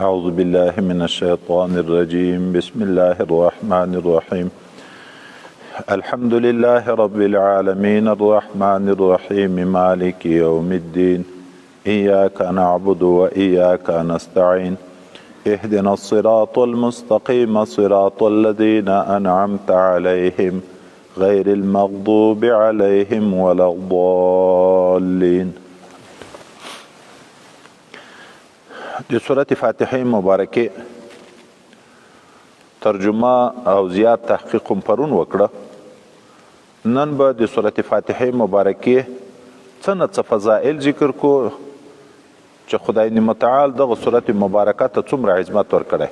أعوذ بالله من الشيطان الرجيم. بسم الله الرحمن الرحيم. الحمد لله رب العالمين الرحمن الرحيم مالك يوم الدين. إياك نعبد وإياك نستعين. اهدنا الصراط المستقيم صراط الذين أنعمت عليهم غير المغضوب عليهم ولا الضالين. د سورة فاتحه مبارکه ترجمه او زیات تحقیق پرون وکړه. نن به د سورة فاتحه مبارکه څه فضائل ذکر کو چې خدای متعال دغه سورة مبارکه ته څومره عظمت ورکړي.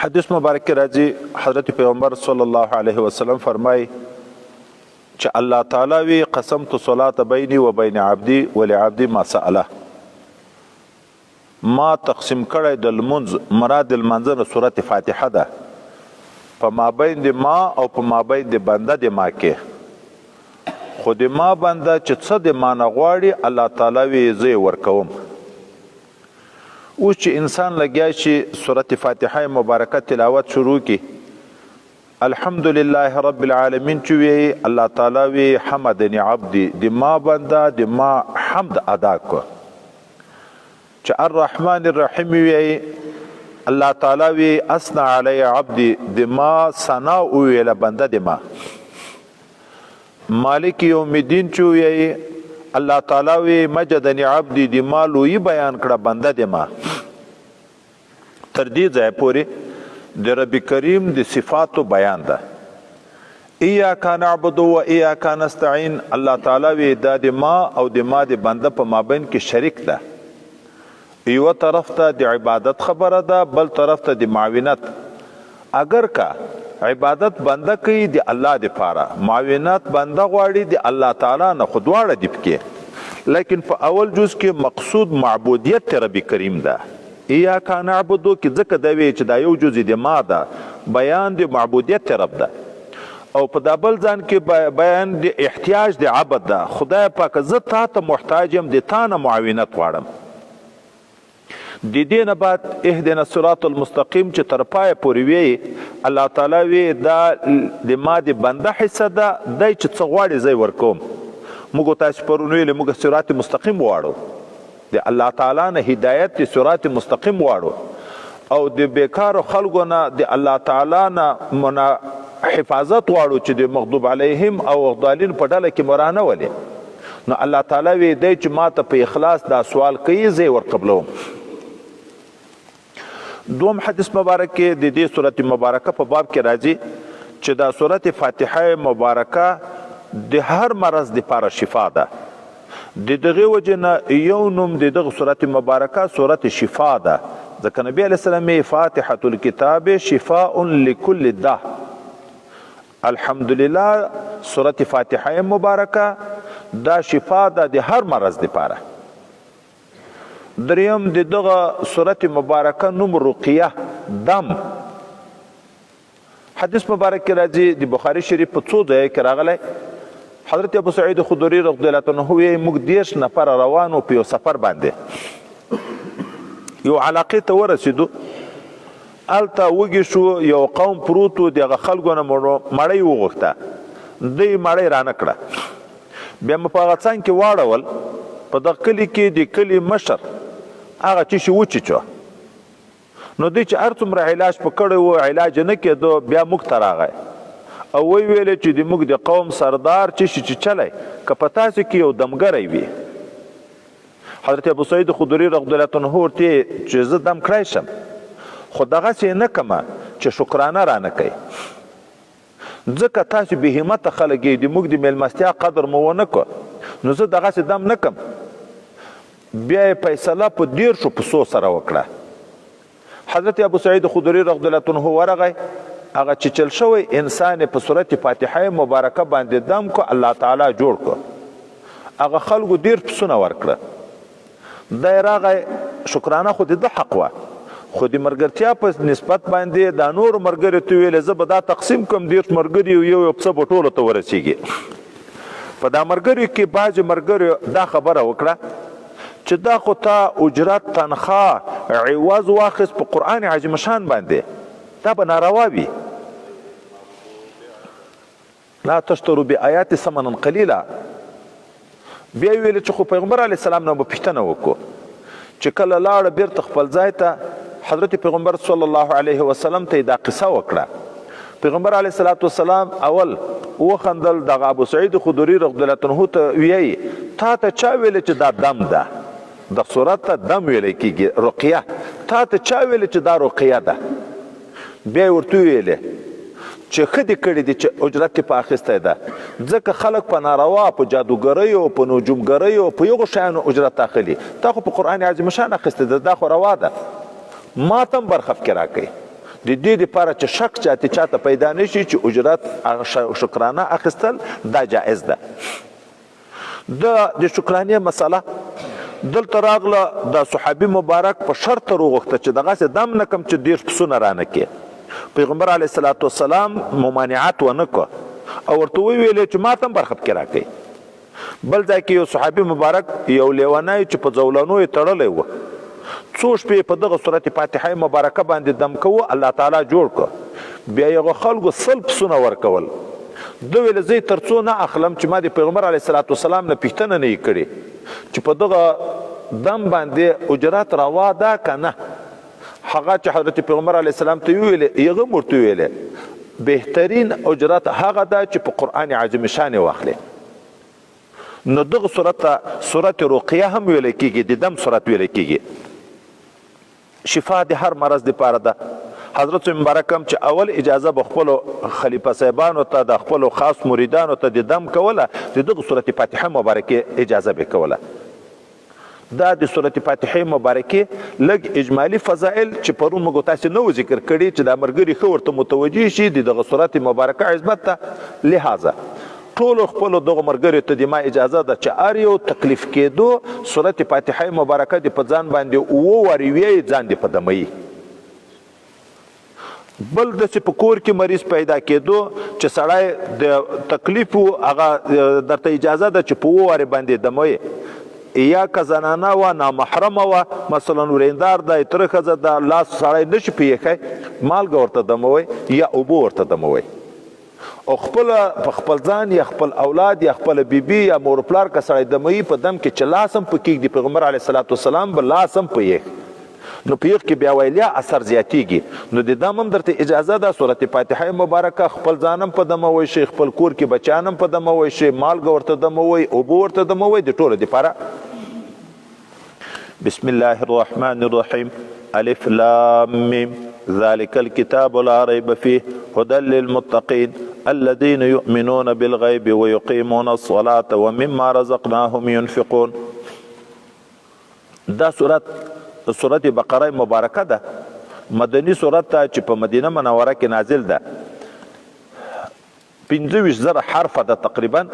حدیث مبارک راځي حضرت پیغمبر صلی الله علیه وسلم فرمای چې الله تعالی وی قسمت صلاة بیني و بین عبدي ولعبدي ما سأله. ما تقسیم کړی د لمونځ مراد المنځ سورة فاتحه ده په مابین د ما او په مابین د بنده د ما کې. خو د ما بنده چې څه د ما نه غواړي الله تعالی وی زه یې ورکوم. اوس چې انسان لګیا شي سورة فاتحه مبارکه تلاوت شروع کی الحمدلله رب العالمین چې وی الله تعالی وی حمدنی عبدي د ما بنده د ما حمد ادا کو. چې الرحمن الرحیم وی الله تعالی وی اثنى علی عبدي د ما ثنا ویل بنده د ما. مالک یوم الدین چې وی الله تعالی وی مجدنی عبدي د ما لوی بیان کړه بنده د ما. تر دې ځای پورې د رب کریم د صفاتو بیان ده. ایاک نعبد و ایاک نستعین. الله تعالی وی دا د ما او د ما د بنده په مابین کې شریک ده. یو طرف ته د عبادت خبره ده، بل طرف ته د معاونت. اگر کا عبادت بنده کوي د الله د پاره، معاونت بنده غواړي د الله تعالی نه، خو دواړه دي پکې. لیکن په اول جز کې مقصود معبودیت رب کریم ده. ایاک نعبدو کې ځکه دا وی چې دا یو جز د ما ده، بیان د معبودیت رب ده. او په دا بل ځان کې بیان د احتیاج د عبد ده. خدای پاک زه تا ته محتاج یم، د تا نه معاونت غواړم. د دې نه بعد اهدنا الصراط المستقیم چې تر پایه پورې وی الله تعالی وی دا د ما د بنده حصه ده، دی چې څه غواړي زه ورکوم. موږ تاسو پرون ویلې موږ صراط مستقیم غواړو، د الله تعالی نه هدایت د صراط مستقیم غواړو، او د بیکارو خلکو نه د الله تعالی نه حفاظت غواړو چې د مغضوب علیهم او ضالین په ډله کې مرانه ولې. نو الله تعالی وی دی چې ما ته په اخلاص دا سوال کوي زه ورقبلوم. دوم حدیث مبارک کې د دې سورۃ مبارکه په باب کې راځي چې دا سورۃ فاتحه مبارکه د هر مرض لپاره شفا ده. د دغه وجه نه یو نوم د دغه سورۃ مبارکه سورۃ شفا ده، ځکه نبی علیہ السلام فاتحه الکتاب شفاء لكل داء. الحمدلله سورۃ فاتحه مبارکه دا شفا ده د هر مرض لپاره. دریم د دغه سورۃ مبارکه نوم رقیه دم. حدیث مبارک کې راځي د بخاری شریف په څو ځای کې راغلی. حضرت ابو سعید خدری رضی الله عنه وی موږ 10 نفر روانو په یو سفر باندې یو علاقه ته ورسېدو. الته وږي شو، یو قوم پروتو دغه خلکو نه مړی وغوښته، دوی مړی رانه کړه. بیا مې په هغه څنګ کې واړول، په دغه کلي کې د کلي مشر هغه چې وچیچو. نو دوی چې هر څومره علاج په کړی و علاج نه کېدو، بیا موږ ته راغی او وی ویلې چې د موږ د قوم سردار چې چلی که په تاسو کې یو دمګری وي. حضرت ابو سعید خدری رضی الله عنه ورته چې زه دم کړی شم، خو دغسې نه کمه چې شکرانه رانه کوي، ځکه تاسو بې همته خلک یې، د موږ د میلمستیا قدر مو ونه کړ، نو زه دغسې دم نه کم. بیا یې فیصله په 100 سره وکړه. حضرت ابو سعید خدری رضی الله عنه ورغی، هغه چې چل شوی انسان په سورۃ فاتحه مبارکه باندې دم کو، الله تعالی جوړ کو. هغه خلکو 100 پسونه ورکړه. دی راغی، شکرانه خو د حق وه، خو د مرګرتیا په نسبت باندې دا نور مرګري ته ویل زه به دا تقسیم کوم 10 مرګري یو پسه به ټولو ته ورسیږي. په دا مرګري کې بعضې مرګري دا خبره وکړه چې دا خو تا اجرت تنخواه عوض واخیست په قرآن عظیم شان باندې، دا به ناروا وي. لا تشترو بآیات ثمنا قلیلا. بیا یې ویل چې خو پیغمبر علیه السلام نه به پوښتنه وکړو چې کله لاړه بیرته خپل ځای ته، حضرت پیغمبر صلی الله علیه وسلم ته دا قصه وکړه. پیغمبر علیه الصلاة والسلام اول وخندل، دغه ابو سعید خدری رضی الله عنه ته ویایي تا ته چا ویل چې دا دم ده؟ د صورت ته دم ویل کېږي، رقیه. تا ته چا ویل چې دا رقیه ده؟ بیا یې ورته وویلې چې ښه دې کړي دي چې اجرت یې په اخیستی ده، ځکه خلک په ناروا، په جادوګریو، په نجومګریو، په یغو شیانو اجرت اخلي. تا خو په قرآن عظیم شان اخیستی ده، دا خو روا ده. ما ته هم برخه پکې راکوي د دې دپاره چې شک چاته پیدا نه شي چې اجرت شکرانه اخیستل دا جایز ده. د شکرانې مسله دلته راغله، د صحابي مبارک په شرط وغوښته چې دغسې دم نه کم چې 10 پسونه رانه کې. پیغمبر علیه الصلاة والسلام ممانعت ونه کړ او ورته وویلې چې ما ته هم برخه پکې راکوي. بل ځای کې یو صحابي مبارک یو لیونی چې په زولانو یې تړلی و، څو شپې په دغه صورت فاتحه مبارکه باندې دم کوو، الله تعالی جوړ کړ. بیا یغه خلکو 100 پسونه ورکول. ده ویل زه تر څو نه اخلم چې ما د پیغمبر علیه الصلاة والسلام نه پوښتنه نه یې کړې چې په دغه دم باندې اجرت روا ده که نه. هغه چې حضرت پیغمبر علیه السلام ته ویلې، هغه هم ورته ویلې بهترین اجرت هغه ده چې په قرآن عظیم شان واخلې. نو دغه صورت ته صورت رقیه هم ویل کېږي، د دم صورت ویل کېږي. شفا د هر مرض دپاره ده. حضرت مبارک هم چې اول اجازه به خپلو خلیفه صاحبانو ته، د خپلو خاص مریدانو ته د دم کوله، د دغه صورت فاتحه مبارکې اجازه به کوله. دا د صورت فاتحه مبارکې لږ اجمالي فضائل چې پرون موږ تاسې نه و ذکر کړي چې دا ملګري ښه ورته متوجه شي د دغه صورت مبارکه عظمت ته. لہذا ټولو خپلو دغو ملګریو ته د ما اجازه ده چې هر یو تکلیف کېدو صورت فاتحه مبارکه دې په ځان باندې 7 وارې ویایي، ځان دې په دموي. بل داسې په کور کې مریض پیدا کېدو چې سړی د تکلیف و، هغه درته اجازه ده چې په 7 وارې باندې دموي. یا که زنانه و نامحرمه و، مثلا وریندار ده، تره ښځه ده، لاس سړی نشي پېښی، مالګه ورته دموي یا اوبه ورته دموي. او په خپل ځان یا خپل اولاد یا خپل بیبي یا مور پلار که سړی دموي په دم کې چې لاس هم په کېږدي، پیغمبر علیه الصلاة والسلام به لاس هم په یخ، نو په یخ کې بیا ویلیا اثر زیاتیږي. نو د دم هم درته اجازه ده صورت فاتحه مبارکه خپل ځان هم په دموی شي، خپل کور کې بچیان هم په دموی شي، مالګه ورته دموي، اوبه ورته دموي، د ټولو دپاره. بسم الله الرحمن الرحیم. الف لام میم ذلك الكتاب لا ريب فيه هدى للمتقين الذين يؤمنون بالغيب ويقيمون الصلاة ومما رزقناهم ينفقون. دا سورت بقره مبارکه ده، مدنی سورت ته چې په مدینه منوره کې نازل ده. 25,000 حرف ده تقریبا.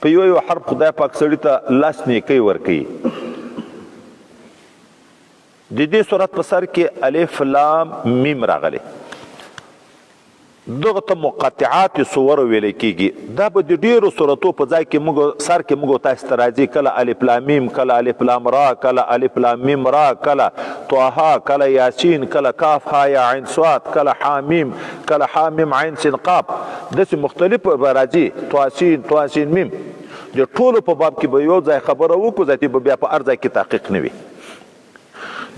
په یو حرف خدای پاک سړي ته 10 نیکۍ ورکوي. د دې صورت په سر کې الف لام میم راغلی. دغه ته مقطعات سور ویل کېږي. دا به د ډېرو صورتو په ځای کې سر کې موږ تاسو ته راځي، کله الف لام میم، کله الف لام را، کله الف لام میم را، کله طه، کله یاسین، کله کاف ها یا عین صاد، کله حامیم، کله حامیم عین سین قاف. داسې مختلف به راځي، طه سین میم. د ټولو په باب کې به یو ځای خبره وکړو، ذاتي به بیا په هر ځای کې تحقیق نه وي.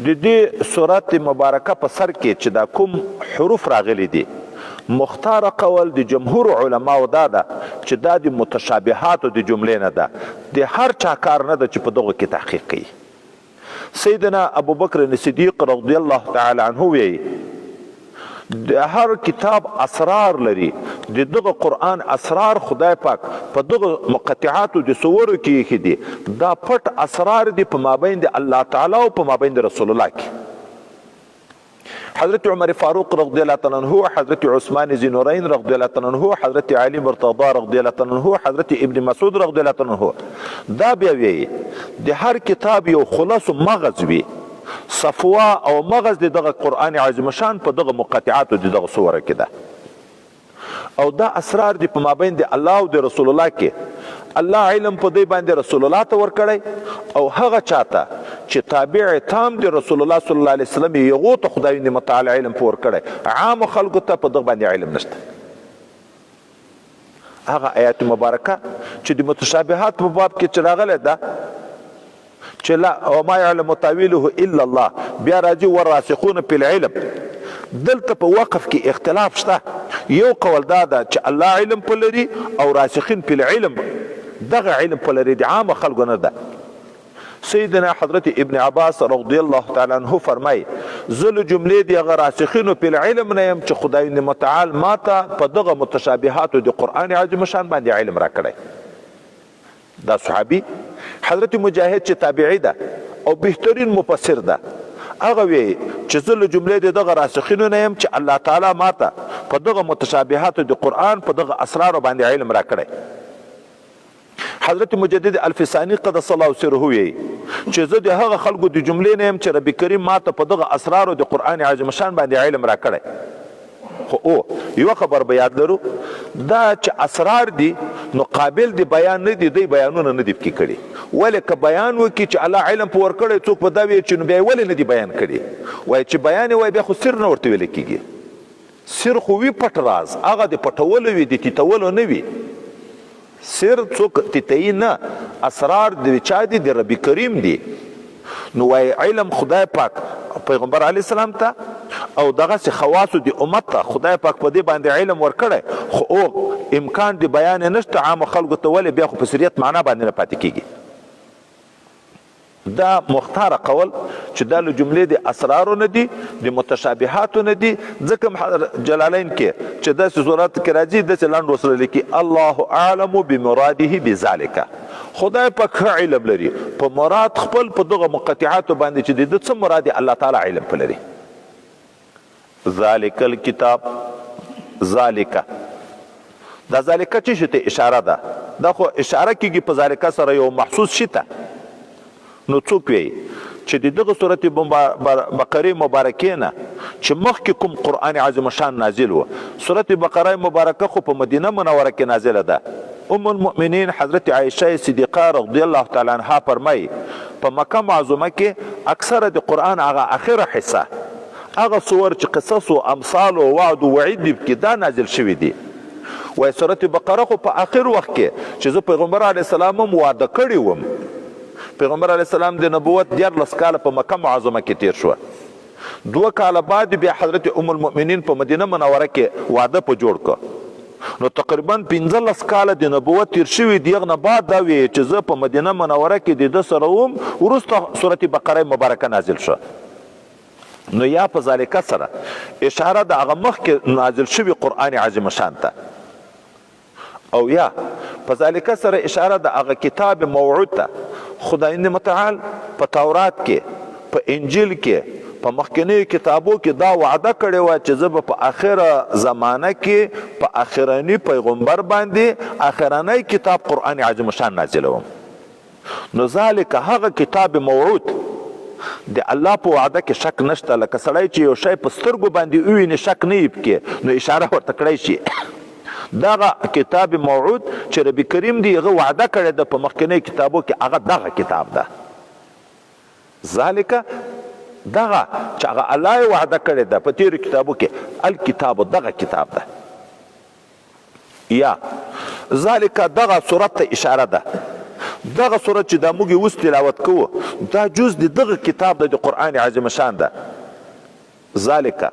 د دې صورت مبارکه په سر کې چې دا کوم حروف راغلي دي، مختار قول د جمهور علماو دا ده چې دا د متشابهاتو د جملې نه ده، د هر چا کار نه ده چې په دغه کې تحقیق کوي. سیدنا ابو بکر صدیق رضی الله تعالی عنه وی د هر کتاب اسرار لري، د دغه قرآن اسرار خدای پاک په دغه مقطعاتو د سورو کې ایښي دي. دا پټ اسرار دي په مابین د الله تعالی او په مابین د رسول الله کې. حضرت عمر فاروق رضی الله تعالی عنہ، حضرت عثمان ذی نورین رضی الله تعالی عنہ، حضرت علی مرتضی رضی الله تعالی عنہ، حضرت ابن مسعود رضی الله تعالی عنہ دا بیا وی د هر کتاب یو خلاص مغز وی، صفوا او مغز دغه قرآن عظیم شان په دغه مقطعاتو دغه سوره کې ده. او دا اسرار دی په مابین د الله او د رسول الله کې. الله علم په دې باندې رسول الله ته ورکړی او هغه چاته چې تابع تام دی رسول الله صلی الله علیه وسلم یغو ته خدای دې متعال علم په ورکړی عام خلکو ته په دغه باندې علم نشته. هغه آیات مبارکه چې د متشابهات په باب کې چې راغلی ده چې لا وما يعلم تاويله الا الله، بیا راځي والراسخون في العلم. دلته په وقف کې اختلاف شته. یو قول دا ده چې الله علم په لري او راسخین په العلم دغه علم په لري د عام خلکو نه ده. سیدنا حضرت ابن عباس رضی الله تعالی عنہ فرمای زل جملې دی هغه راسخین په العلم نه يم چې خدای متعال ماته په دغه متشابهات د قران عظیم شان باندې علم را کړی. دا صحابي حضرت مجاهد چې تابعی ده او بهترین مفسر ده، هغه وی چې زل جملې دی دغه راسخین نه يم چې الله تعالی ماته په دغه متشابهات د قران په دغه اسرار باندې علم را کړی. حضرت مجدد الفسانی قدس الله سره وی چې زه د هغه خلکو د جملې نه يم چې رب کریم ماته په دغه اسرار د قران عظیم شان باندې علم را کړی. خو او یو خبر به یاد لرو، دا چې اسرار دي نو قابل دی بیان نه دي، دی بیانونه نه دي پکې کړي. ولې که بیان وکړي چې الله علم په ورکړی څوک به دا وایي چې نو بیا ولې نه دي بیان کړي؟ وایي چې بیان وایي بیا خو سر نه ورته ویل کېږي. سر خو وي پټ راز، هغه د پټولو وي د تیتولو نه وي. سر څوک تیتوي نه، اسرار د چا دي؟ د رب کریم دي. نو وایي علم خدای پاک پیغمبر علیه السلام ته او دغه خواصو د امت ته خدای پاک په دې باندې علم ورکړی، خو او امکان د بیان نشته عام خلکو ته، ولې بیا خو په سریت معنا باندې نه پاتې کېږي. دا مختاره قول چې دا له جملې د اسرارو نه دي، د متشابهاتو نه دي. ځکه جلالین کې چې داسې صورت کې راځي داسې لنډ وسره لیکي الله اعلم بمراده بذلک، خدای پاک علم لري په مراد خپل په دغه مقطعاتو باندې چې د څه مراد الله تعالی علم په لري. ذالک الکتاب، ذالک دا ذالک چې شته اشاره ده، دا خو اشاره کیږي په ذالک سره یو محسوس شته. نو څوک وی چې دغه سورته بقره مبارکه نه چې مخکې کوم قران عظیم شان نازل و، سورته بقره مبارکه خو په مدینه منوره کې نازله ده. ام المؤمنین حضرت عایشه صدیقه رضی الله تعالی عنها فرمای په مکه معظمه کې اکثره د قران هغه اخره حصہ، هغه سور چې قصص او امثال او وعد او وعید کې دا نازل شوی دي. وای سورته بقره خو په اخر وخت کې چې زه پیغمبر علی السلام وعده کړی وم، پیغمبر علیه السلام د نبوت 14 کاله په مکه معظمه کې تیر شو. 2 کاله بعد بیا حضرت ام المؤمنین په مدینه منوره کې واده په جوړ کړ. نو تقریبا 15 کاله د نبوت تیر شوي دغه نه بعد دا وی چې زه په مدینه منوره کې د سره وم، وروسته سورته بقره مبارکه نازل شو. نو یا په ذالک سره اشاره د هغه مخکې نازل شوي قران عظیم شان ته، او یا په ذالک سره اشاره د هغه کتاب موعود ته. خدای متعال په تورات کې، په انجیل کې، په مخکنیو کتابو کې دا وعده کړې وه چې زه به په آخره زمانه کې په آخرني پیغمبر باندې آخرنی کتاب قرآن عظیم شان نازلوم. نو ذالک هغه کتاب موعود د الله په وعده کې شک نشته. لکه سړی چې یو شی په سترګو باندې وویني شک نه یې پکې، نو اشاره ورته کړی شي. دغه کتاب موعود چې رب کریم دی هغه وعده کړی ده په مخکنی کتابو کې، هغه دغه کتاب ده. ذالک دغه چې هغه الله وعده کړی ده په تیرو کتابو کې، الکتاب دغه کتاب ده. یا ذالک دغه صورت ته اشاره ده. دغه صورت چې دا موږ اوس تلاوت کوو دا جز د دغه کتاب ده، د قرآن عظیم شان ده. ذالک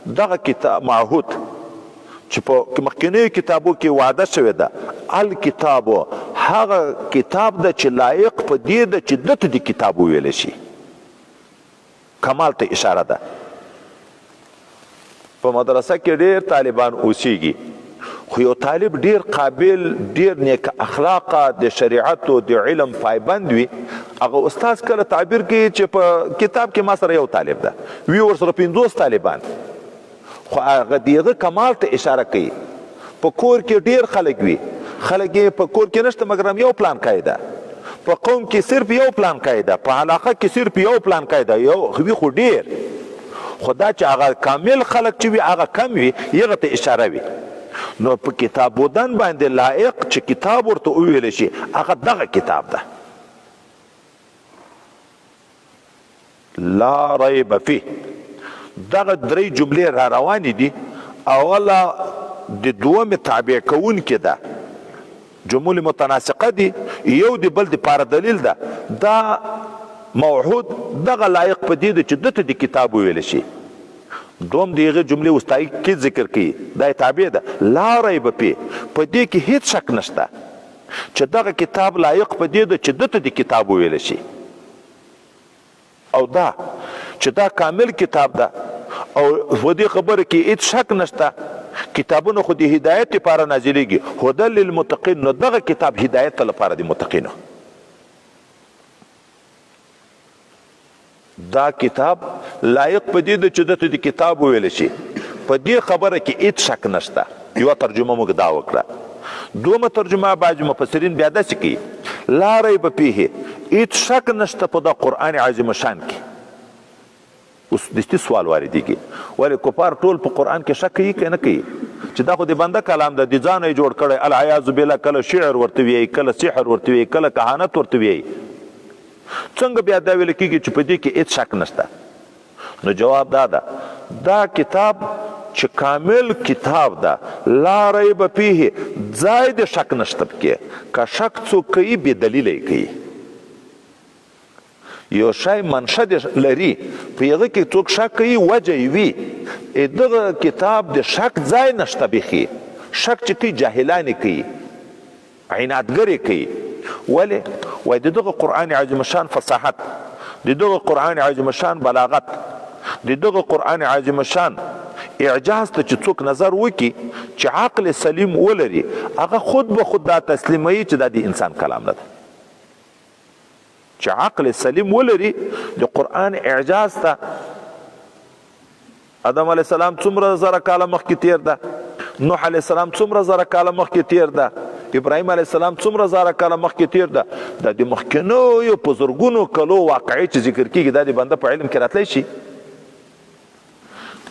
دغه کتاب معهود چې په مخکنیو کتابو کې وعده شوې ده، الکتاب هغه کتاب ده چې لایق په دې ده چې دته د کتاب وویلی شي. کمال ته اشاره ده. په مدرسه کې ډېر طالبان اوسیږي، خو یو طالب ډېر قابل، ډېر نیک اخلاقه، د شریعت او د علم پایبند وي، هغه استاد کله تعبیر کوي چې په کتاب کې ما سره یو طالب ده، وی ورسره 50 طالبان، خو هغه دغه کمال ته اشاره کوي. په کور کې ډیر خلک وي، خلک یې په کور کې نشته مګر یو پلان قاعده، په قوم کې صرف یو پلان قاعده، په علاقه کې صرف یو پلان قاعده، یو وي خو ډیر. خدا چې هغه کامل خلک چې وي هغه کم وي، هغه ته اشاره وي. نو په کتاب هدن باندې لایق چې کتاب ورته وویل شي هغه دغه کتاب ده لا ریب فيه. دغه درې جملې را روانې دي. اوله د دومې تابع کوونکې ده، جملې متناسقه دي، یو د بل دپاره دلیل ده. دا موحود دغه لایق په دې ده چې دته د کتاب وویل شي. دوم د هغې جملې وستایي کې ذکر کوي، دا یې تابع ده لا ریب فيه. په دې کې هیڅ شک نشته چې دغه کتاب لایق په دې ده چې دته د کتاب وویل شي، او دا چې دا کامل کتاب ده او په دې خبره کې هیڅ شک نشته. کتابونه خو د هدایت لپاره نازلیږي، هدى للمتقین، نو دغه کتاب هدایت لپاره د متقینو. دا کتاب لایق په دې ده چې دته د کتاب وویل شي، په دې خبره کې هیڅ شک نشته. یوه ترجمه موږ دا وکړه. دومه ترجمه بعض مفسرین بیا داسې کوي لا ریب فيه، هیڅ شک نشته په دا قرآن عظیم شان کې. اوس دستي سوال واردېږي ولې کفار ټول په قرآن کې شک کوي که نه کوي چې دا خو د بنده کلام ده، د ځانه یې جوړ کړی. العیاذ بالله کله شعر ورته ویایي، کله سحر ورته ویایي، کله کهانت ورته ویایي. څنګه بیا دا ویل کېږي چې په دې کې هېڅ شک نشته؟ نو جواب دا ده دا کتاب چې کامل کتاب ده لا ریب فيه، ځای د شک نشته پکې. که شک څوک کوي بې دلیله یې کوي. یو شی منشه لري په هغه کې څوک شک کوي وجه یې وي. دغه کتاب د شک ځای نشته بیخي. شک چې کوي جاهلان یې کوي، عنادګر یې کوي. ولې؟ وایي د دغه قرآن عظیم شان فصاحت، د دغه قرآن عظیم شان بلاغت، د دغه قرآن عظیم شان اعجاز ته چې څوک نظر وکړي چې عقل سلیم ولري، هغه خود به خود دا تسلیموي چې دا د انسان کلام نه ده. چې عقل سلیم ولري د قرآن اعجاز ته. آدم علیه السلام څومره زره کاله مخکې تیر ده، نوح علیه السلام څومره زره کاله مخکې تیر ده، ابراهیم علیه السلام څومره زره کاله مخکې تیر ده. دا د مخکینیو په زرګونو کلو واقعي چې ذکر کېږي دا د بنده په علم کې راتلی شي.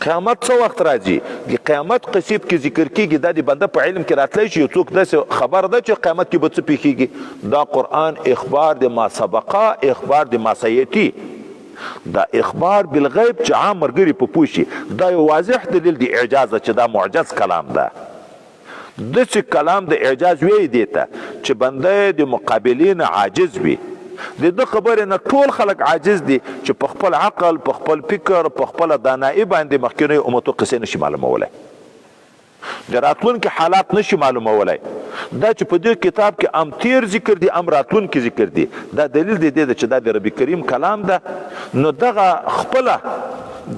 قیامت څه وخت راځي؟ د قیامت قصیب کې ذکر کېږي دا د بنده په علم کې راتلی شي. یو څوک داسې خبر ده چې قیامت کې به څه پیښیږي. دا قرآن اخبار د ما سبقه، اخبار د ما سیأتي، دا اخبار بالغیب چې عام ملګري په پوه شي. دا یو واضح دلیل د اعجاز چې دا معجز کلام ده. داسې کلام د اعجاز وی دی ته چې بنده د مقابلې نه عاجز وي. د ده خبرې نه ټول خلک عاجز دي چې په خپل عقل، په خپل فکر، په خپله دانایي باندې مخکینیو امتو قصې نشي معلومولی، د راتلونکي حالات نشي معلومولی. دا چې په دې کتاب کې ام تیر ذکر دي ام راتلونکي ذکر دي، دا دلیل دی چې دا د رب کریم کلام ده. نو دغه خپله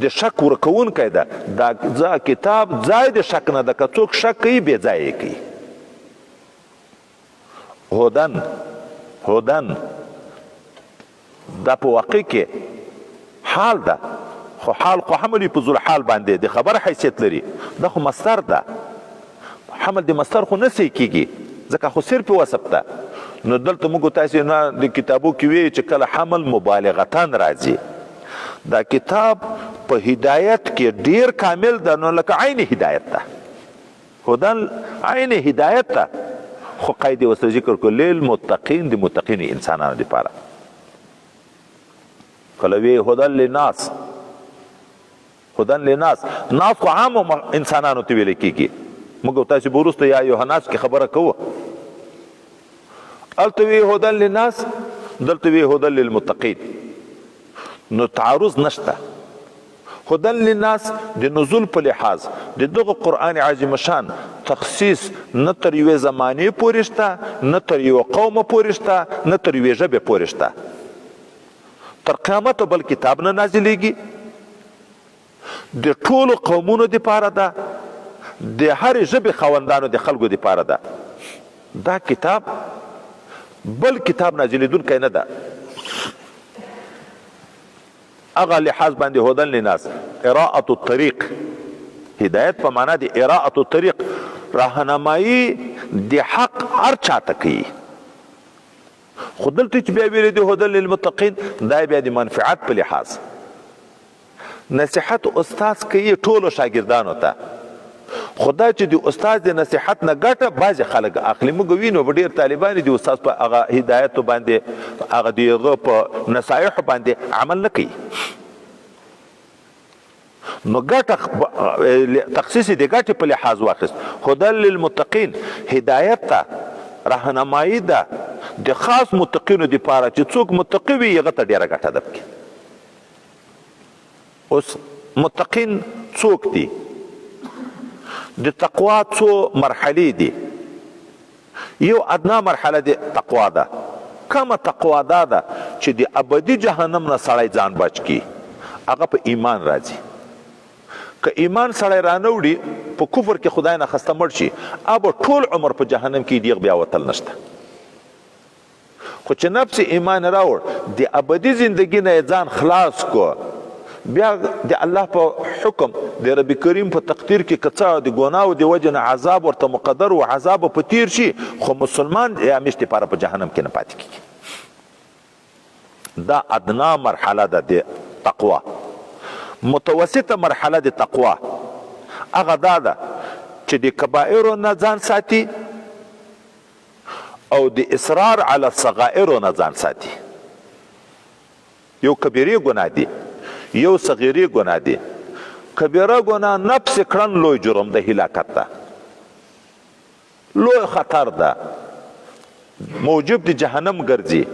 د شک ورکوونکی ده. دا کتاب ځای د شک نه ده. که څوک شک کوي بې ځایه یې کوي. هدن دا په واقع کې حال ده، خو حال خو حمل په ذل حال باندې د خبره حیثیت لري. دا خو مصدر ده، حمل د مصدر خو نه صحیح کېږي ځکه خو صرف وصف ده. نو دلته موږ تاسې نه د کتابو کې وی چې کله حمل مبالغتن راځي. دا کتاب په هدایت کې ډیر کامل ده، نو لکه عین هدایت ده، هدن عین هدایت ده. خو قید وسره ذکر کو للمتقین، د متقین انسانانو لپاره. کله وی هدن للناس، هدن للناس، ناس خو عام انسانانو ته ویل کېږي. موږ تاسې به وروسته یا ایها الناس کې خبره کوو. هلته وی هدن للناس، دلته وی هدن للمتقین. نو تعارض نشته. هدن للناس د نزول په لحاظ د دغه قرآن عظیم شان تخصیص نه تر یوې زمانې پورې شته، نه تر یوه قومه پورې شته، نه تر یوې ژبې پورې شته. تر قیامته بل کتاب نه نازلیږي. د ټولو قومونو دپاره ده، د هرې ژبې خاوندانو د خلکو دپاره ده. دا کتاب بل کتاب نازلیدونکی نه ده. هغه لحاظ باندې هدن للناس، اراءة الطریق، هدایت په معنا د اراءة الطریق، راهنمایي د حق هر چاته کوي. خو دلته چې بیا ویلي دي هدن للمتقین، دا بیا د منفعت په لحاظ. نصیحت استاد کوي ټولو شاګردانو ته، خدا چې د استاد د نصیحت نه ګټه بعضې خلک اخلي. موږ وینو په ډېر طالبان دي استاد په هغه هدایتو باندې هغه د هغه په نصایحو باندې عمل نه کوي، نو ګټه تخصیص د ګټې په لحاظ واخیست. هدى للمتقین هدایت ته راهنمایي ده د خاص متقینو دپاره چې څوک متقي وي هغه ته ډېره ګټه ده پکې. اوس متقین څوک دي؟ د تقوا څو مرحلې دي. یو ادنا مرحله د تقوا ده. کومه تقوا دا ده چې د ابدي جهنم نه سړی ځان بچ کړي، هغه په ایمان راځي. که ایمان سړی رانه وړي په کفر کې خدای نه خسته مړ شي، اب ټول عمر په جهنم کې دیغ بیا وتل نشته. خو چې نفس ایمان راوړ د ابدي زندگی نه ځان خلاص کو، بیا د الله په حکم د رب کریم په تقدیر کې کڅا د ګناو د وجه نه عذاب ورته مقدر او عذاب په تیر شي، خو مسلمان همیشه لپاره په جهنم کې نه پاتې کیږي. دا ادنا مرحله ده د تقوا. متوسطه مرحله د تقوا هغه دا ده چې د کبائرو نه ځان ساتي او د اصرار علی الصغائر نه ځان ساتي. یو کبیره ګناه دی، یو صغیره ګناه دی. کبیره ګناه نفس کړن لوی جرم ده، هلاکت ده، لوی خطر ده، موجب د جهنم ګرځي.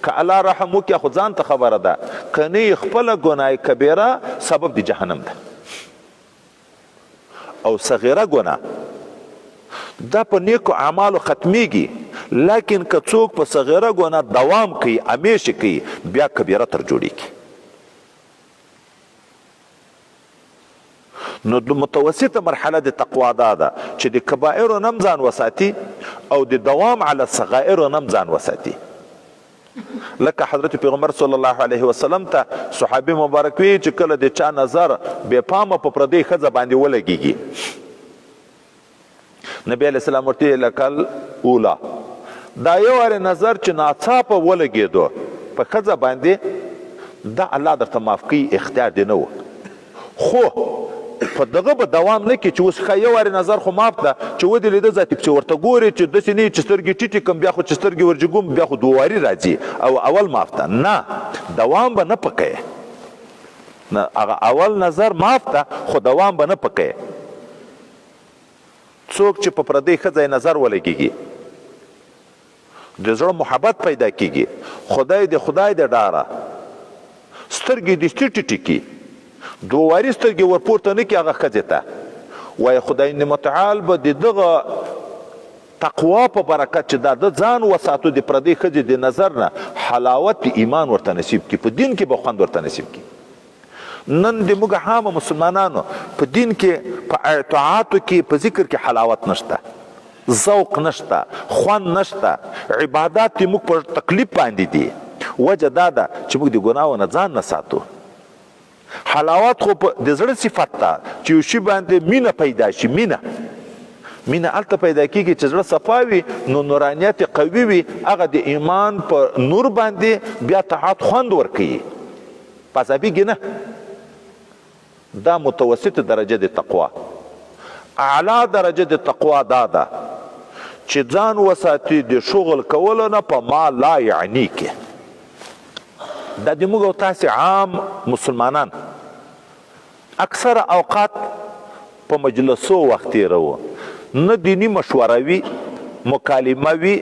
که الله رحم وکړي خو ځان ته خبره ده، که نه خپله ګناه کبیره سبب د جهنم ده. او صغیره ګناه دا په نیکو اعمالو ختمیږي، لیکن که څوک په صغیره ګناه دوام کوي، همیشه کوي، بیا کبیره تر جوړیږي. نو د متوسطه مرحله د تقوا دا ده چې د کبائرو نم ځان وساتي او د دوام علی الصغائر نم ځان وساتي. لکه حضرت پیغمبر صلی الله علیه وسلم ته صحابي مبارک وی چې کله د چا نظر بے پامه په پردی ښځه باندې ولګیږي، نبی علیه السلام ورته لکل اولا، دا یو وارې نظر چې ناڅاپه ولګېدو په ښځه باندې، دا الله درته معاف کوي، اختیار دی نه و. خو په دغه به دوام نه کې چې اوس ښه یو وارې نظر خو معاف ده چې ودې لیده ذاتي چې ورته ګورې چې داسې نه چې سترګې ټیټې کړم بیا خو چې سترګې ورجګوم بیا خو دوواري راځي او اول معاف ده. نه، دوام به نه پکې، نه هغه اول نظر معاف ده خو دوام به نه پکې. څوک چې په پردۍ ښځه نظر ولګېږي د زړه محبت پیدا کېږي، خدای د ډاره سترګې دې ټیټې کړي، دوواري سترګې ورپورته نه کړي هغه ښځې ته، وایي خدای متعال به د دغه تقوا په برکت چې دا د ځان وساتو د پردۍ ښځې د نظر نه حلاوت ایمان ورته نصیب کړي، په دین کې به خوند ورته نصیب کړي. نن د موږ عامه مسلمانانو په دین کې په اطاعاتو کې په ذکر کې حلاوت نشته، ذوق نشته، خوند نشته، عبادات دې موږ په تکلیف باندې دي. وجه دا ده چې موږ د ګناهو نه ځان نه ساتو. حلاوت خو د زړه صفت ده چې یو شي باندې مینه پیدا شي. مینه هلته پیدا کېږي چې زړه صفا وي، نو نورانیت قوي وي، هغه د ایمان په نور باندې بیا طاعت خوند ورکوي، پاسابیږي نه. دا متوسط درجه د تقوا. اعلی درجه د تقوا دا ده چې ځان وساتي د شغل کولو نه په ما لا یعنی کې. دا د موږ او تاسې عام مسلمانان اکثر اوقات په مجلسو وخت تېروو، نه دینی مشوره وي، مکالمه وي،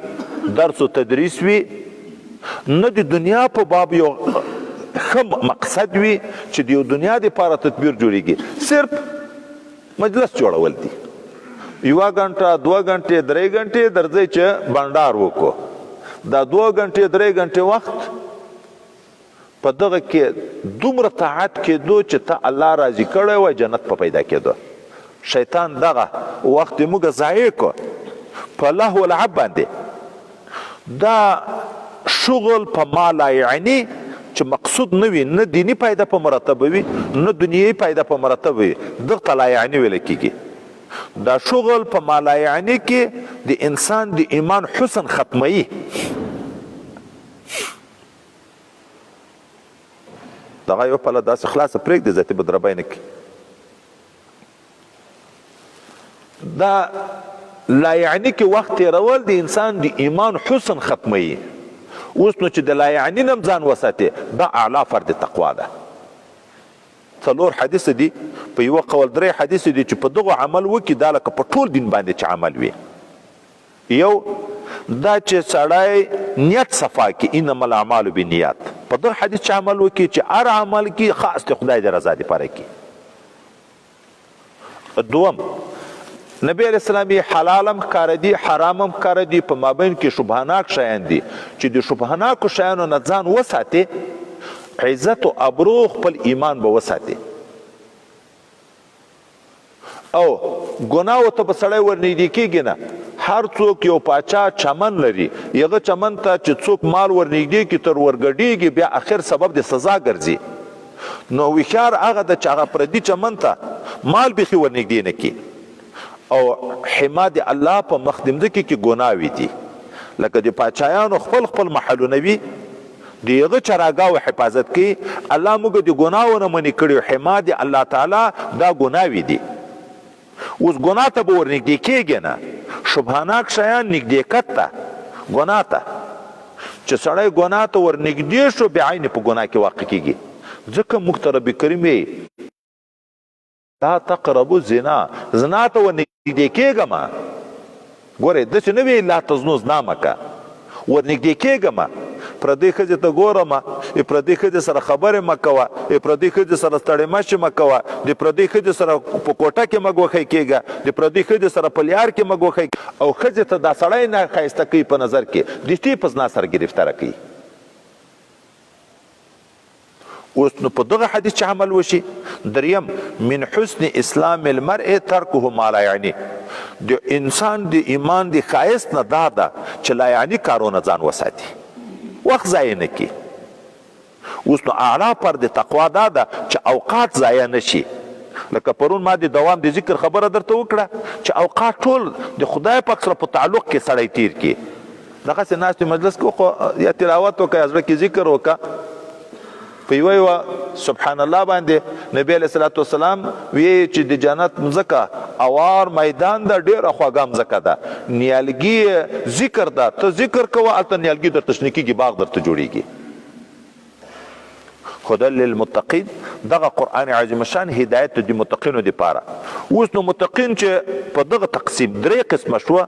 درس و تدریس وي، نه د دنیا په باب یو ښه مقصد وي چې د یو دنیا دپاره تدبیر جوړیږي، صرف مجلس جوړول دي. 1 غنټه 2 غنټې 3 غنټې درځئ چې بنډار وکړو. دا 2 غنټې 3 غنټې وخت په دغه کې دومره طاعت کېدو چې ته الله راضي کړی وای، جنت په پیدا کېدو. شیطان دغه وخت موږ ضایع کړو په لهو و لعب باندې. دا شغل په ما لا یعنی چې مقصود نه وي، نه دینی پیدا په مرتبه وي، نه دنیوي پیدا په مرتبه وي، دغه ته لا یعنی ویل کېږي. دا شغل په ما لا یعنی کې د انسان د ایمان حسن ختموي. دغه یو پله داسې خلاصه پرېږدي ذاتي بدربی نه کړي. دا لا یعنی کې وخت تېرول د انسان د ایمان حسن ختموي. اوس نو چې د لا یعنی نه ځان وساتې دا اعلی فرد تقوا ده. 4 حدیث دي په یو قول 3 حدیث دي چې په دغه عمل وکړي دا لکه په ټول دین باندې چې عمل وي. یو دا چې سړی نیت صفا کې انما الاعمال بالنیات په دغه حدیث چې عمل وکړي چې هر عمل کې خاص د خدای د رضا لپاره کې. دوم نبی علیہ السلام حلالم ښکاره دي حرامم ښکاره دي په مابین کې شبهناک شیان دي چې د شبهناکو شیانو نه ځان وساتې عزت او ابرو خپل ایمان به وساتې. او ګناو ته به سړی ورنږدې کېږي نه. هر څوک یو پاچا چمن لري یغه چمن ته چې څوک مال ورنږدې کړي تر ورګډېږي بیا اخر سبب د سزا ګرځي. نو هوښیار هغه ده چې هغه پردي چمن ته مال بیخي ورنږدې نه کړي او حما د الله په مخدمځکې کې ګناوي دي. لکه د پاچایانو خپل خپل محلونه وي د هغه چراګاو حفاظت کوي. الله موږ د ګناو نه منې کړي حما د الله تعالی دا ګناوي دي. اوس ګناه ته به ورنږدې کېږي نه. شبهناک شیان نږدېکت ته ګناه ته چې سړی ګناه ته ورنږدې شو بیا عین په ګناه کې واقع کېږي. ځکه موږ ته رب کریم لا تقربوا الزنا زنا ته ورنږدې کېږه ما. ګورې داسې نه وي لا تزنو زنا مه که ورنږدې کېږه ما. پردۍ ښځې ته ګوره ما پردۍ ښځې سره خبرې مه کوه پردۍ ښځې سره ستړې مشې مه کوه د پردۍ ښځې سره په کوټه کې مه ګوښی کېږه د پردۍ ښځې سره په لیار کې مه ګوښی او ښځې ته دا سړی نه ښایسته کوي په نظر کې د دې په زنا سره ګرفتاره کوي. اوس نو په دغه حدیث چې عمل وشي. دریم من حسن اسلام المرء ترکه ما لا یعنی د انسان د ایمان د ښایست نه دا ده چې لا یعنی کارونه ځان وساتي وخت ضایع نه کړي. اوس نو اعلی پر د تقوا دا ده چې اوقات ضایع نه شي. لکه پرون ما د دوام د ذکر خبره درته وکړه چې اوقات ټول د خدای پاک سره په تعلق کې سړی تیر کړي. دغسې ناستې مجلس کې یا تلاوت وکړه یا زړه کې ذکر وکړه په یوه سبحان الله باندې نبی علیه صلات وسلام وی چې د جنت مځکه اوار میدان ده ډېره خوږه مځکه ده نیالګي ذکر ده ته ذکر کوه هلته نیالګي درته شنه کېږي باغ درته جوړېږي. هدی للمتقین دغه قرآن عظیم شان هدایت د متقینو دپاره. اوس نو متقین چې په دغه تقسیم 3 قسمه شوه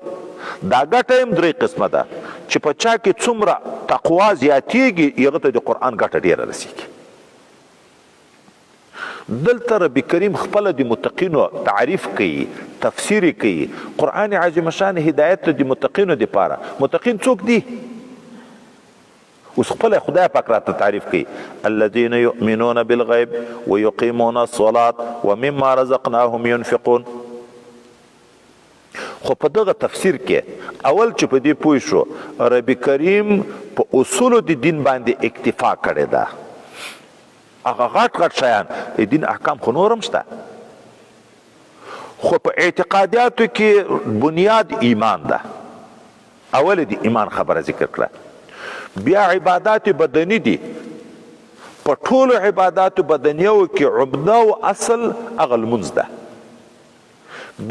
دا ګټه هم 3 قسمه ده چې په چا کې څومره تقوا زیاتیږي هغه ته د قرآن ګټه ډیره رسیږي. دلته رب کریم خپل د متقینو تعریف کوي تفسیر کوي. قرآن عظیم شان هدایت د متقینو دپاره. متقین څوک دي؟ اوس خپل خدای پاک راته تعریف کوي الذين يؤمنون بالغیب ويقيمون الصلاة ومما رزقناهم ينفقون. خو په دغه تفسیر کې اول چې په دې پوه شو رب کریم په اصولو د دین باندې اکتفا کړې ده. هغه غټ غټ شیان د دین احکام خو نور هم شته خو په اعتقاداتو کې بنیاد ایمان ده. اول د ایمان خبره ذکر کړه. بیا عبادات بدنی دي. په ټولو عبادات بدنیو کې عمده او اصل هغه لمونځ ده.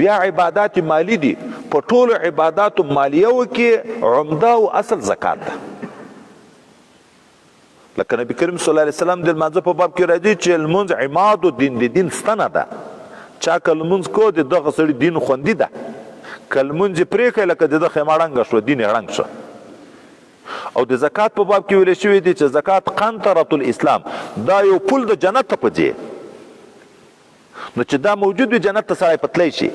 بیا عبادات مالی دي. په ټولو عبادات مالیو کې عمده او اصل زکات ده. لکه نبی کریم صلی الله علیه وسلم د لمانځه په باب کې راځي چې لمونځ عماد الدین د دین ستنه ده. چا که لمونځ کو د دغه سړي دین خوندي ده. که لمونځ یې پرېښی لکه د ده خیمه ړنګه شوه دین یې ړنګ شو. او د زکات په باب کې ویل شوي دي چې زکات قنطرة الاسلام دا یو پل د جنت ته په ځي. نو چې دا موجود وي جنت ته سړی په تلی شي.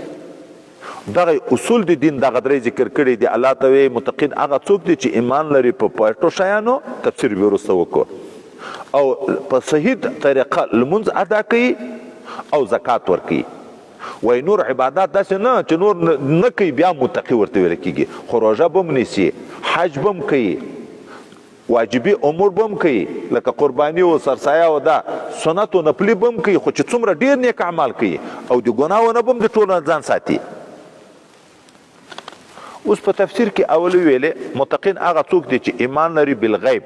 دغه اصول د دین دغه 3 ذکر کړي دي. الله ته وایي متقین هغه څوک دي چې ایمان لري په پټو شیانو تفسیر به وروسته وکړو او په صحیح طریقه لمونځ ادا کوي او زکات ورکوي. وای نور عبادات داسې نه چې نور نه کوي بیا متقی ورته ویل کېږي. خو روژه به هم نیسي حج به هم کوي واجبي امور به هم کوي لکه قرباني او سرسایه او دا سنت او نفلي به هم کوي خو چې څومره ډېر نیک اعمال کوي او د ګناهو نه به هم د ټولو نه ځان ساتي. اوس په تفسیر کې اول ویلې متقین هغه څوک دی چې ایمان لري بالغیب.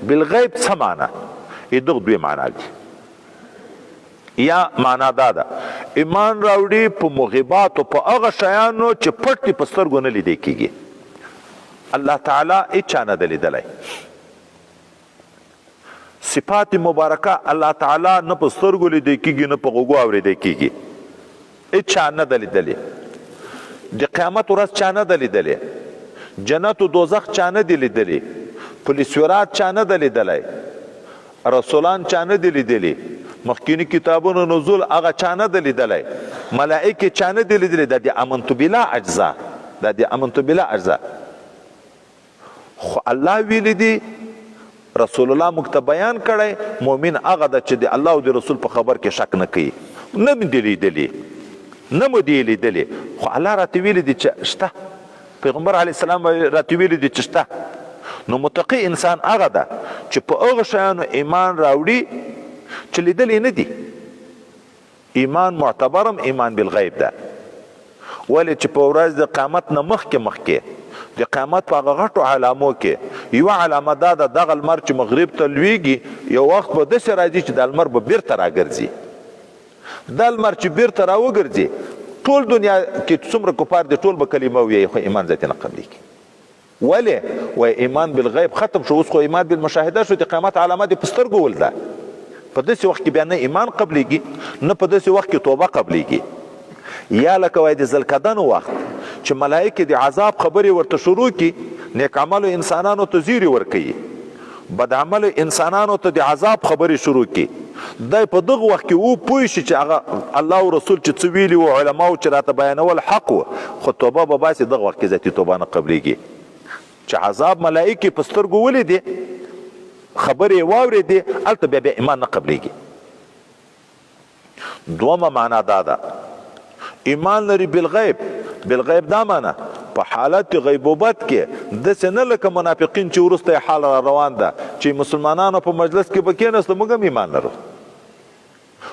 بالغیب څه معنی؟ دغه 2 معنی دي. یا معنا دا ده ایمان راوړي په مغیباتو په هغه شیانو چې پټ دي په سترګو نه لیدی کېږي. الله تعالی هیچا نه ده لیدلی. صفات مبارکه الله تعالی نه په سترګو لیدی کېږي نه په غوږو اورېدی کېږي. هیچا نه ده لیدلی. د قیامت ورځ چا نه ده لیدلی. جنت و دوزخ چا نه دی لیدلی. پولیسورات چا نه ده لیدلی. رسولان چا نه دی لیدلی. مخکینی کتابونو نزول هغه چا نه ده لیدلی. ملائکې چا نه دی لیدلی. دا د امنتو بالله اجزا، دا د امنتو بالله اجزا. خو الله ویلی دی، رسول الله موږ ته بیان کړی، مؤمن هغه ده چې د الله او د رسول په خبر کې شک نه کوي. نه مې دی لیدلی، نه مو دی لیدلی، خو الله راته ویلی دی چې شته. پیغمبر علیه السلام راته ویلی دی چې شته. نو متقی انسان هغه ده چې په هغه شیانو ایمان راوړي چې لیدلی نه دي. ایمان معتبرم ایمان بالغیب ده. ولې چې په ورځ د قیامت نه مخکې د قیامت په هغه غټو علامو کې یوه علامه دا ده، دغه لمر چې مغرب ته لویږي یو وخت به داسې راځي چې دا لمر به بیرته راګرځي. دا لمر چې بیرته راوګرځي ټول دنیا کې څومره کفار دي ټول به کلمه ووایي، خو ایمان ذاتي نه قبلېږي. ولې وایي ایمان بالغیب ختم شو، اوس خو ایمان بالمشاهده شو. د قیامت علامه دې په سترګو ولده. په داسې وخت کې بیا نه ایمان قبلېږي نه په داسې وخت کې توبه قبلېږي. یا لکه وایي د ذلکدن وخت چې ملائکې د عذاب خبرې ورته شروع کړي، نیک عملو انسانانو ته زیری ورکوي، بد عملو انسانانو ته د عذاب خبرې شروع کړي. دی په دغه وخت کې پوه شي چې هغه الله او رسول چې څه ویلي وو، علماو چې راته بیانول حق و، خو توبه به باسي. دغه وخت کې ذاتي توبه نه قبلېږي چې عذاب ملائکې په سترګو ولیدې، خبرې یې واورېدې، هلته بیا ایمان نه قبلېږي. دومه معنا دا ده ایمان لري بالغیب. بالغیب دا معنا په حالت غیبوبت کې داسې نه لکه منافقین چې وروسته حال را روان ده چې مسلمانانو په مجلس کې به کېناستو موږ هم ایمان لرو،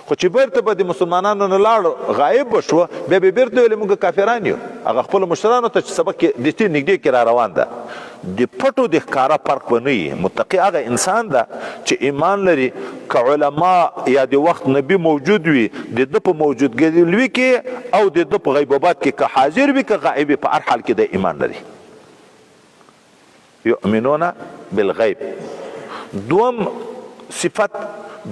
خو چې بیرته به د مسلمانانو نه لاړو غایب به شوه بیا به بیرته ویلې موږ کافران یو. هغه خپلو مشرانو ته چې سبق دې نږدې کې را روان ده. د پټو د ښکاره فرق به نه وي. متقي هغه انسان ده چې ایمان لري که علما یا د وخت نبی موجود وي د ده په موجودګۍ کې او د ده په غیبوبات کې که حاضر وي که غایب وي، په هر حال کې د ایمان لري. یؤمنون بالغیب. دوم صفت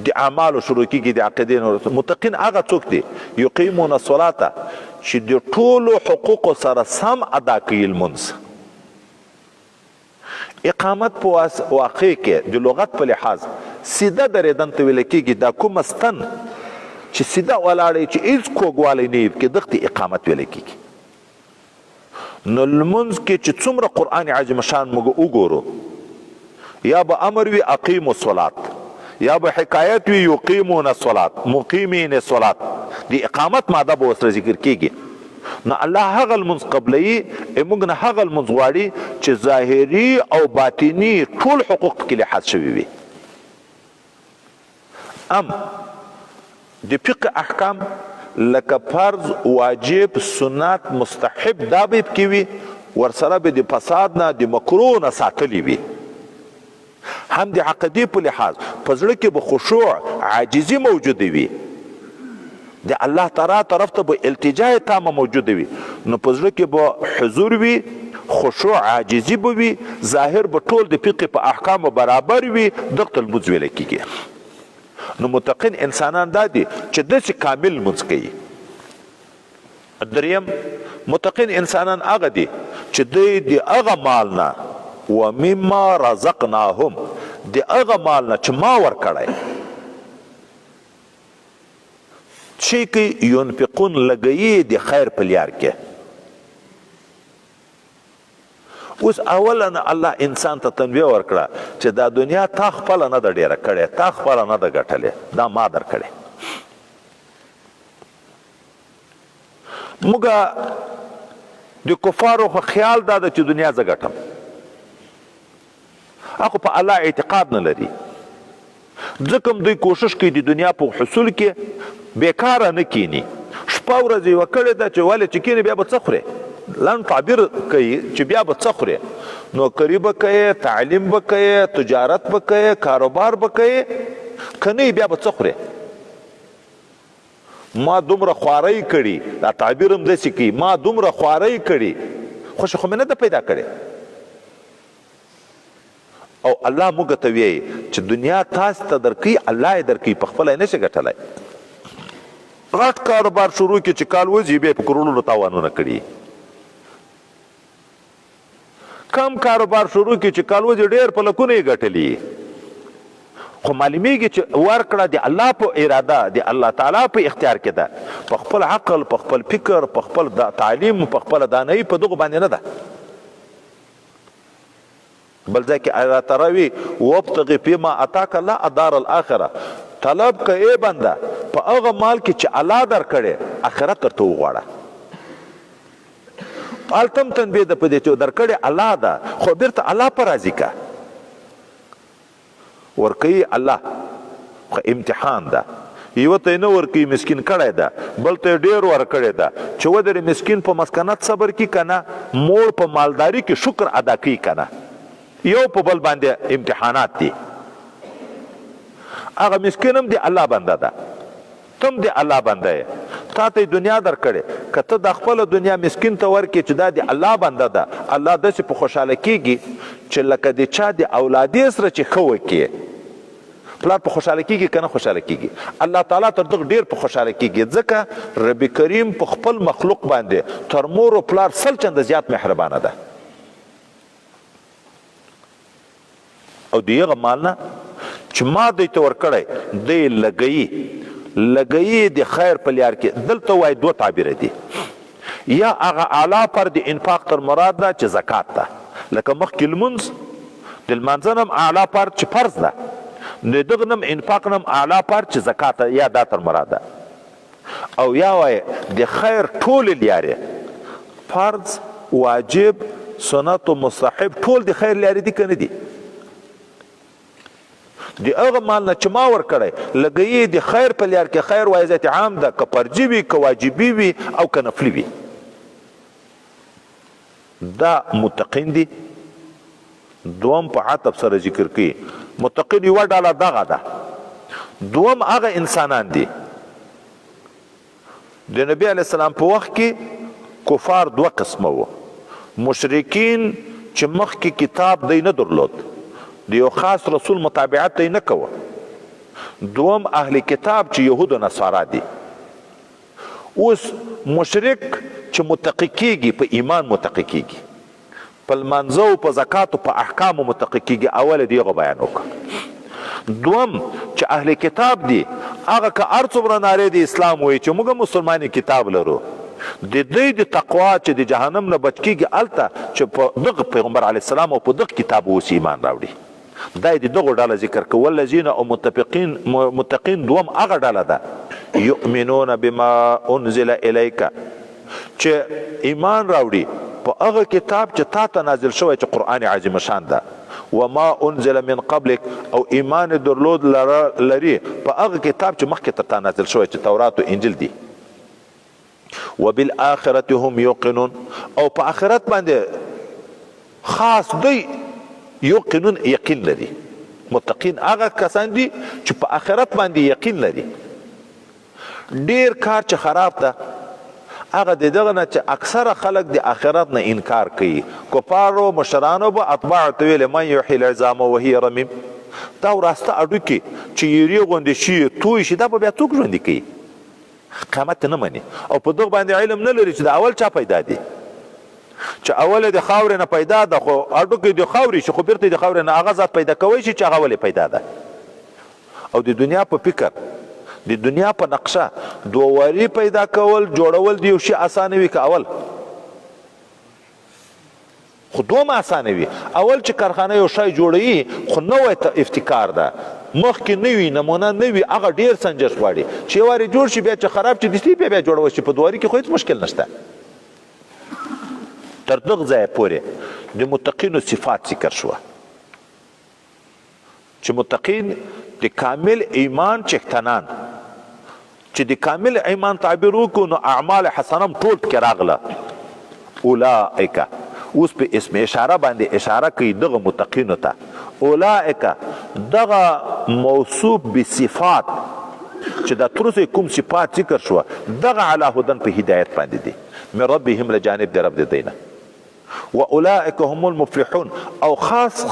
د اعمالو شروع کېږي د عقیدې. متقین هغه څوک دي یقیمون الصلاة چې د ټولو حقوقو سره سم ادا کوي لمونځ. اقامت په واقع کې د لغت په لحاظ سیده درېدن ته ویل کېږي. دا کومه ستن چې سیده ولاړی چې هېڅ کوږوالی نه وي، پکې دغتې اقامت ویل کېږي. نو لمونځ کې چې څومره قرآن عظیم شان موږ وګورو، یا به امر وي اقیموا الصلاة، یا به حکایت وي یقیمون الصلاة، مقیمین الصلاة. د اقامت ماده به ورسره ذکر کېږي. نو الله هغه لمونځ قبلوي، موږ نه هغه لمونځ غواړي چې ظاهري او باطني ټول حقوق کې لحاظ شوي وي. د فقه احکام لکه فرض، واجب، سنت، مستحب دا به پکې وي، ورسره به د فساد نه د مکروه نه ساتلي وي. هم د عقیدې په لحاظ په زړه کې به خشوع عاجزي موجوده وي، د الله تعالی طرف ته به التجا تامه موجوده وي. نو په زړه کې به حضور وي، خشوع عاجزي به وي، ظاهر به ټول د فقه په احکامو برابر وي. دغه لمونځ ویل کېږي. نو متقین انسانان دا دي چې داسې کامل لمونځ کوي. دریم متقین انسانان هغه دي چې دوی د هغه مال نه و مما رزقناهم، د هغه مال نه چې ما ورکړی شي کوي، ينفقون لګوي د خیر په لار کې. اوس اولا الله انسان ته تنبیه ورکړه چې دا دنیا تا خپله نه ده ډیره کړې، تا خپله نه ده ګټلې، دا ما در کړې. موږ د کفارو خو خیال دا ده چې دنیا زه ګټم، هغه په الله اعتقاد نه لري. ځکه دوی کوشش کوي د دنیا په حصول کې بیکاره نه کینی. شپه ورځ یې وکړې ده چې ولې چې کینې بیا به څه خورې، لنډ تعبیر کوي چې بیا به څه خورې. نوکري به کوې، تعلیم به کوې، تجارت به کوې، کاروبار به کوې، که نه بیا به څه خورې. ما دومره خوارۍ کړي، دا تعبیر هم داسې کوي، ما دومره خوارۍ کړي خوښه خو مې نه ده پیدا کړې. او الله موږ ته وایي چې دنیا تاسو ته درکوي، الله یې درکوي، په خپله یې نشي ګټلی. غټ کاروبار شروع کړي چې کال وځي بیا په کروڑونو تاوانونه کړي. کم کاروبار شروع کړي چې کال وځي ډېر په لکونه یې ګټلي. خو معلومیږي چې ورکړه د الله په اراده، د الله تعالی په اختیار کې ده، په خپل عقل، په خپل فکر، په خپل تعلیم، په خپل دانایي، په دغو باندې نه ده. بل ځای کې الله تعالی وي وابتغ فیما اتاک الله الدار الاخره، طلب که ای بنده په هغه مال کې چې الله درکړی آخرت درته وغواړه. هلته هم تنبیه ده په دې چې درکړی الله ده، خو بیرته الله په راضي که ورکوي الله، خو امتحان ده. یوه ته یې نه ورکوي مسکین کړی ده، بل ته یې ډېر ورکړی ده چې ودرې مسکین په مسکنت صبر کي که نه، موړ په مالداري کې شکر ادا کوي که نه. یو په بل باندې امتحانات دي. هغه مسکین هم د الله بنده ده، تم د الله بنده یې، تا ته دنیا درکړې، که ته د خپله دنیا مسکین ته ورکړې چې دا د الله بنده ده، الله داسې په خوشحاله کېږي چې لکه د چا د اولادې سره چې ښه وکړي. پلار په خوشحاله کېږي که نه خوشحاله کېږي؟ الله تعالی تر دغه ډېر په خوشحاله کېږي، ځکه رب کریم په خپل مخلوق باندې تر مور و پلار 100 چنده زیات مهربانه ده. او د هغه مال نه چې ما دوی ته ورکړی دی لګوي د خیر په لار کې. دلته وایي 2 تعبیره دي، یا هغه اعلی پر د انفاق تر مراد ده چې زکات ده، لکه مخکې لمونځ د لمانځه نم اعلی پر چې فرض ده، د دغه نم انفاق نم اعلی پر چې زکات ده، یا دا تر مراد ده. او یا وایي د خیر ټولې لارې، فرض، واجب، سنت و مستحب، ټول د خیر لارې دي که نه دي؟ د هغه مال نه چې ما ورکړی لګوي د خیر په لار کې، خیر وایزت عام ده، که فرجي وي، که واجبي وي، او که نفلي وي. دا متقین دي. دوم په عطف سره ذکر کوي، متقین یوه ډله دغه ده. دوم هغه انسانان دي د نبی علیه السلام په وخت کې کفار 2 قسمه وو. مشرکین چې مخکې کتاب دی نه درلود، د یو خاص رسول متابعت ته یې نه کوه. دوم اهل کتاب چې یهود و نصارا دي. اوس مشرک چې متقی کېږي، په ایمان متقی کېږي، په لمانځه او په زکاتو په احکامو متقی کېږي. اوله د هغه بیان وکړه. دوم چې اهل کتاب دي، هغه که هر څومره نارې د اسلام وایي چې موږ مسلمانې کتاب لرو، د دوی د تقوا چې د جهنم نه بچ کېږي هلته چې په دغه پیغمبر علیه السلام او په دغه کتاب اوس ایمان راوړي. دا د دغو ډله ذکر کوي. والذین او متقین دوم هغه ډله ده یؤمنون بما انزل الیک، چې ایمان راوړي په هغه کتاب چې تا ته نازل شوی چې قرآن عظیم شان ده. وما انزل من قبلک، او ایمان درلود لري په هغه کتاب چې مخکې تر تا نازل شوی چې تورات او انجیل دي. وبالآخرة هم یوقنون، او په آخرت باندې خاص دوی یوقنون یقین لري. متقین هغه کسان دي چې په آخرت باندې یقین لري. ډیر کار چې خراب ده هغه د دغه نه چې اکثره خلک د آخرت نه انکار کوي. کفارو مشرانو به اتباع ته ویل من یحیی العظام وهي رمیم، دا وراسته اډوکې چې یری غوندې شي توی شي، دا به بیا څوک ژوندي کوي؟ قیامت نه مني. او په دغه باندې علم نه لري چې د اول چا پیدا دي، چې اوله د خاورې نه پیدا ده، خو اډوکې د خاورې شي، خو بیرته د خاورې نه هغه ذات پیدا کوی شي چې هغه ولې پیدا ده. او د دنیا په فکر، د دنیا په نقشه دوواري پیدا کول جوړول د یو شي اسانه وي که اول؟ خو دوم اسانه وي. اول چې کارخانه یو شی جوړوي خو نوی ابتکار ده، مخکې نوي نمونه نوي، هغه ډیر سنجش غواړي. چې یو وارې جوړ شي بیا چې خراب چې دستي بیا جوړول شي، په دوواري کې خو هېڅ مشکل نشته. تر دغه ځایه پورې د متقینو صفات ذکر شوه، چې متقین د کامل ایمان څښتنان، چې د کامل ایمان تعبیر وکړو نو اعمال حسنه هم ټول پکې راغله. اولئک، اوس په اسم اشاره باندې اشاره کوي دغه متقینو ته. اولئک دغه موصوف بصفات چې دا تر اوسه کوم صفات ذکر شوه دغه علی هدن په هدایت باندې دي من ربهم لجانب د رب د دینه واولئک هم المفلحون او خاص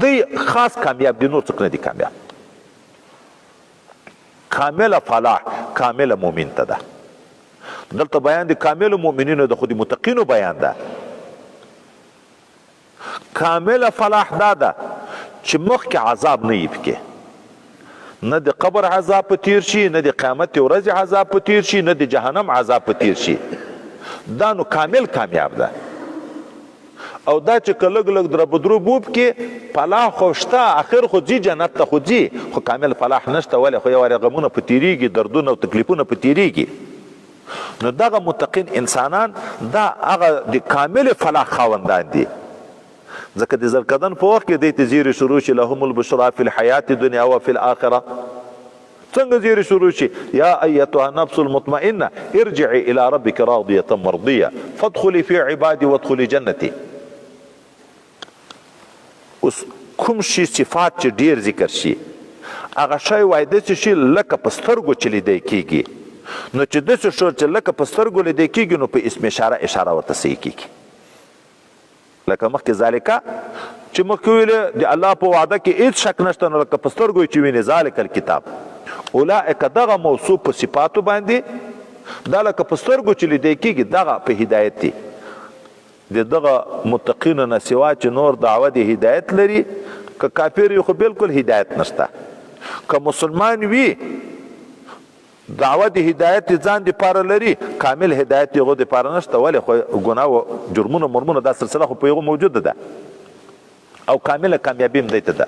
دی خاص کامیاب دي، نور څوک نه دي کامیاب. کامل فلاح کامل مؤمن ته ده. دلته بیان د کامل مؤمنینو د خودي متقینو بیان ده. کامل فلاح دا ده چې مخکې عذاب نه یې پکې، نه د قبر عذاب په تیر شي، نه د قیامت ورځ عذاب په تیر شي، نه د جهنم عذاب په تیر شي. دا نو کامل کامیاب ده. او دا چې که لږ لږ دربدرو بوب کې فلاح خو شته، اخر خو ځي جنت ته خو ځي، خو کامل فلاح نشته. ولې؟ خو یو وارې غمونه په تیریږي، دردونه او تکلیفونه په تیریږي. نو دغه متقین انسانان دا هغه د کامل فلاح خاوندان دي. ځکه د زرکدن په وخت کې دی ته زیری شروع شي لهم البشرا فی الحیات الدنیا و فی الاخره. څنګه زیری شروع شي؟ یا ایتها النفس المطمئنه ارجعي الى ربك راضیه مرضیه فادخلي فی عبادی وادخلي جنتی. اوس کوم شي صفات چې ډیر ذکر شي هغه شی وای داسې شي لکه په سترګو چې لیدی کېږي. نو چې داسې شو چې لکه په سترګو لیدی کېږي نو په اسم اشاره ورته صحیح کېږي. لکه مخکې ذالکه چې مخکې ویلې د الله په وعده کې هېڅ شک نشته، نو لکه په سترګو چې وینې ذالک الکتاب. اولئک دغه موصوف په صفاتو باندې دا لکه په سترګو چې لیدی کېږي دغه په هدایت دي. د دغه متقینو نه سوا چې نور دعوه د هدایت لري، که کافر وي خو بالکل هدایت نشته، که مسلمان وي دعوه د هدایت ځان دپاره لري، کامل هدایت د هغو دپاره نشته. ولې؟ خو ګناه و جرمونه مرمونه دا سلسله خو په هغو موجوده ده او کامله کامیابي هم دی ته ده.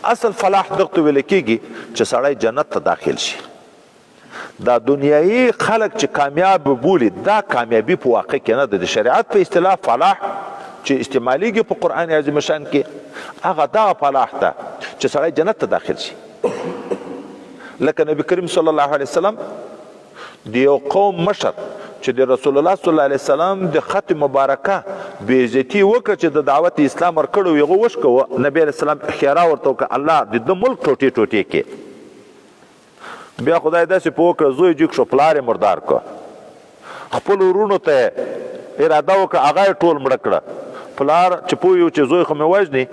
اصل فلاح دغته ویل کېږي چې سړی جنت ته داخل شي. دا دنیایي خلق چې کامیاب بولي دا کامیابي په واقع کې نه ده. د شریعت په اصطلاح فلاح چې استعمالیږي په قرآن عظیم شان کې هغه دغه فلاح ده چې سړی جنت ته داخل شي. لکه نبی کریم صلی الله علیه وسلم د یو قوم مشر چې د رسول الله صلی الله علیه وسلم د خط مبارکه بې عزتي وکړه چې د دعوت اسلام ورکړو هغه وشکوه، نبی علیه السلام خیرا ورته وکړه الله د ده ملک ټوټې ټوټې کې. بیا خدای داسې په وکړه زوی جګ شو، پلار یې مردار کړه. خپل ورونو ته اراده وکړه هغه یې ټول مړه کړه. پلار چې پوه یو چې زوی خو مې وژني،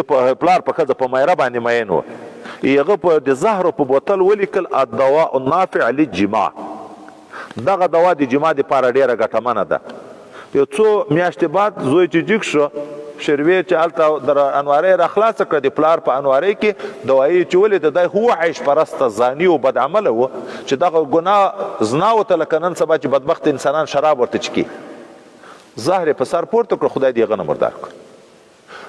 د پلار په ښځه په میره باندې مین و، هغه په د زهرو په بوتل ولیکل الدواء النافع للجماع. دغه دوا د جماع دپاره ډېره ګټمنه ده. یو څو میاشتې بعد زوی چې جګ شو، شروې چې هلته در انوارۍ را خلاصه کړه، د پلار په انوارۍ کې دوایي چې ولیده دی هو عیش پرسته زاني و بد عمله و چې دغه ګناه زنا وته لکه نن سبا چې بدبخت انسانان شراب ورته چکي. زهر یې په سر پورته کړه، خدای دې هغه نه مردار کړه.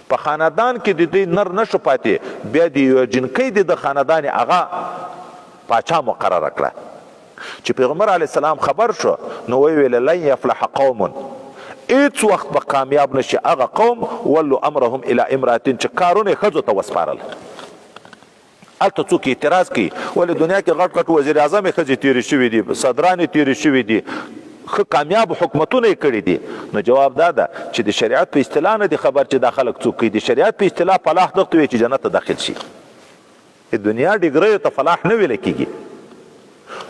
په خاندان کې د دې نر نشو پاتې، بیا د یو جنکۍ د خاندان هغه پاچا مقرره کړه. چې پیغمبر علیه السلام خبر شو نو ویل لن یفلح قوم، هیڅ وخت به کامیاب نشي هغه قوم ولو امرهم الی امراتین چې کارونه یې ښځو ته وسپارل. هلته څوک اعتراض کوي ولې دنیا کې غټ غټ وزیر اعظم یې ښځې تېرې شوي دي، صدران یې تېرې شوي دي، ښه کامیاب حکومتونه یې کړي دي. نو جواب دا ده چې د شریعت په اصطلاح نه دي خبر چې دا خلک څوک کوي. د شریعت په اصطلاح فلاح دغته وي چې جنت ته داخل شي. د دنیا ډګریو ته فلاح نه ویل کېږي.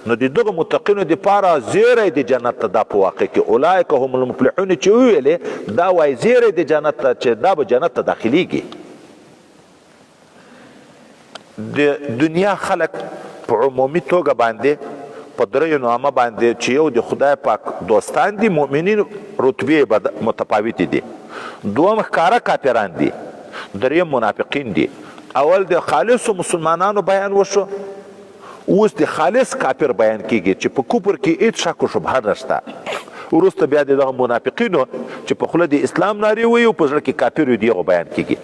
نو د دغه متقینو دپاره زیری د جنت ته دا په واقع کې اولئک هم المفلحون چې وویلې دا وایي زیری د جنت ته چې دا به جنت ته داخلیږي. د دنیا خلک په عمومي توګه باندې په دریو نامه باندې چې یو د خدای پاک دوستان دي، مؤمنین رتبې متفاوتې دي، دوم ښکاره کافران دي، دریم منافقین دي. اول د خالصو مسلمانانو بیان وشو، اوس د خالص کافر بیان کیږي چې په کفر کې هیڅ شک و شبهه نشته. وروسته بیا د دغه منافقینو چې په خوله د اسلام نارې وایي او په زړه کې کافر وي د هغو بیان کیږي.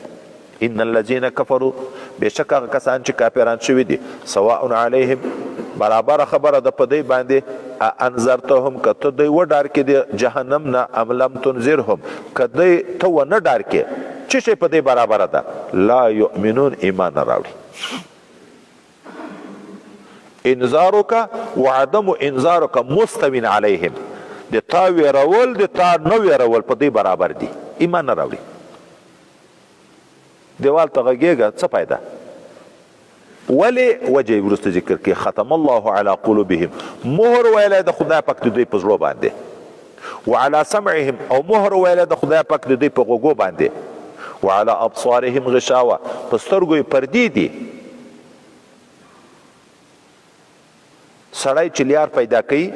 ان الذین کفروا، بېشک هغه کسان چې کافران شوي دي، سواء علیهم برابره خبره ده په دوی باندې انذرتهم که ته دوی وډار کې د جهنم نه ام لم تنذرهم که دوی ته ونه ډار کې څه شی په دوی برابره ده لا یؤمنون ایمان نه راوړي. انذارک وعدم انذارک مستوین علیهم، د تا ویرول د تا نه ویرول په دوی برابر دي، ایمان نه راوړي. دیوال ته غږېږه څه فایده؟ ولې وجه وروسته ذکر کوي ختم الله علی قلوبهم مهر ویلی د خدای پاک د دوی په زړو باندې وعلى سمعهم او مهر ویلی د خدای پاک د دوی په غوږو باندې وعلى ابصارهم غشاوه په سترګو یې پردې دي سړی چې لیار پیدا کوي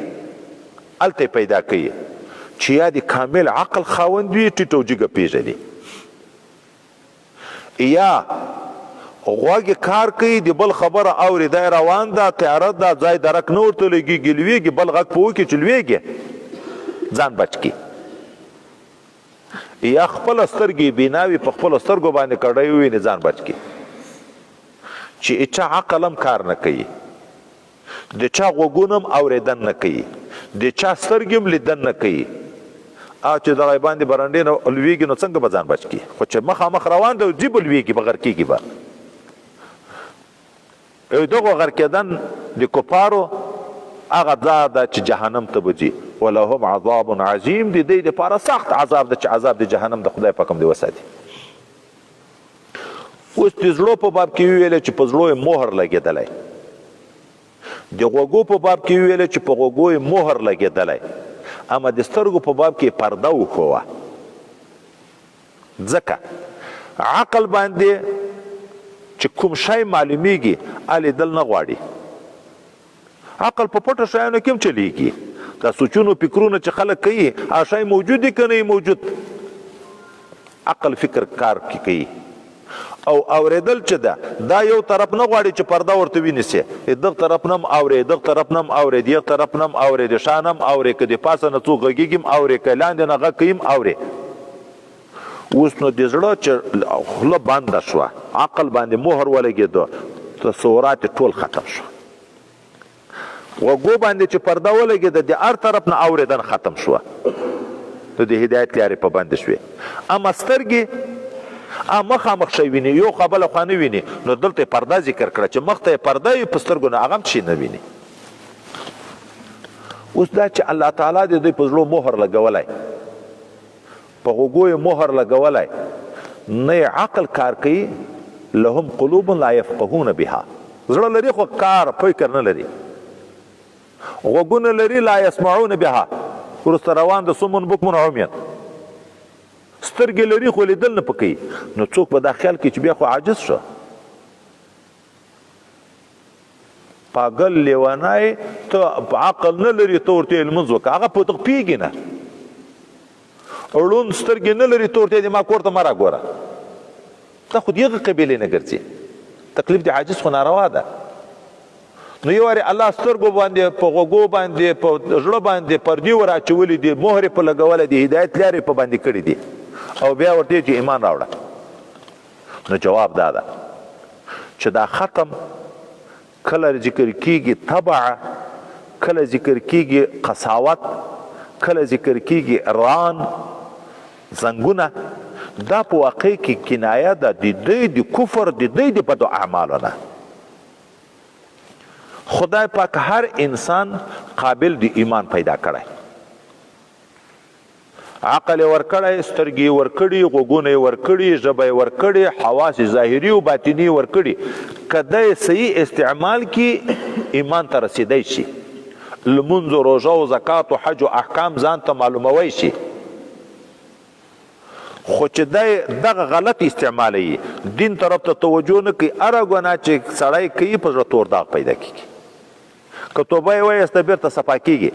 هلته پیدا کوي چې یا د کامل عقل خاوند وي ټیټ او جګه پیژني یا غوږ کار کوي د بل خبره اوري دی روان ده تیاره ده ځای درک نه ورته لګېږي لویږي بل غږ په وکړي چې لویږي ځان بچ کړي یا خپله سترګې بیناوي په خپلو سترګو باندې کړی وویني ځان بچ کړي چې چا عقل هم کار نه کوي د چا غوږونه هم اورېدن نه کوي د چا سترګې هم لیدن نه کوي او چې دغه باندې برنډې نه لویږي نو څنګه به ځان بچ کړي خو چې مخامخ روان دی ځي به لویږي به غر کېږي به دغه غر کېدن د کفارو هغه دا ده چې جهنم ته به ځي ولهم عذاب عظیم د دوی دپاره سخت عذاب ده چې عذاب د جهنم د خدای پاک هم دې وساتي اوس د زړو په باب کې وویلې چې په زړو یې مهر لګېدلی د غوږو په باب کې وویلې چې په غوږو یې مهر لګېدلی اما د سترګو په باب کې پرده وښوه ځکه عقل باندې چې کوم شی معلومیږي لیدل نه غواړي عقل په پټو شیانو کې هم چلیږي دا سوچونو فکرونه چې خلک کوي هغه شی موجود دی که نه موجود عقل فکر کار کوي او اوریدل چې ده دا یو طرف نه غواړي چې پرده ورته ونیسي دغه طرف نه هم اوري دغه طرف نه هم اوري دغه طرف نه هم اوري د شا نه هم اوري که د پاسه نه څوک غږېږي هم اوري که لاندې نه غږ کوي هم اوري اوس نو د زړه چې خوله بنده شوه عقل باندې مهر ولګېدو تصورات ټول ختم شو غوږو باندې چې پرده ولګېده د هر طرف نه اورېدن ختم شوه نو د هدایت لارې په بنده شوې اما سترګې مخامخ شی ویني یو خوا بله خوا نه ویني نو دلته یې پرده ذکر کړه چې مخ ته یې پرده وي په سترګو نه هغه هم شي نه ویني اوس دا چې الله تعالی د دوی په زړو مهر لګولی په غوږو یې مهر لګولی نه یې عقل کار کوي لهم قلوب لا یفقهون بها زړه لري خو کار فکر نه لري غوږونه لري لا یسمعون بها وروسته روان د صمون بکمون عمین سترګې لري خو لیدل نه پکوي نو څوک به دا خیال کوي چې بیا خو عاجز شو پاگل لیونی ته عقل نه لري ته ورته یې لمونځ وکړه هغه په دغه پوهېږي نه ړوند سترګې نه لري ته ورته یې ما کور ته مه راګوره دا خو د هغه قبیلې نه ګرځي تکلیف د عاجز خو ناروا ده نو یو وارې الله سترګو باندې په غوږو باندې په زړه باندې پردې ور اچولي دي مهرې په لګولی دي هدایت لارې په باندې کړي دي او بیا ورته چې ایمان راوړه نو جواب دا ده چې دا ختم کله ذکر کیږي تبع کله ذکر کیږي قساوت کله ذکر کیږي ران زنګونه دا په واقع کې کنایه ده د دوی د کفر د دوی د بدو اعمالو نه خدای پاک هر انسان قابل د ایمان پیدا کړی عقل یې ورکړی سترګې یې ورکړي غوږونه یې ورکړي ژبه یې ورکړي حواس ظاهري او باطني یې ورکړي که دی صحیح استعمال کړي ایمان ته رسیدی شي لمونځ و روژه و زکات و حج و احکام ځان ته معلوموی شي خو چې دی دغه غلط استعمالوي دین طرف ته توجه نه کوي هره ګناه چې سړی کوي په زړه تور داغ پیدا کېږي که توبه یې وایسته بیرته صفا کېږي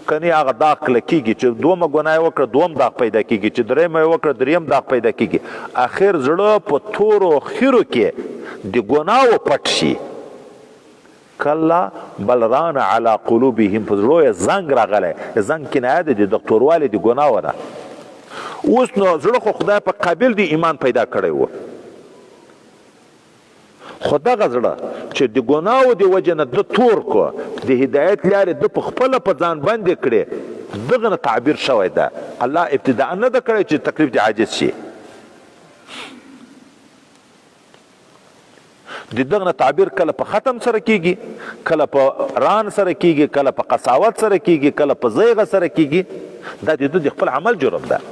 که نه هغه داغ کلکېږي چې دومه ګناه یې وکړه دوم داغ پیدا کېږي چې درېیمه یې وکړه درېیم داغ پیدا کېږي اخر زړه په تورو خیرو کې د ګناهو پټ شي کله بل ران علی قلوبهم په زړو یې زنګ راغلی زنګ کنایه ده د دکتوروالی د ګناهو نه اوس نو زړه خو خدای په قابل د ایمان پیدا کړی و خو دغه زړه چې د ګناهو د وجې نه ده تور کو د هدایت لارې ده په خپله په ځان باندې کړې دغه نه تعبیر شوی ده الله ابتداء نه ده کړی چې تکلیف د عاجز شي د دغه نه تعبیر کله په ختم سره کیږي کله په ران سره کیږي کله په قساوت سره کیږي کله په زیغه سره کیږي دا د خپل عمل جرم ده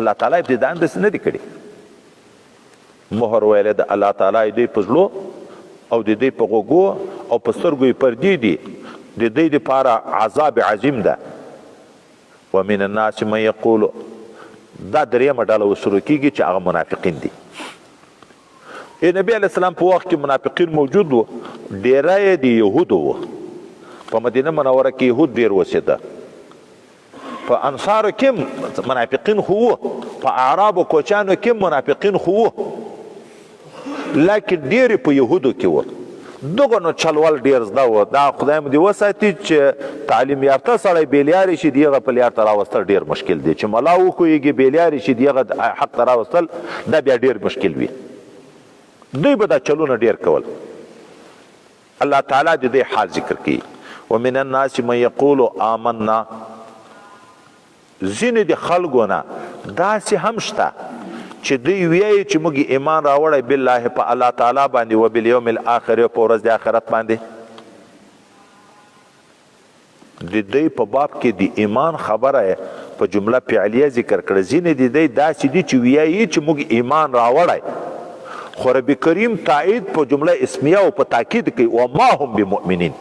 الله تعالی ابتداء داسې نه دی کړي مهر ویلی د الله تعالی دوی په زړو او د دې په غوږو او په سترګو یې پردې دي، د دې دپاره عذاب عظیم ده. ومن الناس من یقول، دا درېیمه ډله وشروع کېږي چې هغه منافقین دي. نبی علیه السلام په وخت کې منافقین موجود وو، ډیری یې د یهودو وو. په مدینه منوره کې یهود ډېر اوسېده. په انصارو کې منافقین خو وو، په اعرابو کوچیانو کې منافقین خو وو، لیکن ډېرې په یهودو کې وو. دغه نو چلول ډېر زده وو. دا خدای مو دې وساتي چې تعلیم یافته سړی بېلیارې شي، د هغه په لیار ته راوستل ډېر مشکل دی. چې ملا وښویږي بېلیارې شي، د هغه حق ته راوستل دا بیا ډېر مشکل وي. دوی به دا چلونه ډېر کول. الله تعالی د دې حال ذکر کوي. ومن الناس من یقول آمنا، ځینې د خلکو نه داسې هم شته چې دوی وایي چې موږ ایمان راوړی بالله، په الله تعالی باندې، و بالیوم الاخر، په ورځ د آخرت باندې. د دوی په باب کې د ایمان خبره په جمله فعلیه ذکر کړه. ځینې د دوی داسې دي چې وایي چې موږ ایمان راوړی، خو رب کریم تایید په جمله اسمیه او په تاکید کوي وما هم بمؤمنین،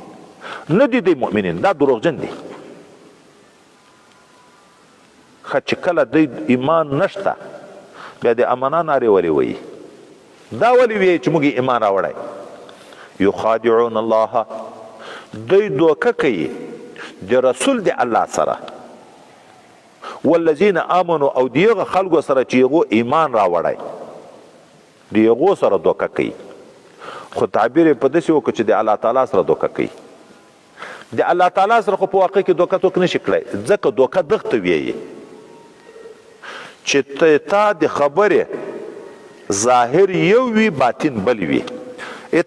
نه دي دوی مؤمنین، دا دروغجن دي. ښه چې کله دوی ایمان نشته بیا د امنا نارې ولې وایي؟ دا ولې وایي چې موږ ایمان راوړی؟ یخادعون الله، دوی دوکه کوي د رسول د الله سره، والذین آمنوا، او د هغه خلکو سره چې هغو ایمان راوړی، د هغو سره دوکه کوي. خو تعبیر یې په داسې وکړو چې د الله تعالی سره دوکه کوي. د الله تعالی سره خو په واقع کې دوکه څوک نشي کړی، ځکه دوکه دغه ته وایي چې تا د خبرې ظاهر یو وي باطن بل وي.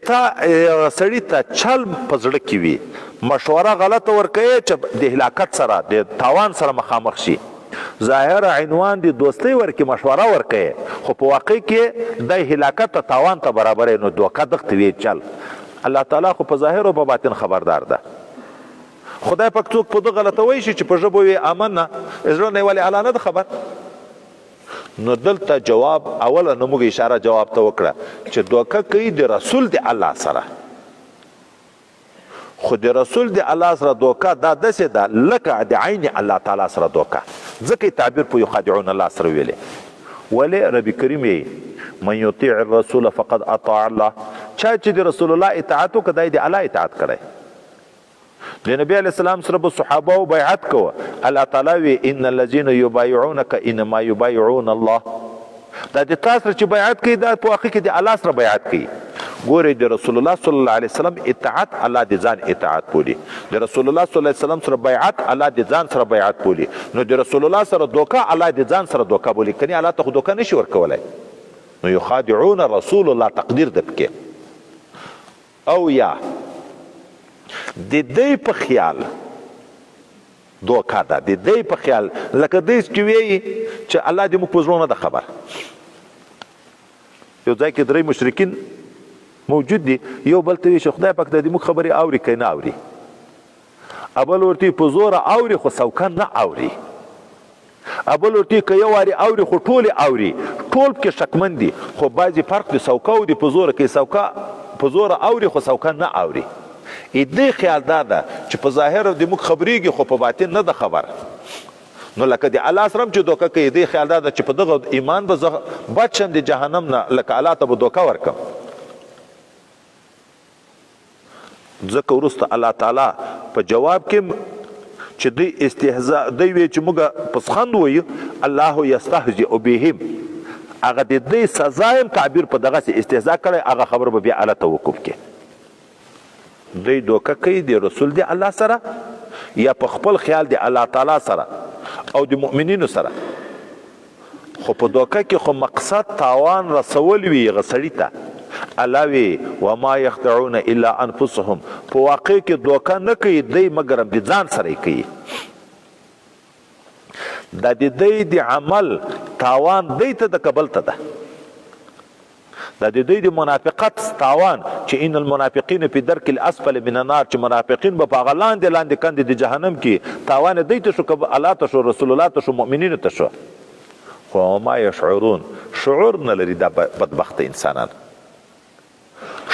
تا سړي ته چل په زړه کې وي، مشوره غلطه ورکوي چې د هلاکت سره د تاوان سره مخامخ شي. ظاهر عنوان د دوستۍ ورکې مشوره ورکوي، خو په واقع کې د هلاکت ته تاوان ته برابر، نو دوکه دغه ته وي چل. الله تعالی خو په ظاهر او په باطن خبردار ده. خدای پاک څوک په دغه غلطه وایي چې په ژبه وي آمنا، زړه نه ولې اعلی نه ده خبر. نو دلته جواب اوله نو موږ اشاره جواب ته وکړه چې دوکه کوي د رسول د الله سره. خو د رسول د الله سره دوکه دا داسې ده لکه د عین الله تعالی سره دوکه، ځکه تعبیر په یخادعون الله سره ویلې. ولې رب کریم یې من یطیع الرسول فقد اطاع الله، چا چې د رسول الله اطاعت وکړه دی د الله اطاعت کړی. د نبی علیه السلام سره به صحابه بیعت کوه. الله تعالی وی ان الذین یبایعونک انما یبایعون الله، دا د تا سره چې بیعت کوي دا په واقع کې د الله سره بیعت کوي. ګورئ د رسول الله صلی الله علیه وسلم اطاعت الله د ځان اطاعت بولي، د رسول الله صلی الله علیه وسلم سره بیعت الله د ځان سره بیعت بولي. نو د رسول الله سره دوکه الله د ځان سره دوکه بولي، کني الله ته خو دوکه نشي ورکولی. نو یخادعون رسول الله تقدیر ده پکې. او یا د دې په خیال دوکه ده، د دې په خیال لکه دې چې وایي چې الله دې موږ په زړونو ده خبر. یو ځای کې درې مشرکین موجود دي، یو بل ته وایي چې خدای پاک د دې موږ خبرې اوري که نه اوري. ابل ورته په زوره اوري خو سوکن نه اوري. ابل ورته که یو وارې اوري خو ټولې اوري، ټول پکې شکمن دي، خو بعضې فرق د سوکه او د په زوره کې سوکه په زوره اوري خو سوکن نه اوري. دې خیال دا ده چې په ظاهر د موږ خبرېږي خو په باطن نه ده خبر. نو لکه د الله سره چې دوکه کوي، دې خیال دا ده چې په دغه ایمان به زه بچ شم د جهنم نه، لکه الله ته به دوکه ورکم. ځکه وروسته الله تعالی په جواب کې چې دوی استهزاء دوی وایي چې موږ پسخند وایو، الله یستهزئ بهم، هغه د دوی سزا هم تعبیر په دغسې استهزاء کړی، هغه خبر به بیا الله ته وقوف کې. دوی دوکه کوي د رسول د الله سره یا په خپل خیال د الله تعالی سره او د مؤمنینو سره. خو په دوکه کې خو مقصد تاوان رسول وي هغه سړي ته. الله وی وما یخدعون الا انفسهم، په واقع کې دوکه نه کوي دوی مګر د ځان سره کوي. دا د دوی د عمل تاوان دوی ته د کبل ته ده، دا د دوی د منافقت تاوان چې ان المنافقین فی درک الاسفل من النار، چې منافقین به په هغه لاندې لاندې کندې د جهنم کې تاوان دوی ته شو، که الله ته شو، رسول الله ته شو، مؤمنینو ته شو. خو ما یشعرون، شعور نه لري دا بدبخت انسانان.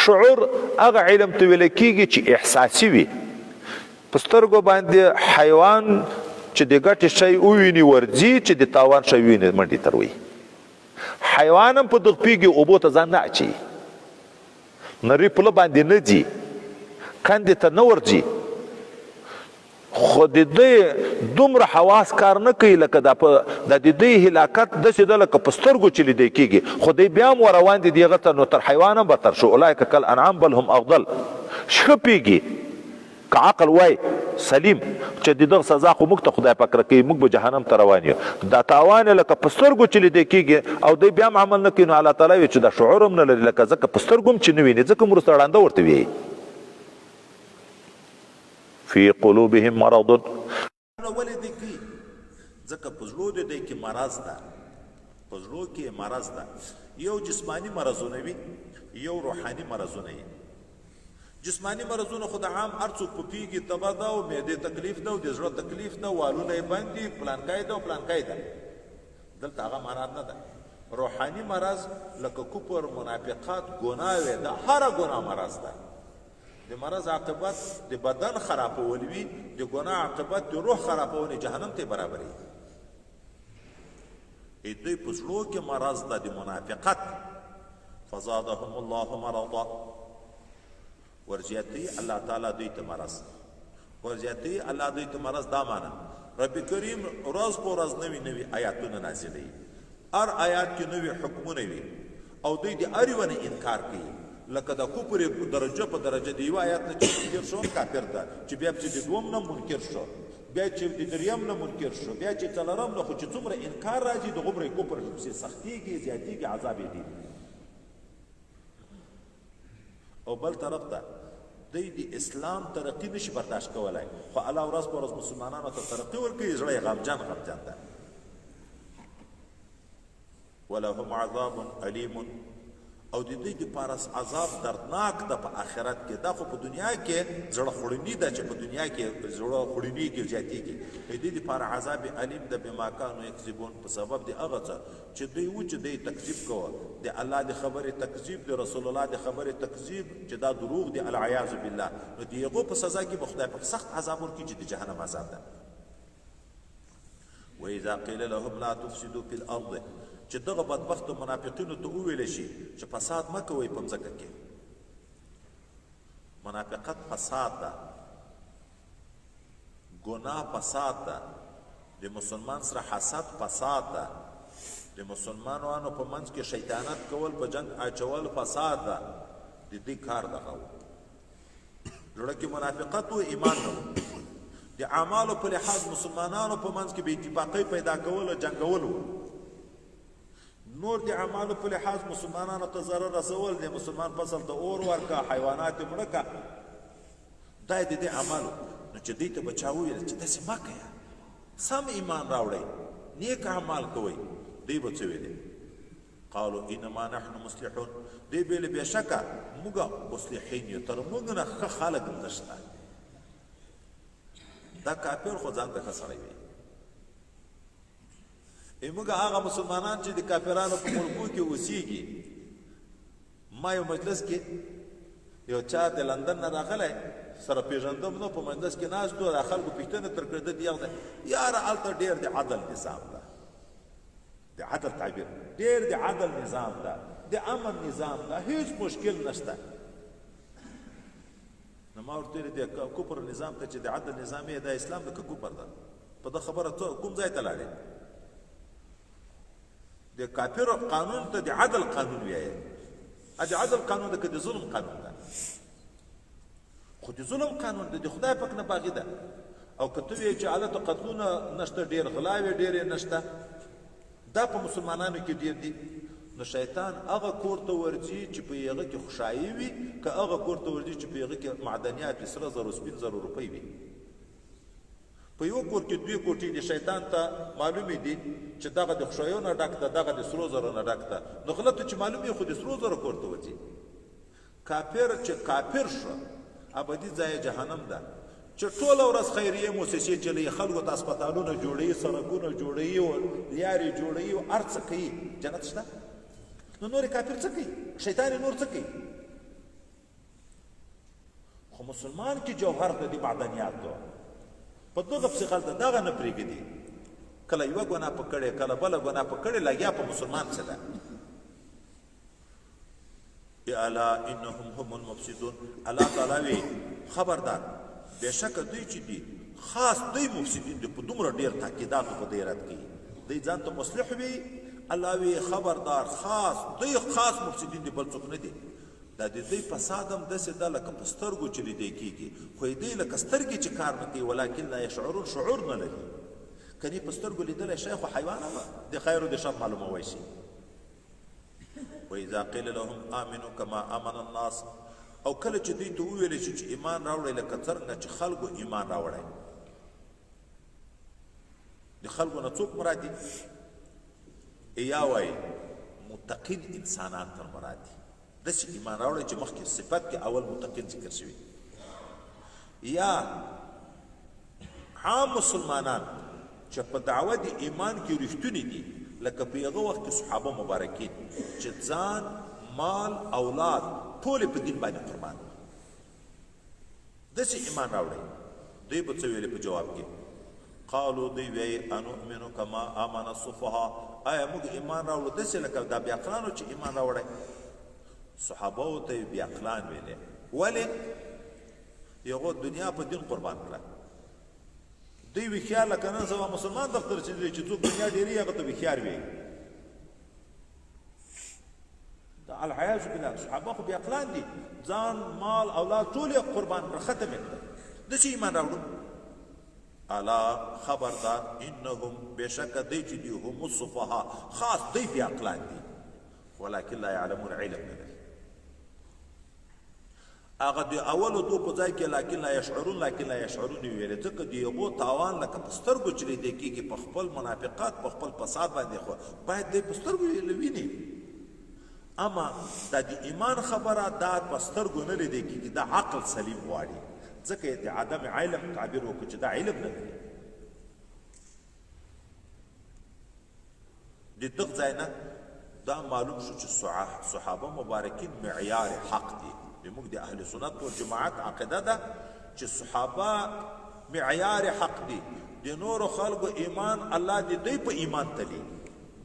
شعور هغه علم ته ویل کېږي چې احساسي وي. په سترګو باندې حیوان چې د ګټې شی وویني ورځي، چې د تاوان شی وویني منډې تر وي. حیوان هم په دغه پیږي اوبو ته ځان نه اچوي، نري پله باندې نه ځي، کندې ته نه ورځي، خو د دوی دومره حواس کار نه کوي لکه د دوی هلاکت داسې ده لکه په سترګو چې لیدی کېږي، خو دوی بیا هم روان دي دغه ته، نو تر حیوان هم بدتر شو. اولئک کالانعام بل هم افضل. ښه پیږي که عقل وای سلیم چې د دغه سزا خو موږ ته خدای پاک راکوي، موږ به جهنم ته روان یو. دا تاوان لکه په سترګو چې لیدی کېږي او دوی بیا هم عمل نه کوي، نو الله تعالی وایي چې دا شعور هم نه لري، لکه ځکه په سترګو هم چې نه ویني، ځکه هم وروسته ړانده ورته وایي. فی قلوبهم مرض، ولې دی کوي؟ ځکه په زړو د دوی کې مرض ده، په زړو کې مرض ده. یو جسمانی مرضونه وي، یو روحاني مرضونه وي. جسمانی مرضونه خو د عام هر څوک په پیږي، تبه ده او معدې تکلیف ده او د زړه تکلیف ده، والونه یې بند دي، پلانکای ده او پلانکای ده. دلته هغه مرض نه ده. روحاني مرض لکه کفر، منافقت، ګناه وي، د هره ګناه مرض ده. د مرض عاقبت د بدن خرابول وي، د ګناه عاقبت د روح خرابول، جهنم ته برابري. دوی په زړو کې مرض ده د منافقت. فزادهم الله مرضا، ورزیاتی الله تعالی دوی ته مرض، ورزیاتی الله دوی ته مرض. دا معنا رب کریم ورځ په ورځ نوي نوي آیاتونه نازلوي، هر آیات کې نوي حکمونه وي او دوی د هر یو نه انکار کوي. لکه د کفر درجه په درجه دی، یو آیات نه چې منکر شو کافر ده، چې بیا چې د دوم نه منکر شو، بیا چې د دریم نه منکر شو، بیا چې څلورم نه، خو چې څومره انکار راځي د غومره کفر سختیږي، زیاتیږي، عذاب یې دي. او بل طرف ته دوی د اسلام ترقی نشي برداشت کولای، خو الله ورځ په ورځ مسلمانانو ته ترقی ورکوي، زړه یې غمجن ده. ولهم عذاب علیم، او د دوی دپاره عذاب دردناک ده په آخرت کې. دا خو په دنیا کې زړه خوړني ده، چې په دنیا کې زړه خوړنېږي، زیاتېږي. د دوی دپاره عذاب علیم ده بما کانوا یکذبون، په سبب د هغه څه چې دوی و چې دوی تکذیب کوه، د الله د خبرې تکذیب، د رسول الله د خبرې تکذیب، چې دا دروغ دي، العیاذ بالله. نو د هغو په سزا کې به خدای پاک سخت عذاب ورکړي، چې د جهنم عذاب ده. واذا قیل لهم لا تفسدوا فی الارض، چې دغه بدبختو منافقینو ته وویل شي چې فساد مه کوئ په مځکه کې. منافقت فساد ده، ګناه فساد ده، د مسلمان سره حسد فساد ده، د مسلمانانو په منځ کې شیطانت کول، په جنگ اچول فساد ده. د دې کار دغه و، زړه کې منافقت و، ایمان نه. د اعمالو په لحاظ مسلمانانو په منځ کې بې اتفاقۍ پیدا کول او جنګول و. نور د اعمالو په لحاظ مسلمانانو ته ضرر رسول، د مسلمان فصل ته اور ورکا، حیوانات مړه کا، دا د دې اعمالو. نو چې دوی ته به چا وویل چې داسې مه کوه، سم ایمان راوړئ، نیک اعمال کوئ، دوی به څه ویلې؟ قالو انما نحن مصلحون، دوی ویلې بېشکه موږ مصلحین یو، تر موږ نه ښه خلک نشته. دا کافر خو ځان ته ښه سړی وي. موږ هغه مسلمانان چې د کافرانو په ملکو کې اوسېږي. ما یو مجلس کې یو چا د لندن نه راغلی، سره پېژندم نو، په مجلس کې ناست و، د خلکو پوښتنه تر کړې ده د یغ ده، یاره هلته ډېر د عدل نظام ده، د عدل تعبیر ډېر د عدل نظام ده، د امن نظام ده، هیڅ مشکل نشته. نو ما ورته ویلې د کفر نظام ته چې د عدل نظام یې د اسلام ده که کفر ده؟ په ده خبره کوم ځای ته لاړې؟ د کافر قانون ته د عدل قانون وایي. د عدل قانون ده که د ظلم قانون ده؟ خو د ظلم قانون ده د خدای پاک نه باغي ده. او که ته وایې چې هلته قتلونه نشته، ډېر غلاوې ډېرې نشته، دا په مسلمانانو کې ډېر دي. نو شیطان هغه کور ته ورځي چې په هغه کې خوشحایي وي، که هغه کور ته ورځي چې په هغه کې معدنیات، سره زر، سپین زر روپۍ وي. په یو کور کې دوی کوټې دي، شیطان ته معلومې دي چې دغه د خوشحیو نه ډک ده، دغه د سرو زرو نه ډک ده. نو غلط چې معلومې خو د سرو زرو کور ته ورځي. کافر چې کافر شو، ابدي ځای جهنم ده. چې ټوله ورځ خیریه موسسې چلوي، خلکو ته هسپتالونه جوړوي، سړکونه جوړوي، لیارې جوړوي، هر څه کوي، جنت شته؟ نو نور کافر څه کوي؟ شیطان نور څه کوي؟ خو مسلمان کې جوهر د دې معدنیاتو په دغه پسې غلطه دغه نه پرېږدي کله یوه ګناه پکړې کله بله ګناه پکړې لګیا په مسلمان څه ده الا انهم هم المفسدون الله تعالی وی خبردار بېشکه دوی چې دي خاص دوی مفسدین دي په دومره ډېر تاکیداتو په دې رد کوي دوی ځان ته مصلح وي الله وی خبردار خاص دوی خاص مفسدین دي بل څوک نه دي دا د دوی فساد هم داسې ده لکه په سترګو چې لیدی کېږي خو یې دوی لکه سترګې چې کار نه کوي ولکن لا یشعرون شعور نه لري کنی په سترګو لیدلی شی خو حیوان هم د خیر و د شر معلوموی شي واذا قیل لهم آمنوا کما آمن الناس او کله چې دوی ته وویلی شي چې ایمان راوړئ لکه څرنګه چې خلکو ایمان راوړی د خلکو نه څوک مراد دي یا وایي متقین انسانان تر مراد دي داسې ایمان راوړی چې مخکې صفت کې اول متقین ذکر شوي یا عام مسلمانان چې په دعوه د ایمان کې رښتونی دي لکه په هغه وخت کې صحابه مبارکین چې ځان مال اولاد ټول په دین باندې قربان داسې ایمان راوړی دوی به څه ویلې په جواب کې قالو دوی وایي انؤمنو کما آمن السفهاء آیا موږ ایمان راوړو داسې لکه دا بیعقلانو چې ایمان راوړی صحابهو ته یې بیعقلان ویلې ولې هغو دنیا په دین قربان کړه دوی ویښیار لکه نن سبا مسلمان دفتر چې څوک دنیا ډېري هغه ته ویښیار وایي دا الحیاذ بالله صحابه خو بیعقلان دي ځان مال اولاد ټول یې قربان کړه ختم یې کړه داسې ایمان راوړو الا خبردار انهم بشک دی چې دي هم الصفهاء خاص دی بیعقلان دي ولکن لا يعلمون علم نه لري هغه د اولو دو په ځای کې لکن لا يشعرون ویلې ځکه د یغو تاوان لکه په سترګو چې لیدی کېږي په خپل منافقات په خپل فساد باندې خو باید دی په سترګو ویني اما دا د ایمان خبره دا په سترګو نه لیدی کېږي دا عقل سلیم غواړي ځکه د عدم علم تعبیر وکړو چې دا علم نه لري د دغه ځای نه دا معلوم شو چې صحابه مبارکین معیار حق دي موږ د اهل سنت و جماعت عقیده ده چې صحابه معیار حق دي د نورو خلکو ایمان الله دې دوی په ایمان تلي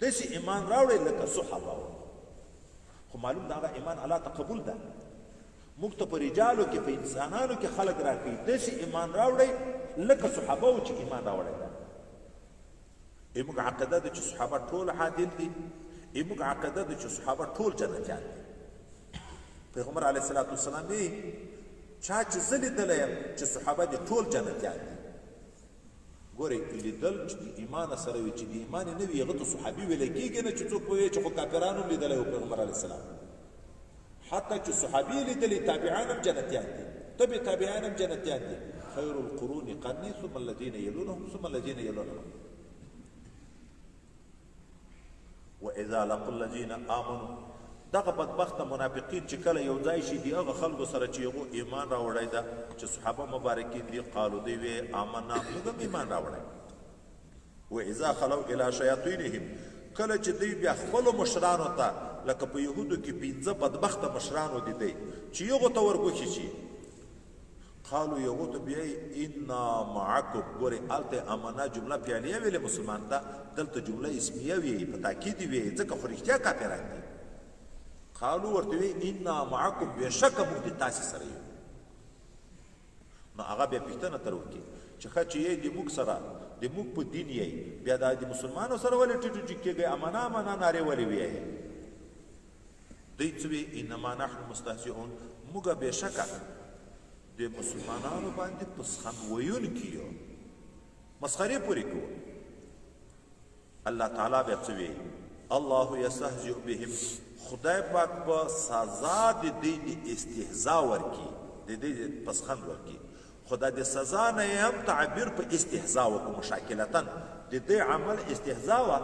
داسې ایمان راوړی لکه صحابه خو معلوم ده هغه ایمان الله ته قبول ده موږ ته په رجالو کې په انسانانو کې خلک راکوي داسې ایمان راوړی لکه صحابه و چې ایمان راوړی ده موږ عقیده ده چې صحابه ټول عادل دي موږ عقیده ده چې صحابه ټول جنتیان دي پیغمبر علیه الصلاة والسلام وی چا چې زه لیدلی یم چې صحابه دي ټول جنتیان دي ګورئ لیدل چې د ایمان سره وي چې د ایمان نه وي هغه ته صحابي ویلی کېږي نه چې څوک ووایي چې خو کافرانو هم لیدلی و پیغمبر علیه السلام حتی چې صحابي یې لیدلي تابعان هم جنتیان دي تبع تابعان هم جنتیان دي خیر القرون قرني ثم الذين يلونهم ثم الذين يلونهم واذا لقوا الذين امنوا دغه بدبخت منافقین چې کله یو ځای شي دی هغه خلکو سره چې هغو ایمان راوړی ده چې صحابه مبارکین دي قالو دوی وی آمنا موږ هم ایمان راوړی و اذا خلو الی شیاطینهم کله چې دوی بیا خپلو مشرانو ته لکه په یهودو کې 15 بدبخته مشرانو دي دی چې هغو ته ورګوښي شي قالو یهو ته بیا انا معکم ګورې هلته امنا جمله فعلیه ویلې مسلمان ته دلته جمله اسمیه وی په تاکید وی ځکه خو رښتیا کافران دي قالو ورته وی انا معکم بېشکه موږ د تاسې سره یو نو هغه بیا پوښتنه تر وکړي چې ښه چې یې د موږ سره د موږ په دین یې بیا دا د مسلمانو سره ولې ټیټو ټیټ کېږئ امنا امنا نارې ولې ویایې دوی څه وی انما نحن مستهزئون موږ بېشکه د مسلمانانو باندې پسخند ویونکي یو مسخرې پورې کوو الله تعالی بیا څه وی الله یستهزئ بهم خدای پاک په سزا د دې د استهزاء ورکي د دې پسخند ورکي خدا د سزا نه هم تعبیر په استهزاء وکړو مشاکلتا د دې عمل استهزاء وا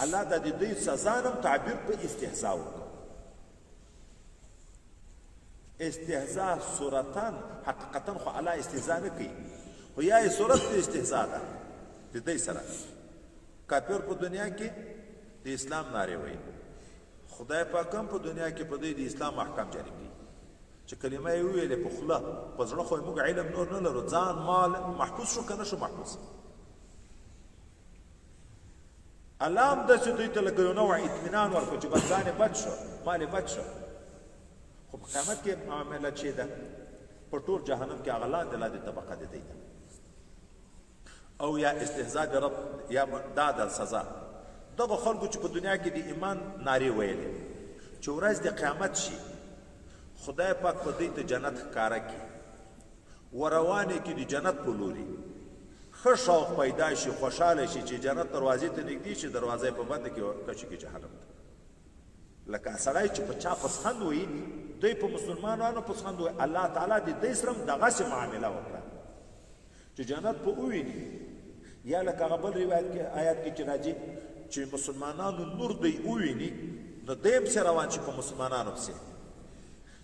الله د دې سزا نه تعبیر په استهزاء وکړو استهزاء صورتن حقیقتا خو الله استهزاء نه کوي خو یا صورت د استهزاء ده د دې سره کافر په دنیا کې د اسلام ناره وایي خدای پاک هم په دنیا کې په دې د اسلام احکام جاری کړي چې کلمه یې وویلې په خوله په زړه خو موږ علم نور نه لرو ځان مال محفوظ شو که نه شو محفوظ الله هم داسې دوی ته لکه یو نوع اطمینان ورکړو چې بس ځان یې بچ شو مال یې بچ شو خو په قیامت کې معامله چې ده په ټول جهنم کې هغه لاندې طبقه د دی ده او یا استهزاء د رب یا دا د سزا دغه خلکو چې په دنیا کې د ایمان نارې ویلې چې ورځ د قیامت شي خدای پاک په دوی ته جنت ښکاره کړي وروانې کې د جنت په لوري ښه شوق پیدا شي خوشحاله شي چې جنت دروازې ته نږدې شي دروازه یې په بنده کې کشي کې جهنم ته لکه سړی چې په چا پسخند وي دوی په مسلمانانو پسخند وي الله تعالی د دوی سره هم دغسې معامله وکړه چې جنت په وویني یا لکه هغه بل روایت کې آیات کې چې راځي چې مسلمانانو نور دوی وویني نو دوی هم پسې روان شي په مسلمانانو پسې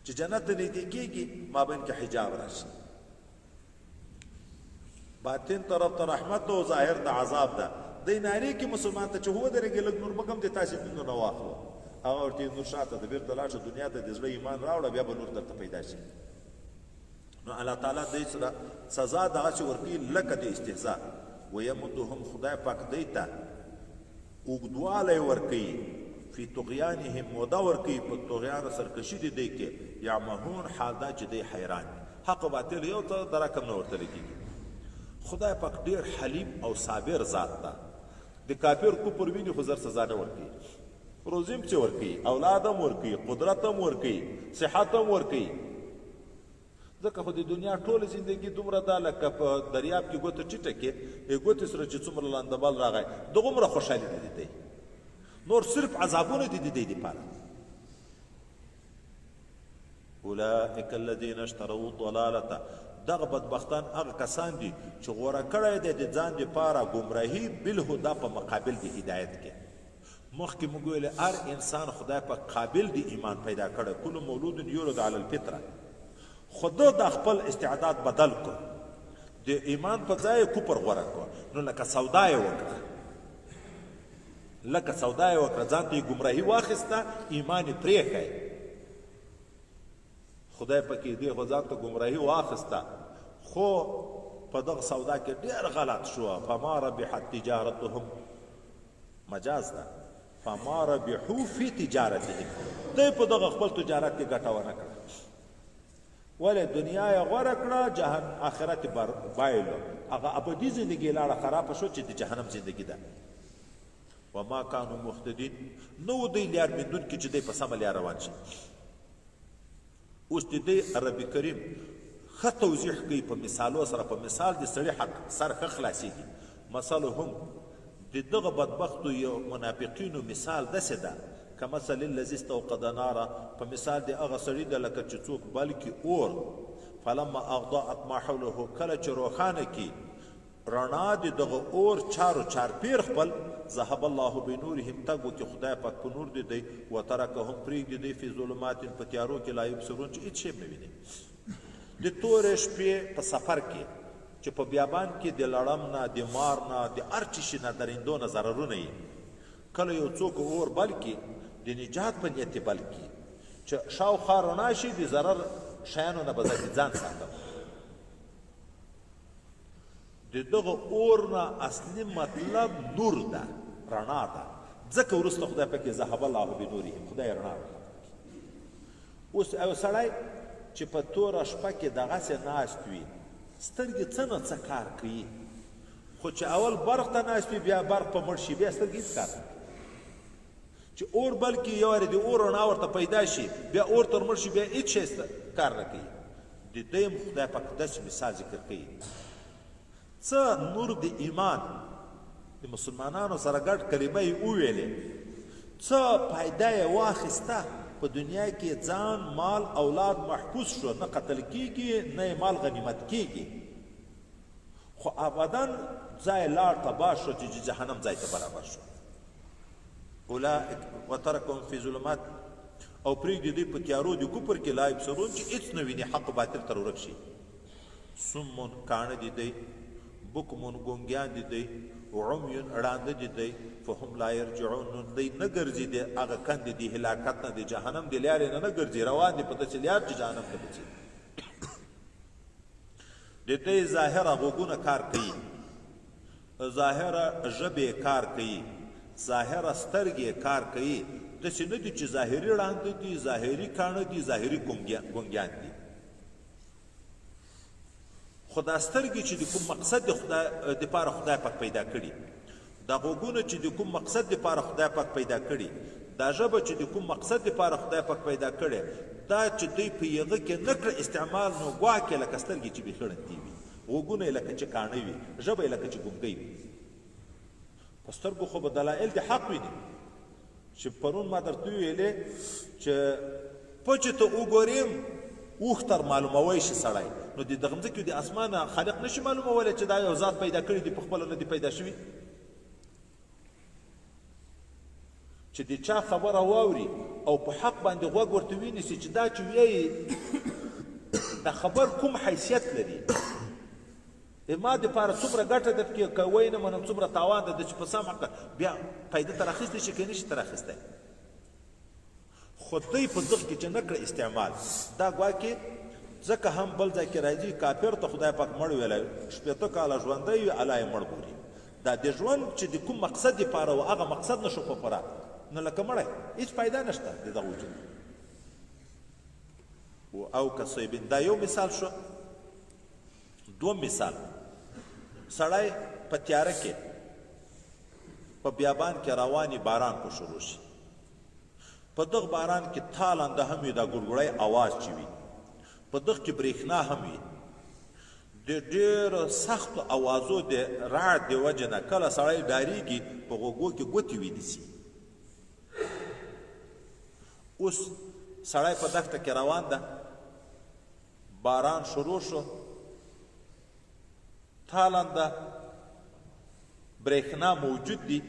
چې جنت ته نږدې کېږي مابین کې حجاب راشي باطن طرف ته رحمت او ظاهر ته عذاب ده دی نارې کې مسلمان ته چې ودرېږي لږ نور به کم دی تاسې نور نه واخلو هغه ورته نور شاته د بیرته لاړ شه دنیا ته د زړه ایمان راوړه بیا به نور درته پیدا شي نو الله تعالی دوی سره سزا دغسې ورکوي لکه د استهزاء ویمدهم خدای پاک دوی ته اوږدوالی ورکوي فی طغیانهم موده ورکوي په طغیان سرکشي د دوی کې یعمهون حال دا چې دوی حیران حق و باطل یو ته د رقم نه ورته لګېږي خدای پاک ډیر حلیم او صابر ذات ده د کافر کفر ویني خو زر سزا نه ورکوي روزي هم چې ورکوي اولاد هم ورکوي قدرت هم ورکوي صحت هم ورکوي ځکه خو د دنیا ټوله زندگی دومره ده لکه په دریاب کې ګوته ټیټه کې ګوتې سره چې څومره لاندبال راغی دغومره خوشحالي ده د دی نور صرف عذابونه دي د دی دپاره اولئک الذین اشتروا الضلالة دغه بدبختان هغه کسان دي چې غوره کړی دی د ځان دپاره ګمراهي بالهدا په مقابل د هدایت کې مخکې موږ ویلې هر انسان خدای په قابل د ایمان پیدا کړی کل مولود یولد علی الفطره خو ده د خپل استعداد بدل کړ د ایمان په ځای یې کفر غوره کړ نو لکه سودا یې وکړه ځان ته یې ګمراهي واخیسته ایمان یې پرېښی خدای پکې دې خو ځان ته ګمراهي واخیسته خو په دغه سودا کې ډېر غلط شو فما ربحت تجارتهم مجاز ده فما ربحوا فی تجارتهم دوی په دغه خپل تجارت کې ګټه ونه کړه ولې دنیا یې غوره کړه آخرت یې بایلو هغه ابدي زندګي یې لاړه خرابه شو چې د جهنم زندګي ده وما کانوا مهتدین نو دوی لار موندونکي چې دوی په سمه لار روان شي اوس د دې عربي کریم ښه توضیح کوي په مثالو سره په مثال د سړي حق سر ښه خلاصېږي مثلهم د دغه بدبختو یو منافقینو مثال داسې ده کمثل الذي استوقد نارا په مثال د هغه سړي ده لکه چې څوک بلکې اور فلما اضاءت ما حوله کله چې روښانه کي رڼا د دغه اور چارو چارپیر خپل ذهب الله بنورهم تګ وکړي خدای پاک په نور دی دی وترکهم پرېږدي دی فی ظلمات په تیارو کې لا یبصرون چې هېڅ شی نه ویني د تورې شپې په سفر کې چې په بیابان کې د لړم نه د مار نه د هر چی شي نه درندو نه ضررونه یي کله یو څوک اور بل کړي د نجات په نیت بل کړي چې شاوخوا رڼا شي د ضرر شیانو نه به ځان ساتم د دغه اور نه اصلي مطلب نور ده رڼا ده ځکه وروسته خدای پکې ذهب الله بنورهم خدای رڼا اوس یو سړی چې په توره شپه کې دغسې ناست وي سترګې څه نه څه کار کوي خو چې اول برق ته ناست وي بیا برق په مړ شي بیا سترګې هېڅ کار نه کوي چې اور بل کې یو وارې د اور رڼا ورته پیدا شي بیا اور تر مړ شي بیا هېڅ شی کار نه کوي د دې هم خدای پاک داسې مثال ذکر کوي څه نور د ایمان د مسلمانانو سره ګډ کلمه یې وویلې څه فایده یې واخیسته په دنیا کې ځان مال اولاد محفوظ شو نه قتل کیږي نه یې مال غنیمت کیږي خو ابدا ځای لاړ تباه شو چې جهنم ځای ته برابر شو اولئک وترکهم فی ظلمات او پرېږدي دوی په تیارو د کفر کې لا یبصرون چې هېڅ نه ویني حق باطل ته ورک شي سمون کاڼه دي دی بکمون ګونګیان دي دی عمي ړانده دي دی فهم لا يرجعون نو دی نه ګرځي دی هغه کندې دي هلاکت نه دی جهنم دی لارې نه ګرځي روان دي په داسې لار چې جهنم ته بچي د دې ظاهره غوږونه کار کوي ظاهره ژبې کار کوي ظاهره سترګې کار کوي داسې نه دي چې ظاهري ړانده دي ظاهري کاڼه دي ظاهري ګونګیان دي خدا سترګې چې د کوم مقصد د خدای دپاره خدای پاک پیدا کړي دا غوږونه چې د کوم مقصد دپاره خدای پاک پیدا کړي دا ژبه چې د کوم مقصد دپاره خدای پاک پیدا کړي دا چې دوی په هغه کې نه کړه استعمال نو ګواکې لکه سترګې چې بیخي ړندې وي غوږونه یې لکه چې کاڼه وي ژبه یې لکه چې ګونګۍ وي په سترګو خو به دلایل د حق ویني چې پرون ما درته ویلې چې پچې ته وګوریم اوښ تر معلوموی شي سړی نو د دغه مځکې د اسمانه خالق نشي معلومولی چې دا یو ذات پیدا کړي دي په خپله نه دي پیدا شوي چې د چا خبره واوري او په حق باندې غوږ ورته وینیسي چې دا چې ویایي دا خبر کوم حیثیت لري ما دپاره څومره ګټه ده پکې که وی نه منم څومره تاوان ده چې په سم حق بیا پیدا تر اخیستی شي که نشي تر اخیستی خو دوی په دغه کې چې نه کړه استعمال دا ګواکې ځکه هم بل ځای کې راځي کافر ته خدای پاک مړ ویلی شپېته کاله ژوندی وي الله یې مړ بولي دا د ژوند چې د کوم مقصد دپاره و هغه مقصد نه شو په پوره نه لکه مړی هېڅ پیدا نشته د دغه وجود او کصیبین دا یو مثال شو دوم مثال سړی په تیاره کې په بیابان کې رواني باران کو شروع شي په دغه باران کې تالنده هم وي دا ګړګړی اواز چې وي په دغه کې برېښنا هم وي د ډېرو سختو اوازو د رعد د وجې نه کله سړی ډارېږي په غوږو کې ګوتې ونیسي اوس سړی په دښته کې روان ده باران شروع شو تالنده برېښنا موجود دي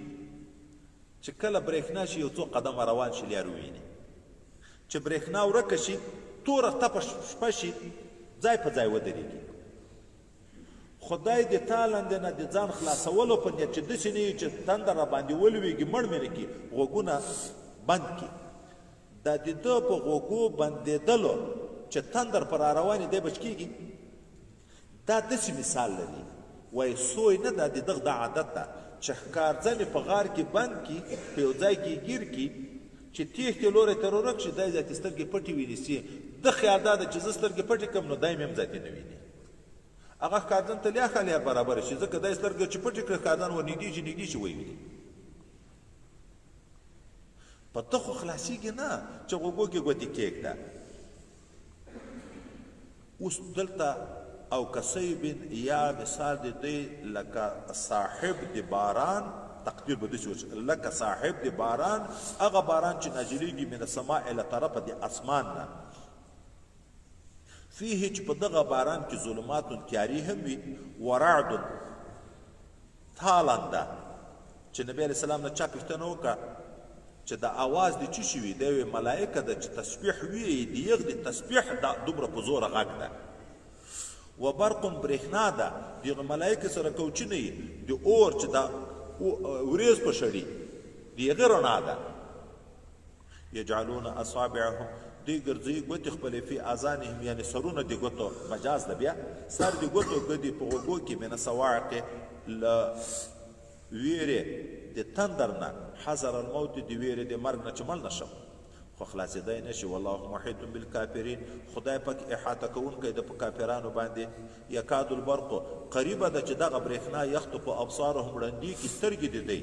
چې کله برېښنا شي یو څو قدمه روان شي لار وویني چې برېښنا ورکه شي توره تپه شپه شي ځای په ځای ودرېږي خدای د تالنده نه د ځان خلاصولو په نیت چې داسې نه وي چې تندر راباندې ولوېږي مړ مې نه کړي غوږونه بند کړي دا د ده په غوږو بندېدلو چې تندر په راروانې دی بچ کېږي دا داسې مثال لري وایي سوی نه دا د دغه د عادت ده چې ښکارځنې په غار کې بند کړي په یو ځای کې ګیر کړي چې تېښتې لوري ته ورک شي دی ذاتې سترګې پټې ونیسي ده خیال دا ده چې زه سترګې پټې کړم نو دی مې هم ذاتې نه ویني هغه ښکارځن ته لیا خالیا برابره شي ځکه دی سترګې چې پټې کړه ښکارځن ور نږدې شي نږدې شي ویې په ته خو خلاصېږي نه چې غوږو کې ګوتې کېږده اوس دلته او کصیبن یا مثال د دی لکه صاحب د باران تقدیر به داسې وشي لکه صاحب د باران هغه باران چې نازلېږي من السماء له طرفه د اسمان نه فيه چې په دغه باران کې ظلمات تیاري هم وي ورعد تالنده چې نبی علیه السلام نه چا پوښتنه وکړه چې د اواز د څه شي وي دی وی ملایکه ده چې تسبیح وي د یغ د تسبیح دا دومره په زوره غږ ده و برق برېښنا ده دغه ملایکې سره کوچینه یي د اور چې دا وریځ په شړي د هغې رڼا ده یجعلون اصابعهم دوی ګرځوي ګوتې خپلې فی اذانهم یعنې سرونه د ګوتو مجاز ده بیا سر د ګوتو ګدي په غوږو کې من الصواعق له ویرې د تندر نه حذر الموت د ویرې د مرګ نه چې مړ نه شم خو خلاصېدی نه شي والله محیط بالکافرین خدای پاک احاطه کوونکی د په کافرانو باندې یکاد البرق قریبه ده چې دغه برېښنا یخطف ابصارهم ړندې کي سترګې د دی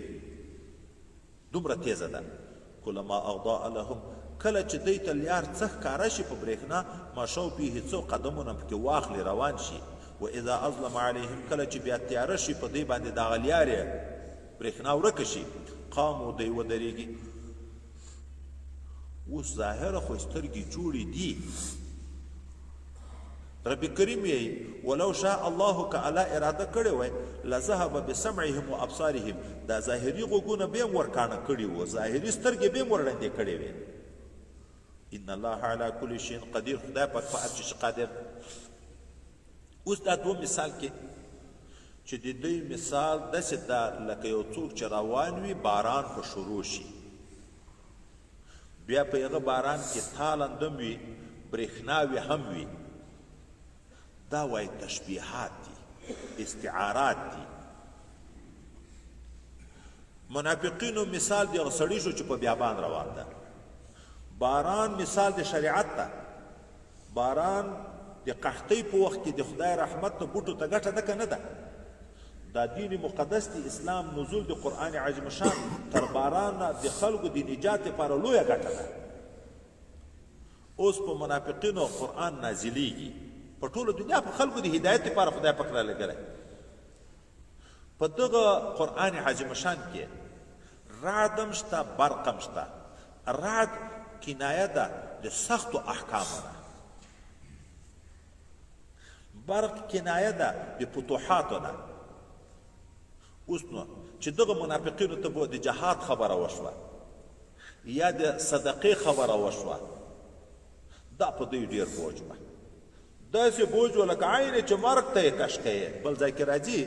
دومره تیزه ده کلما اغضاء لهم کله چې دوی ته لار څه ښکاره شي په برېښنا مشو فیه څو قدمونه پکې واخلي روان شي و اذا اظلم علیهم کله چې بیا تیاره شي په دوی باندې دغه لیارې برېښنا ورکه شي قامو دوی ودرېږي اوس ظاهره خو سترګې جوړې دي رب کریم یې ولو شاء الله که الله اراده کړې وای لذهب بسمعهم وابصارهم دا ظاهري غوږونه به هم ورکاڼه کړي وو ظاهري سترګې به هم ورړندې کړې وې ان الله على كل شيء قدیر خدای پاک په هر شي قادر اوس دا دوه مثال کې چې د دوی مثال داسې ده لکه یو څوک چې روان وي باران په شروع شي، بیا په هغه باران کې تالنده وي، برېښنا وي هم وي. دا وایي تشبیحات دي، استعارات دي. منافقینو مثال د هغه سړي شو چې په بیابان روان ده. باران مثال د شریعت ده. باران د قحطۍ په وخت کې د خدای رحمت نه بوټو ته ګټه ده که نه ده؟ دا دین مقدس دی اسلام، نزول د قرآن عظیم شان تر باران نه د خلکو د نجات لپاره لویه ګټه ده. اوس په منافقینو قرآن نازلیږي، په ټوله دنیا په خلکو د هدایت لپاره خدای پاک رالېږلی. په دغه قرآن عظیم شان کې رعد هم شته، برق هم شته. رعد کنایه ده د سختو احکامو نه، برق کنایه ده د فتوحاتو نه. اوس نو چې دغه منافقینو ته به د جهاد خبره وشوه یا د صدقې خبره وشوه، دا په دوی ډېر بوج وه. داسې بوج و لکه عین چې مرګ ته یې کش کوې. بل ځای کې راځي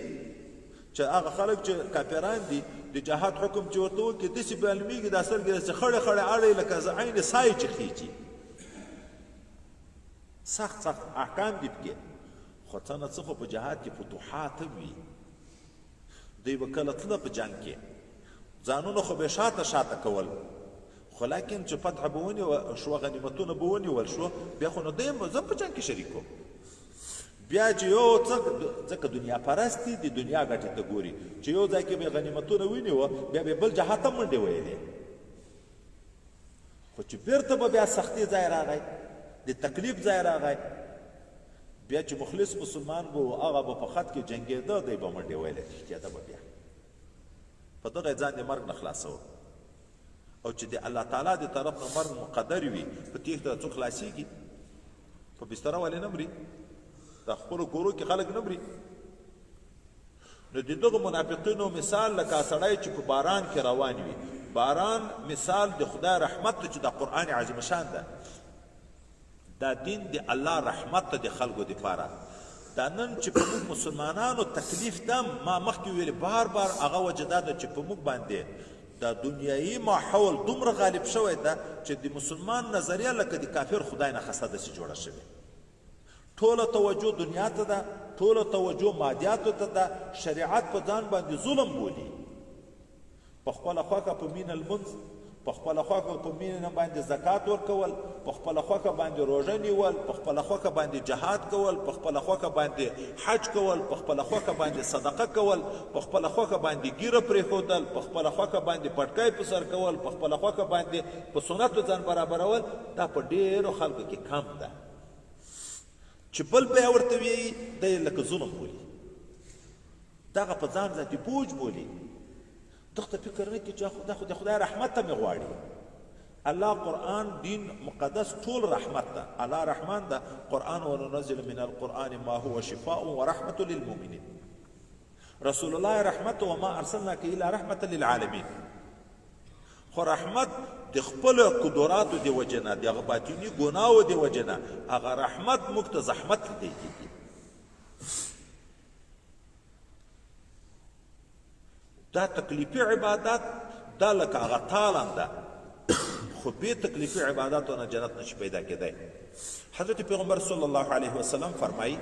چې هغه خلک چې کافران دي د جهاد حکم چې ورته وکړي داسې معلومېږي دا سترګې داسې خړې خړې اړوي لکه عین سایې چې خیچي. سخت سخت احکام دي پکې، خو څه نه څه خو په جهاد کې فتوحات هم وي. دوی به کله تله په جنګ کې ځانونه خو به شاته شاته کول، خو لیکن چې فتح به ونیول شوه، غنیمتونه به ونیول شو، بیا خو نو دوی هم زه په جنګ کې شریک وم. بیا چې یو ځکه دنیا پرست دي، د دنیا ګټې ته ګوري، چې یو ځای کې به غنیمتونه ونیوه بیا به بل جهات ته منډې ویلې. خو چې بیرته به بیا سختي ځای راغی، د تکلیف ځای راغی، بیا چې مخلص مسلمان به هغه به په خط کې جنګېده، دی به منډې ویلې کېده به بیا په دغه ځان د مرګ نه خلاصوه. او چې د الله تعالی د طرف نه مرګ مقدر وي، په تیښته څوک خلاصېږي؟ په بستره ولې نه مري؟ د خپلو کورو کې خلک نه مري. نو د دغه منافقینو مثال لکه سړی چې په باران کې روان وي. باران مثال د خدای رحمت ته چې د قرآن عظیم شان ده. دا دین د الله رحمت ته د خلکو دپاره. دا نن چې په موږ مسلمانانو تکلیف ده، ما مخکې ویلې بار بار هغه وجه دا ده چې په موږ باندې دا دنیایي ماحول دومره غالب شوی ده چې د مسلمان نظریه لکه د کافر خدای نه خسته داسې جوړه شوې. ټوله توجه دنیا ته ده، ټوله توجه مادیاتو ته ده. شریعت په ځان باندې ظلم بولي. په خپله خوښه په مینه لمونځ، په خپله خوښه په مینه باندې زکات ورکول، په خپله خوښه باندې روژه نیول، په خپله خوښه باندې جهاد کول، په خپله خوښه باندې حج کول، په خپله خوښه باندې صدقه کول، په خپله خوښه باندې ګیره پرېښودل، په خپله خوښه باندې پټکی په سر کول، په خپله خوښه باندې په سنتو ځان برابرول. دا په ډېرو خلکو کې کم ده. چې بل بیا ورته وایي دی لکه ظلم بولي، دغه په ځان ذاتي بوج بولي. دغه ته فکر نه کړي چې دا خو د خدای رحمت ته مې غواړي. الله قرآن دین مقدس ټول رحمت ده. الله رحمان ده. قرآن وننزل من القرآن ما هو شفاء ورحمة للمؤمنين. رسول الله رحمت وما ارسلناک الا رحمة للعالمين. خو رحمت د خپل قدراتو د وجه نه، د هغه باطني ګناهو د وجه نه هغه رحمت موږ ته زحمت لیدی کېږي. دا تکلیفي عبادت دا لکه هغه تالنده، خو بې تکلیفي عباداتو نه جنت نشي پیدا کېدی. حضرت پیغمبر صلی الله علیه وسلم فرمایي،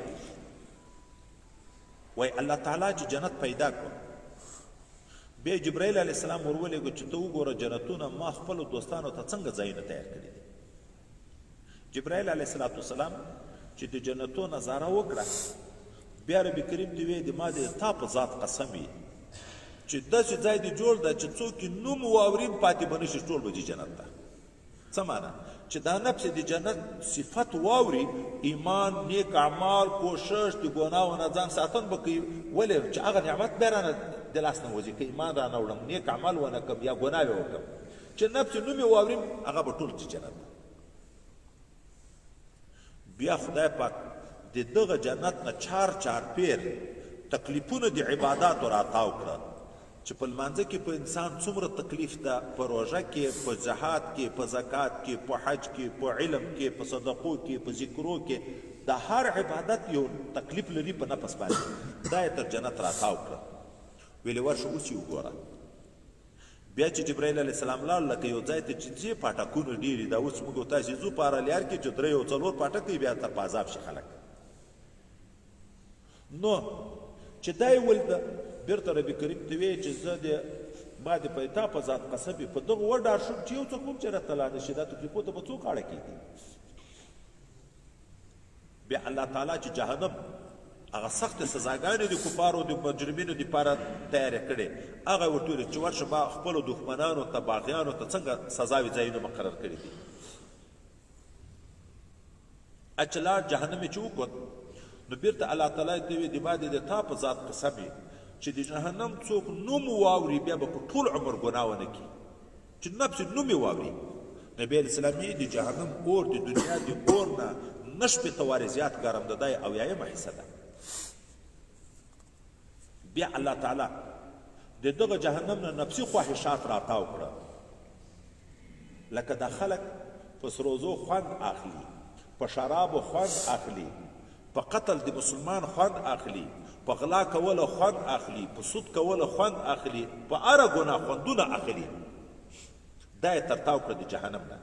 وای الله تعالی چې جنت پیدا کړو، بیا جبرائیل علیه السلام ورولېږه چې ته وګوره جنتونه ما خپلو دوستانو ته څنګه ځایونه تیار کړي دي. جبرائیل علیه السلام چې د جنتو نظاره وکړه، بیا ربي کریم ته ویې د ما د تا په ذات قسم وي چې داسې ځای دې جوړ ده چې څوک یې نوم واوري پاتې به نشي، ټول به ځي جنت ته. څه معنا؟ چې دا نفس د جنت صفت واوري، ایمان، نیک اعمال، کوشش، د ګناهو نه ځان ساتن به کوي. ولې؟ چې هغه نعمت بیا رانه د لاس نه وځي، که ایمان رانه وړم، نیک عمل ونه کړم یا ګناه یې وکړم، چې نفس نوم یې واورم هغه به ټول ځي جنت. بیا خدای پاک د دغه جنت نه چار پیر تکلیفونه د عباداتو راتاو کړه. چې په لمانځه کې په انسان څومره تکلیف ده، په روژه کې، په جهاد کې، په زکات کې، په حج کې، په علم کې، په صدقو کې، په ذکرو کې، دا هر عبادت یو تکلیف لري په نفس باندې دا یې تر جنت راتاو کړه ویلې ورشه اوس یې وګوره بیا چې جبرائیل علیه السلام لاړ لکه یو ځای ته چې ځې پاټکونه ډېري دا اوس موږ تاسې ځو په ارلیار کې چې درې او څلور پاټک وي بیا تر په عذاب شي خلک نو چې دا یې ولیده بېرته ربي کریم ته ویې چې زه د ما د په تا په ذات قسم په دغه وډار شوم چې یو څوک هم چې راته لا نشي دا تکلیفو ته به څوک اړه کېږي بیا الله تعالی چې جهنم هغه سخت سزاګانې د کفارو د مجرمینو دپاره تیارې کړې هغه ورته ویل چې ورشه ما خپلو دښمنانو ته باغیانو ته څنګه سزاوي ځایونه مقرر کړي دي چې لاړ جهنم یې چې وکوت نو بیرته الله تعالی ته ویې د ما د تا په ذات قسم چې د جهنم څوک نوم واوري بیا به په ټول عمر ګناه ونه کړي چې نفس نوم یې واوري نبی علیه السلام یې د جهنم اور د دنیا د اور نه نه شپې ته وارې زیات ګرم ده دا یې اویایمه حصه ده بیا الله تعالی د دغه جهنم نه نفسي خواهشات راتاو کړه لکه دا خلک په سروزو خوند اخلي په شرابو خوند اخلي په قتل د مسلمان خوند اخلي په غلا کولو خوند اخلي په سود کولو خوند اخلي په هره ګناه خوندونه اخلي دا یې ترتاو کړه د جهنم نه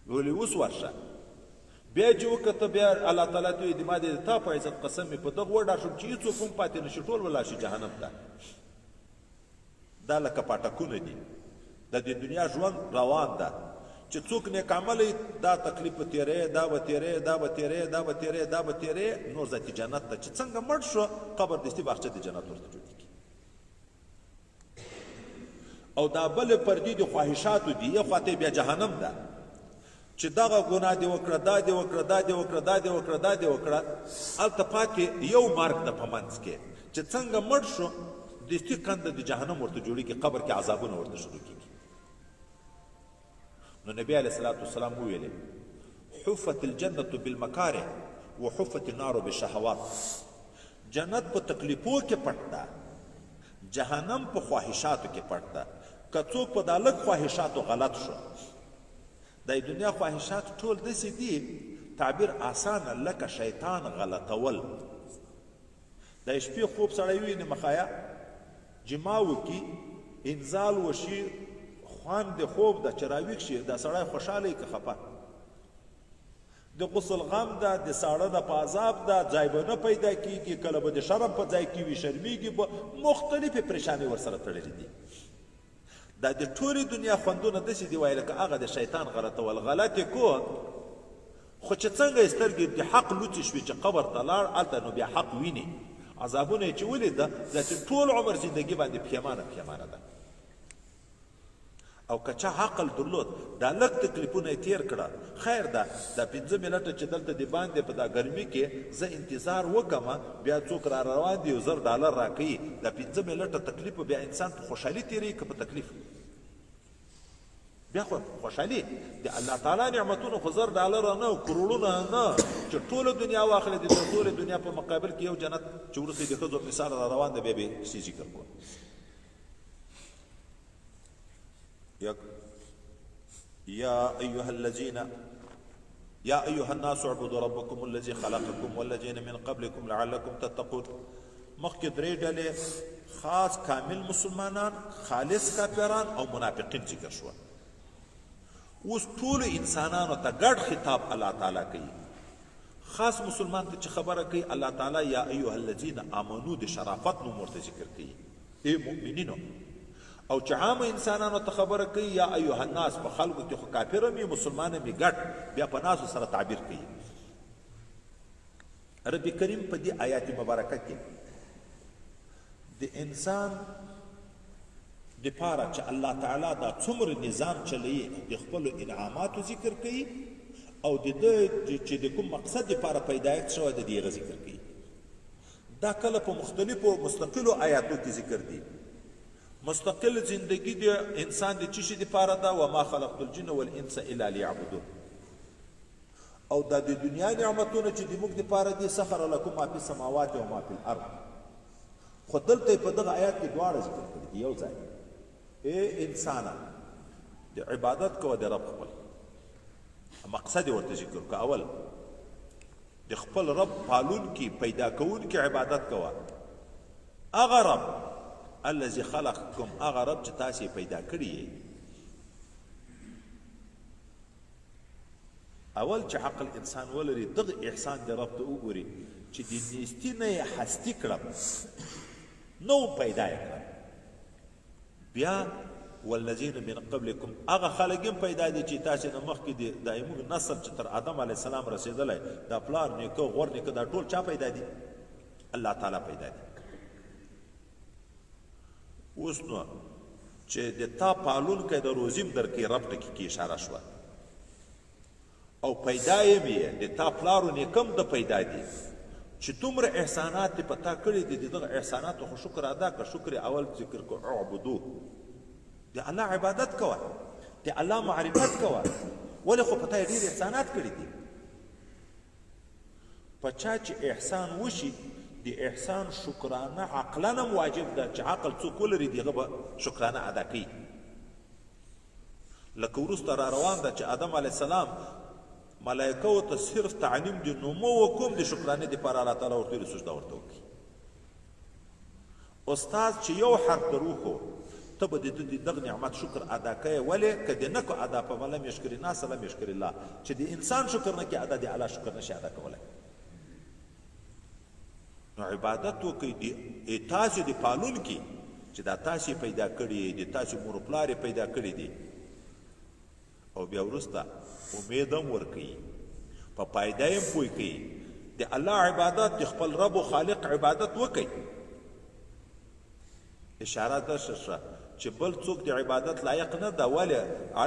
ولې اوس ورشه بیا چې وکته بیا الله تعالی ته د ما د تا په عزت قسم مې په دغه وډار شوم چې هېڅوک هم پاتې نه شي ټول ولاړ شي جهنم ته دا لکه پاټکونه دي د دې دنیا ژوند روان ده چې څوک نیک عمل دا تکلیف به تیرې دا به تیرې دا به تیرې دا به تیرې دا به تیرې نور ذاتي جنت ته چې څنګه مړ شو قبر دستي باغچه د جنت ورته جوړېږي او دا بلې پردې د خواهشاتو دي یو خواته بیا جهنم ده چې دغه ګناه دې وکړه دا دې وکړه دا دې وکړه دا دې وکړه دا دې وکړه هلته پاکې یو مرګ ده په منځ کې چې څنګه مړ شو دستي کنده د جهنم ورته جوړېږي قبر کې عذابونه ورته شروع کېږي نو نبی علیه الصلاة والسلام وویلې حفت الجنة بالمکاره وحفت النار بالشهوات جنت په تکلیفو کې پټ ده جهنم په خواهشاتو کې پټ ده که څوک په دا لږ خواهشاتو غلط شو د دنیا خواهشات ټول داسې دي تعبیر آسانه لکه شیطان غلطول د شپې خوب سړی ویني مخایه جما وکي انزال وشي خوان د خوب د چراویک شي دا سړی خوشحاله که خفه د غسل غم ده د ساړه د په عذاب ده ځای به نه پیدا کېږي کله به د شرم په ځای کې وي شرمېږي به مختلفې پریشانۍ ورسره تړلې دي دا د ټولې دنیا خوندونه داسې دي وایي لکه هغه د شیطان غلطول غلط یې کو خو چې څنګه یې سترګې د حق لوڅې شوې چې قبر ته لاړ هلته نو بیا حق ویني عذابونه یې چې ولیده دا چې ټول عمر زندګي باندې پښیمانه ده او که چا عقل درلود دا لږ تکلیفونه یې تیر کړه خیر ده دا 5 منټه چې دلته د باندې په دا ګرمي کې زه انتظار وکړم بیا څوک را روان دي $1000 راکوي دا 5 منټه تکلیف بیا انسان په خوشحالي تېروي که په تکلیف بیا خو خوشحالي د الله تعالی نعمتونه خو $1000 نه کروڑونه نه چې ټوله دنیا واخلې د ټولې دنیا په مقابل کې یو جنت چې وروسته د ښځو مثال را روان دی بیا به شي ذکر کوو يا أيها الناس اعبدوا ربكم الذي خلقكم والذين من قبلكم لعلكم تتقون مخکې درې ډلې خاص کامل مسلمانان خالص کافران او منافقین ذکر شو اوس ټول انسانانو ته ګډ خطاب الله تعالی کوي خاص مسلمان ته چې خبره کوي الله تعالی یا ایها الذین آمنو د شرافت نوم ورته ذکر کوي ای مؤمنینو او چې عام انسانانو ته خبره کوي یا ایها الناس په خلکو کې خو کافر هم مسلمان هم ګډ بیا په ناسو سره تعبیر کوي رب کریم په دې آیات مبارکه کې د انسان د پاره چې الله تعالی دا څومره نظام چلی د خپل انعاماتو ذکر کوي او د دې چې د کوم مقصد لپاره پیدایښت شوی د دې ذکر کوي دا کله په مختلفو مستقلو آیاتو کې ذکر دي مستقل زندگی د انسان د چی شي د پاره دا و ما خلقت الجن والانس الا ليعبدون او دا د دنیا نعمتونه چې د موږ د پاره دي سخر لكم ما فی السماوات و ما فی الارض خو دلته په دغه آیات کې دواړه ذکر کړي یو ځای اے انسان د عبادت کو د رب خپل مقصد ورته ذکر کو اول د خپل رب پالون کی پیدا کون کی عبادت کوا. هغه رب الذي خلقكم، هغه رب چې تاسې پیدا کړي. اول چې عقل انسان ولري دغه احسان د رب ته وګوري چې د نیستي نه یې هستي کړم، نو پیدا یې کړم. بیا والذین من قبلکم، هغه خلک هم پیدا دي چې تاسې نه مخکې دي، دا زموږ نسل چې تر آدم علیه السلام رسېدلی، دا پلار نیکه غور نیکه دا ټول چا پیدا دي؟ الله تعالی پیدا دي. اوس نو چې د تا پالونکی د روزیم درکې رب ټکي کې اشاره شوه، او پیدا یې د تا پلارو نیکم د پیدا دي چې دومره احسانات دې په تا کړي دي. د دغه احساناتو خو شکر ادا کړه. شکر اول ذکر کو اعبدو، د الله عبادت کوه، د الله معرفت کوه. ولې خو په تا یې ډېر احسانات کړي دي. په چا چې احسان وشي د احسان شکرانه عقلانه واجب ده چې عقل څوک ولري د هغه به شکرانه ادا کوي. لکه وروسته را روان ده چې آدم علیه السلام ملائکو ته صرف تعلیم د نومو وکوم د شکرانې دپاره الله تعالی ورته ویلي سجده ورته وکړي. استاد چې یو حرف در وښو ته به د دغه نعمت شکر ادا کوې. ولې که د نه کو ادا په لم یشکر الناس لم یشکر الله، چې د انسان شکر نه کې ادا د الله شکر نشي ادا کولی. نو عبادت وکړئ د تاسې د پالون کې چې دا تاسې پیدا کړي د تاسې مور و پلار پیدا کړي دي. او بیا وروسته امید هم ورکوي، په پایده یې هم پوه کوي. د الله عبادت د خپل رب و خالق عبادت وکړئ. اشاره ده ششه چې بل څوک د عبادت لایق نه ده. ولې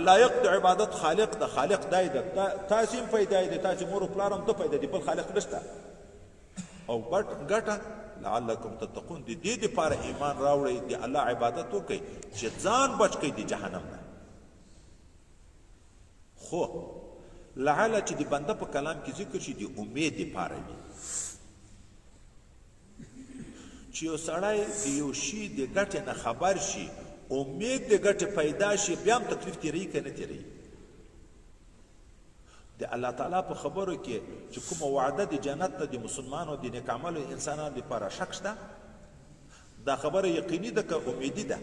لایق د عبادت خالق ده. خالق دی ده، تاسې هم پیدا دي، تاسې مور و پلار هم ده پیدا دي، بل خالق نشته. او ګټه لعلکم تتقون، د دې دپاره ایمان راوړئ، د الله عبادت وکړئ چې ځان بچ کړئ د جهنم نه. خو لعله چې د بنده په کلام کې ذکر شي د امید دپاره وي، چې یو سړی د یو شي د ګټې نه خبر شي، امید د ګټې پیدا شي، بیا هم تکلیف تېروي که نه تېروي. د الله تعالی په خبرو کې چې کومه وعده د جنت ته د مسلمانو د نیک عملو انسانانو لپاره شک شته، دا خبره یقیني ده که امیدي ده؟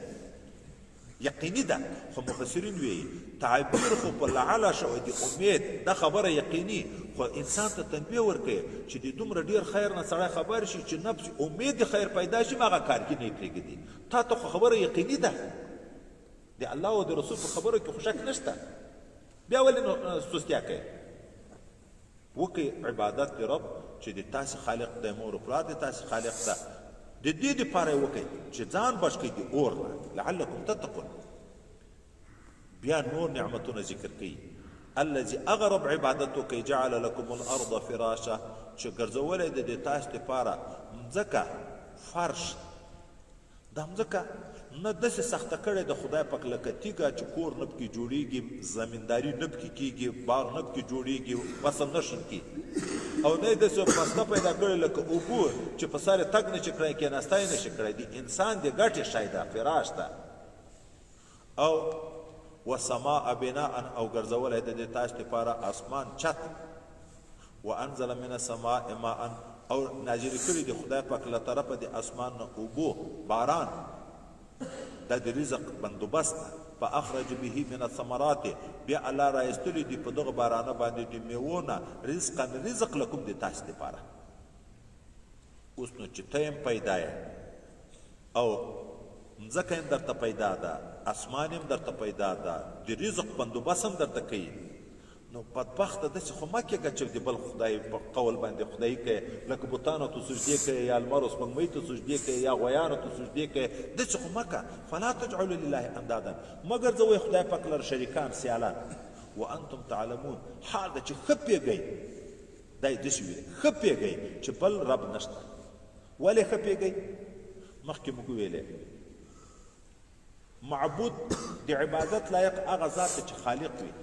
یقیني ده. خو مفسرین وایي تعبیر خو په لعله شوی د امید، دا خبره یقیني، خو انسان ته تنبیه ورکوي چې د دومره ډیر خیر نه سړی خبر شي چې نفس امید د خیر پیدا شي، هغه کار کې نه یې پرېږدي. تا ته خو خبره یقیني ده، د الله او د رسول په خبرو کې خو شک نشته، بیا ولې نو سستیا کوي؟ وکړئ عبادت د رب چې د تاسې خالق دی، مور و پلار د تاسې خالق ده. د دې دپاره یې وکړئ چې ځان بچ کړئ د اور نه، لعلکم تتقون. بیا نور نعمتونه ذکر کوي. الذي هغه رب عبادت وکړئ جعل لکم الارض فراشا، چې ګرځولی د دې تاسې دپاره مځکه فرش. دا مځکه نه داسې سخته کړې د خدای پاک لکه تیږه چې کور نه پکې جوړېږي، زمینداري نه پکې کېږي، باغ نه پکې جوړېږي، فصل نه شین کېږي. او نه یې داسې پسته پیدا کړې لکه اوبو چې په سر یې تګ نشي کړی، کېناستی یې نشي کړی. د انسان د ګټې شی ده، فراش ده. او وسماء بناء، او ګرځولی د دې تاسې دپاره اسمان چت. وانزل من السماء ماء، او نازل کړي د خدای پاک له طرفه د اسمان نه اوبو، باران. دا د رزق بندوبست ده. فاخرج به من الثمرات، بیا الله را ایستلی دي په دغه بارانه باندې د میوو نه رزقا، رزق لکم د تاسې دپاره. اوس نو چې ته یم پیدا یې، او مځکه هم درته پیدا ده، اسمان هم درته پیدا ده، د رزق بندوبست هم درته کوي. نو بدبخته داسې خو مه کېږه چې د بل خدای په قول باندې خدایي کوې، لکه بوتانو ته سجدې کوې، یا لمر و سپوږمۍ ته سجدې کوې، یا غویانو ته سجدې کوې. داسې خو مه کوه. فلا تجعلوا لله اندادا، مه ګرځوئ خدای پاک لره شریکان، سیالان. وانتم تعلمون، حال ده چې ښه پوهېږئ، دا یې داسې ویلي، ښه پوهېږئ چې بل رب نشته. ولې ښه پوهېږئ؟ مخکې موږ ویلې معبود د عبادت لایق هغه ذات چې خالق وي.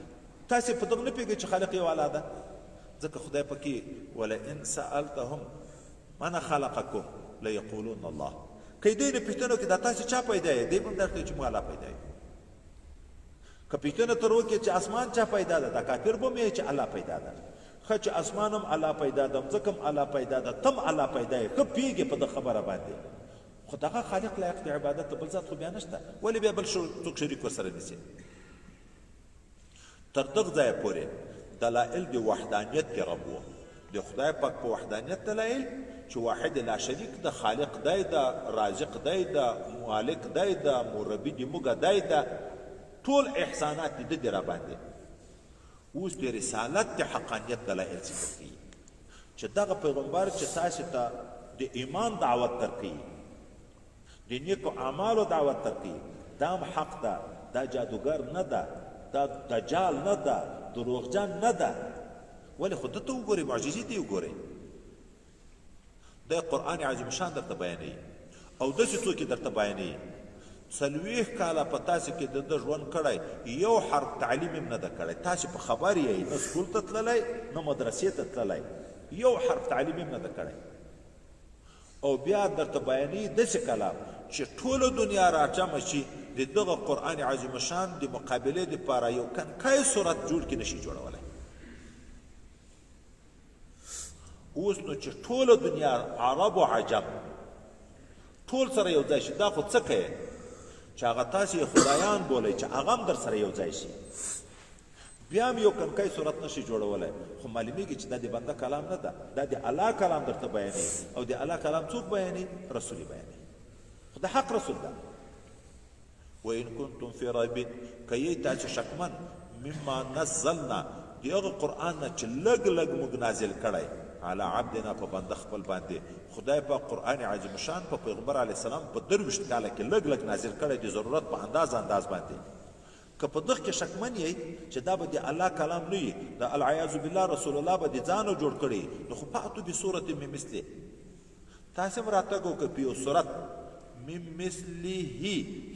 تاسې په دغه نه پوهېږئ چې خالق یې والا ده، ځکه خدای پکې ولئن سألتهم من خلقکم لیقولون الله. که دوی نه پوښتنه وکړي دا تاسې چا پیدا یې، دی به هم درته وایي چې موږ الله پیدا یو. که پوښتنه تر وکړي چې اسمان چا پیدا ده، دا کافر به هم وایي چې الله پیدا ده. ښه چې اسمان هم الله پیدا ده مځکه هم الله پیدا ده تم الله پیدا یې ښه پوهېږې په د خبره باندې خو دغه خالق لایق د عبادت بل ذات خو بیا نشته ولې بیا بل څوک شریک ورسره نیسي تر دغه ځایه پورې دلایل د وحدانیت کې رب و د خدای پاک په وحدانیت دلایل چې واحد لا شریک د خالق دی د رازق دی د مالک دی د مربي د موږ دی د ټول احسانات دي د را باندې اوس د رسالت د حقانیت دلایل ذکر کوي چې دغه پیغمبر چې تاسو ته د ایمان دعوت درکوي د نیکو اعمالو دعوت درکوي دا هم حق ده دا جادوګر نه ده دا دجال نه ده دروغجن نه ده ولې خو ده ته وګورئ معجزې ته یې وګورئ د قرآن عظیم شان درته بیانوي او داسې څوک یې درته بیانوي 40 کاله په تاسو کې د ده ژوند کړی یو حرف تعلیم هم نه ده کړی تاسو په خبر یې نه سکول ته تللی نه مدرسې ته تللی یو حرف تعلیم هم نه ده کړی او بیا درته بیانوي داسې کلام چې ټوله دنیا راجمع شي د دغه قرآن عظیم شان د مقابلې دپاره یو کنکای صورت جوړ کړي نشي جوړولی اوس نو چې ټوله دنیا عرب و عجم ټول سره یو ځای شي دا خو څه کوي چې هغه تاسې خدایان بولئ چې هغه هم در سره یو ځای شي بیا هم یو کنکای صورت نشي جوړولی خو معلومیږي چې دا د بنده کلام نه ده دا د الله کلام درته بیانوي او د الله کلام څوک بیانوي رسول یې بیانوي خو د حق رسول ده وإن كنتم في ريب كي تاسو شکمن مما نزلنا دغه قرآن نه چې لږ لږ موږ نازل کړی على عبدنا په بنده خپل باندې خدای په قرآن عظیم شان په پیغمبر علیه السلام په 23 کاله کې لږ لږ نازل کړی د ضرورت په انداز باندې که په دغه کې شکمن یې چې دا به د الله کلام نه وي د العیاذ بالله رسول الله به د ځانو جوړ کړي نو خو فاتو بصورت من مثله تاسو هم راتګ وکړئ په یو صورت من مثله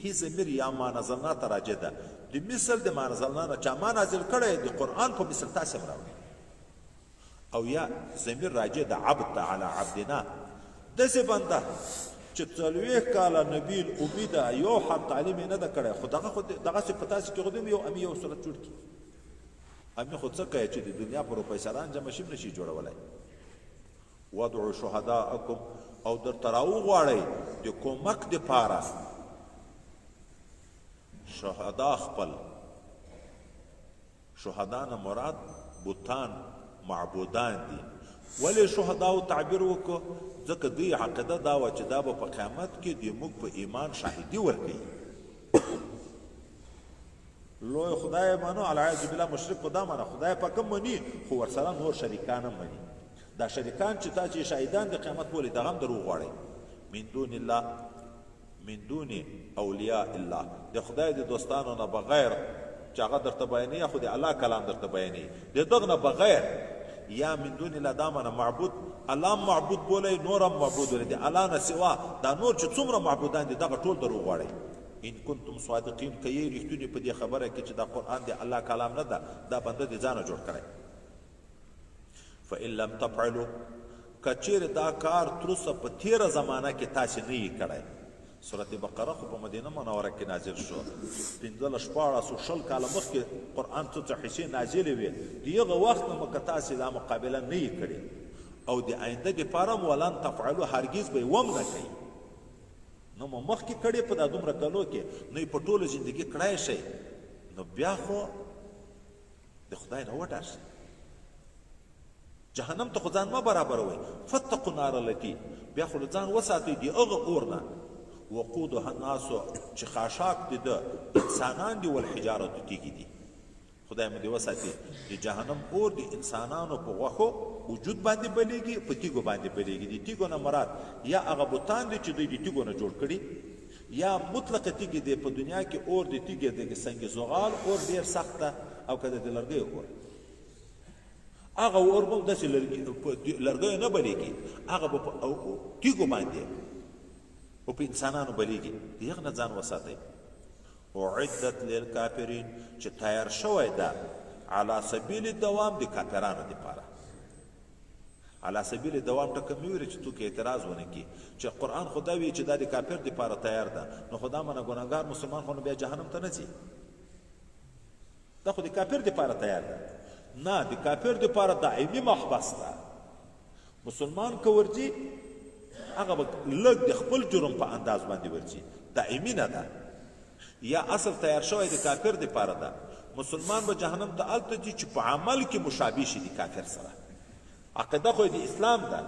هی ضمیر یا ما نزلنا ته راجع ده د مثل د ما نزلنا نه چا ما نازل کړی د قرآن په مثل تاسو هم راوړئ او یا ضمیر راجع ده عبد علی عبدنا داسې بنده چې 40 کاله نبی الامي ده یو حرف تعلیم یې نه ده کړی خو دغسې په تاسې کې خو هم یو امي یو صورت جوړ کړي امي خو څه کوي چې د دنیا پروفیسران جمع شي نشي جوړولی وادعو شهداءکم او درته راوغواړئ د کومک دپاره شهدا خپل شهدا نه مراد بوتان معبودان دي ولې شهداو تعبیر وکړو ځکه دوی عقیده دا وه چې دا به په قیامت کې د موږ په ایمان شاهدي ورکوي لوی خدای منو العیاذ بالله مشرک په دا معنی خدای پاک هم مني خو ورسره نور شریکان هم مني دا شریکان چې تاسو یې شاهدان د قیامت بولئ دغه هم دروغ غواړئ من دون الله من دون اولیاء الله د خدای د دوستانو نه بغیر چې هغه درته بیانوي خو د الله کلام درته بیانوي د دغه نه بغیر یا من دون الله دا معنی معبود الله معبود بولئ نور هم معبود ولري د الله نه سوا دا نور چې څومره معبودان دي دغه ټول دروغ غواړئ ان کنتم صادقین که یې رښتونې په دې خبره کې چې دا قرآن د الله کلام نه ده دا بنده د ځانه جوړ کړی فإن لم تفعلوا که چیرې دا کار تر اوسه په تېره زمانه کې تاسې نه یې کړی سورت بقره خو په مدینه منوره کې نازل شو 15 کاله مخکې قرآن څه حصې نازلې وې د هغه وخت نه مکه تاسې دا مقابله نه یې کړې او د آینده دپاره م ولن تفعلو هرګز به یې وم نه کوي نو مو مخکې کړې په دا دومره کلو کې نو یې په ټوله زندګي کړی شئ نو بیا خو د خدای نه وډار شئ جهنم ته خو ځان مه برابروئ فتقوا النار التي بیا خو ځان وساتئ د هغه اور نه وقودها الناس چې خاشاک دي د انسانان دي والحجارة تیږي دي خدای مو دې وساتي د جهنم اور د انسانانو په غوښو وجود باندې بلیږي په تیږو باندې بلیږي د تیږو نه مراد یا هغه بوتان دي چې دوی د تیږو نه جوړ کړي یا مطلقه تیږې دی په دنیا کې اور د تیږې د سنگ زغال اور ډیر سخت ده او که د لرګیو اور هغه اور به داسې لرګیو نه بلیږي هغه به په تیږو باندې او په انسانانو بلیږي د هغه نه ځان وساتئ اعدت للکافرین چې تیار شوی ده علی سبیل دوام د کافرانو دپاره علی سبیل دوام ټکه مې ویلې چې څوک اعتراض ونه کړي چې قرآن خو دا وایي چې دا د کافر دپاره تیار ده نو خو دا منه ګناهګار مسلمان خو نو بیا جهنم ته نه ځي دا خو د کافر دپاره تیار ده نه د کافر دپاره دائمي محبس ده. مسلمان که ورځي هغه به لږ د خپل جرم په انداز باندې ورځي، دائمي نه ده. یا اصل تیار شوی د کافر دپاره ده. مسلمان به جهنم ته هلته ځي چې په عمل کې مشابه شي د کافر سره. عقیده خو د اسلام ده،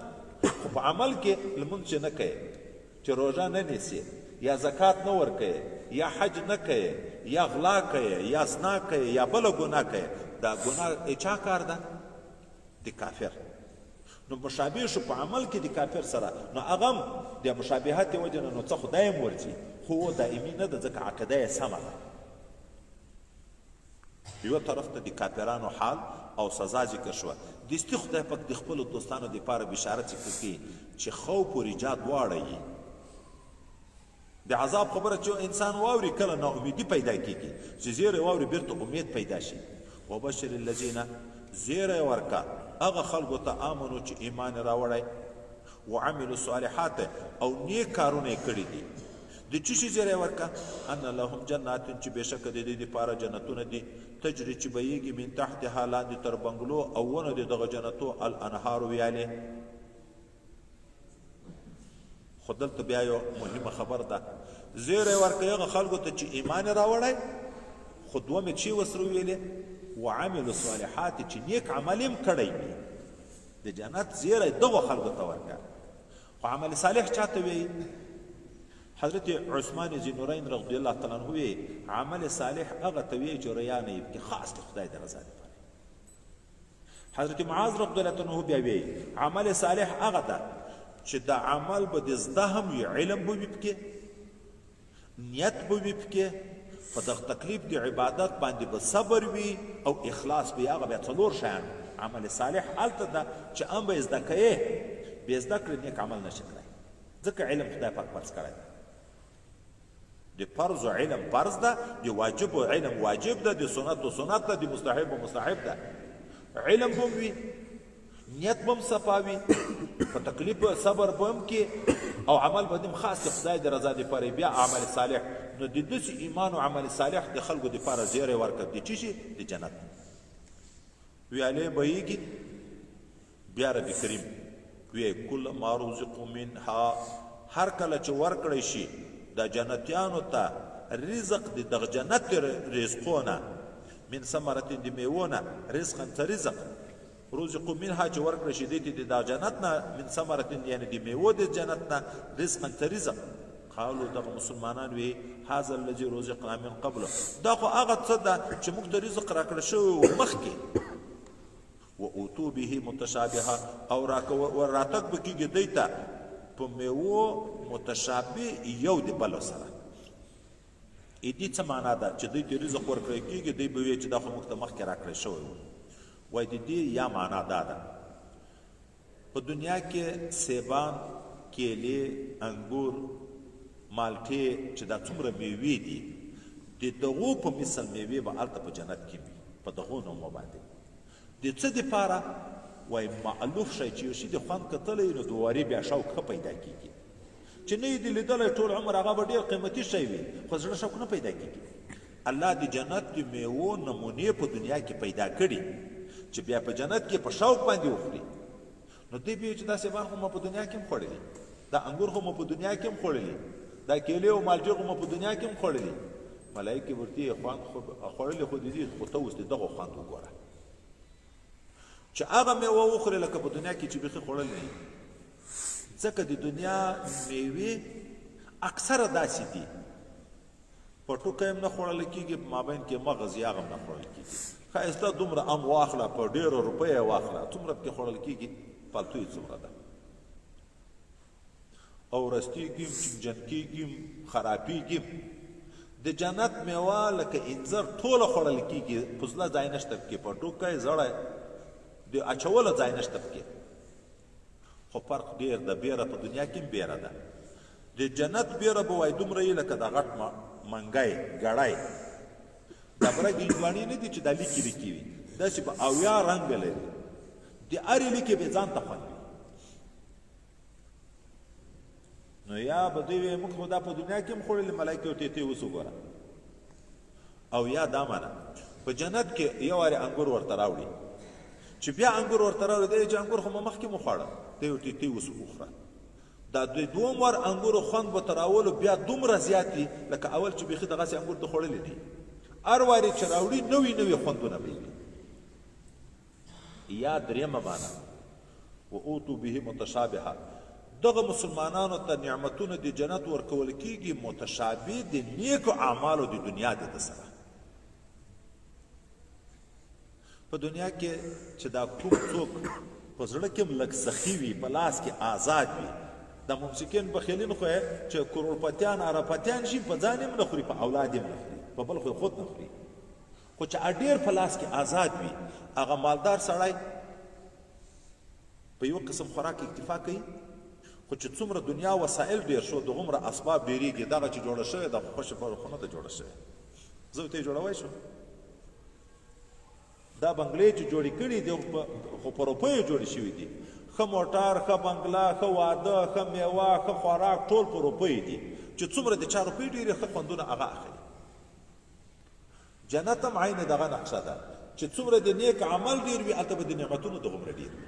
خو په عمل کې لمونځ چې نه کوې، چې روژه نه نیسې، یا زکات نه ورکوې، یا حج نه کوې، یا غلا کوې، یا زنا کوې، یا بله ګناه کوې، دا ګناه چا کار ده؟ د کافر. نو مشابه شو په عمل کې د کافر سره، نو هغه هم د مشابهت وجه نه نو څه خدای هم ورځي، خو دائمي نه ده، ځکه عقیده یې سمه ده. یو طرف ته د کافرانو حال او سزا ذکر شوه. دستی خدای پاک د خپلو دوستانو دپاره بشارت ذکر کوي چې خوف و رجا دواړه یي. د عذاب خبره چې انسان واوري کله ناامیدي پیدا کیږي، چې زیری واوري بیرته امید پیدا شي. وبشر الذین زیری ورکا هغه خلکو ته آمنو چې ایمان راوړی، وعملوا الصالحات او نیک کارونه یې کړي دي. د څه شي زیری ورکا؟ ان لهم جنات چې بېشکه د دې دپاره جنتونه دي، تجري چې بهیږي من تحتها لاندې تر بنګلو او ونه د دغه جنتو الانهار ویالې. خو دلته بیا یو مهمه خبر ده، زیری ورکوي هغه خلکو ته چې ایمان راوړی، خو دومې چې ورسره ویلې وعملو صالحات چې نیک عمل هم کړی وي. د جنت زیری دغو خلکو ته ورکه. خو عمل صالح چاته وایي؟ حضرت عثمان ذینورین رضی الله تعالی عنه وی عمل صالح هغه ته وی چې ریا نه وي، خاص د خدای د رضا لپاره. حضرت معاذ رضی الله عنه بیا وی عمل صالح هغه ده چې د عمل به د زده هم وي، علم به وي پکې، نیت به وي پکې، په دغه تکلیف د عبادت باندې به صبر وي او اخلاص به. هغه بیا څلور شیان عمل صالح هلته ده چې هم به زده کوې، بې زده کړې نیک عمل نشي کړی، ځکه علم خدای پاک فرض کړی ده. د فرض و علم فرض ده، د واجب و علم واجب ده، د سنت و سنت ده، د مستحب و مستحب ده. علم به وي، نیت به هم صفا وي، په تکلیف صبر به هم کې، او عمل به هم خاص د خدای د رضا دپاره. بیا عمل صالح نو د داسې ایمان او عمل صالح د خلکو دپاره زیری ورکړه د څه شي؟ د جنت ویالې بهیږي. بیا رب کریم وی کل ما رزقوا منها، هر کله چې ورکړی شي د جنتیانو ته رزق د دغه جنت رزقونه، من ثمرة د میوونه، رزقا څه رزق، رزقوا منها چې ورکړی شي دی ته د دغه جنت نه، من ثمرة یعنې د میوو د جنت نه، رزقا څه رزق. قالو دغه مسلمانان وی هذا الذي رزقنا من قبله، دا خو هغه څه ده چې موږ ته رزق راکړی شوی و مخکې. واوتوا به متشابهه، او راتګ به کېږي دی ته په میوو متشابه یو د بلو سره. دې څه معنا ده چې دوی ته رزق ورکړی کېږي، دوی به وایي چې دا خو موږ ته مخکې راکړی شوی و. وایي د دې یا معنا دا ده په دنیا کې سیبان، کیلې، انګور، مالټې چې دا څومره میوې دي، د دغو په مثل میوې به هلته په جنت کې وي، په دغو نومو باندې. د څه دپاره؟ وایي معلوف شی چې یو شي د خوند کتلی نو دواري بیا شوق ښه پیدا کېږي، چې نه یې د لیدلی ټول عمر هغه به ډېر قیمتي شی وي، خو زړه شوق نه پیدا کېږي. الله د جنت د میوو نمونې په دنیا کې پیدا کړي چې بیا په جنت کې په شوق باندې وخوري. نو دوی به وایي چې دا سیبان خو ما په دنیا کې هم خوړلي، دا انګور خو ما په دنیا کې هم خوړلي، دا کیلې او مالټې خو ما په دنیا کې هم خوړلي. ملایکې ورته یې خوند خوړلي خو د دې، خو ته اوس د دغو خوند وګوره چې هغه میوه وخورې لکه په دنیا کې چې بیخي خوړل نه. ځکه د دنیا میوې اکثره داسې دي، په ټوکه هم نه خوړل کېږي، په مابین کې مغز یا هغه هم نه خوړل کېږي. ښایسته دومره ام واخله، په ډېرو روپیو واخله، څومره پکې خوړل کېږي، پالتو یې څومره ده. او رستېږي، چنجن کېږي، خرابېږي. د جنت میوه لکه انځر ټوله خوړل کېږي، پزله ځای نشته پکې، په ټوکه یې زړه د اچولو ځای نشته پکې. خو فرق ډېر ده، بیره په دنیا کې هم بیره ده. د جنت بیره به وایي دومره یې لکه د غټ منګی ګړی، دا برګ هندوانې نه دي چې دا لیکې لیکې وي، داسې به اویا رنګه لري، د هرې لیکې به ځان ته خوند وي. نو یا به دوی وایي موږ خو دا په دنیا کې هم خوړلې، ملایکې ورته ته اوس وګوره. او یا دا منه په جنت کې یو وارې انګور ورته راوړي، چې بیا انګور ورته راوړي دی چې انګور خو ما مخکې مو خوړه دی یو ټیټي اوس وخوره دا دوم ور انګورو خوند به تر اولو بیا دومره زیات وي لکه اول چې بیخي دغسې انګور د خوړلي دي هر وارې چې راوړي نوي نوي خوندونه به وي یا درېیمه معنا و اوتو به متشابهه دغه مسلمانانو ته نعمتونه د جنت ورکول کیږي متشابه د نیکو اعمالو د دنیا د سره په دنیا کې چې دا کوم څوک په زړه کې لږ سخي وي په لاس کې آزاد وي د ممسکین بخیلین خو چې کروڑپتیان ارپتیان شي په ځان هم نه خوري په اولاد هم نه خوري په بل خو خود نه خوري خو چې ډېر په لاس کې آزاد وي هغه مالدار سړی په یو قسم خوراک اکتفا کوي خو چې څومره دنیا وسایل ډېر شو دغومره اسباب ډېرېږي دغه چې جوړه شوې ده خوښه خو نه ده جوړه شوې زه ورته یې جوړوی شم دا بنګلې چې جوړې کړي دي خو په روپیو جوړې شوي دي ښه موټر ښه بنګله ښه واده ښه میوه ښه خوراک ټول په روپیو دي چې څومره د چا روپۍ ډېرې ښه خوندونه هغه اخلي جنت هم عین دغه نقشه ده چې څومره د نیک عمل ډېر وي هلته به د نعمتونو دغومره ډېر وي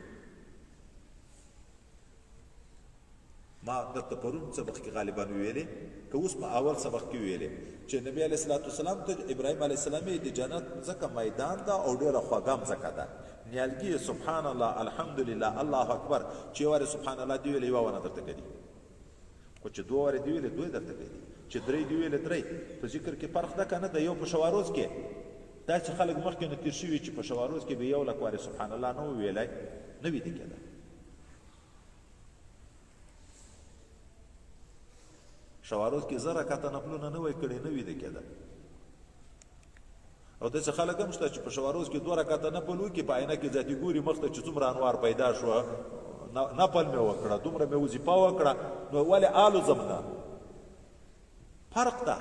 ما درته پرون سبق کې غالبا ویلې که اوس په اول سبق کې ویلې چې نبی علیه الصلاۃ والسلام ته ابراهیم علیه السلام د جنت ځکه میدان ده او ډېره خوږه مځکه ده نیالګي سبحان الله الحمدلله الله اکبر چې یو وارې سبحان الله دي ویلې یوه ونه درته کوي خو چې دوه وارې دي ویلې دوی درته کوي چې درې دي ویلې درې په ذکر کې فرق ده که نه د یو په شواروز کې دا چې خلک مخکې نه تېر شوي چې په شواروز کې به یو لک وارې سبحان الله نه ویلی نه وي دي کېده شواروز کې زره کاته نفلونه نه وای کړي نه وي د کېده او داسې خلک هم شته چې په شواروز کې 2 رکعته نفل وکړي په عینه کې ذاتي ګوري مخ ته چې څومره انوار پیدا شوه نفل مې وکړه دومره مې وظیفه وکړه نو ولې آلو زمنه فرق ده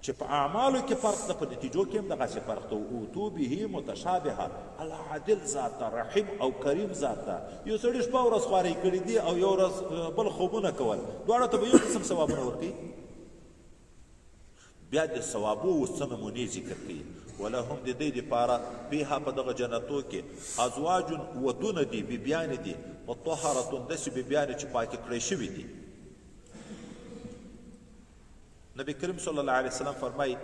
چې په اعمالو کې فرق ده په نتیجو کې هم دغسې فرق ده اوتو به متشابهه الله عادل ذات ده رحیم او کریم ذات ده یو سړي شپه ورځ خوارۍ کړي دي او یو ورځ بل خوبونه کول دواړه ته به یو قسم ثوابونه ورکوي بیا د ثوابو اوس څه نمونې ذکر کوي ولهم د دې دپاره فیها په دغه جنتو کې ازواج ودونه دي بیبیانې دي مطهرتون داسې بیبیانې چې پاکې کړی شوي دي نبی کریم صلی الله علیه وسلم فرمایي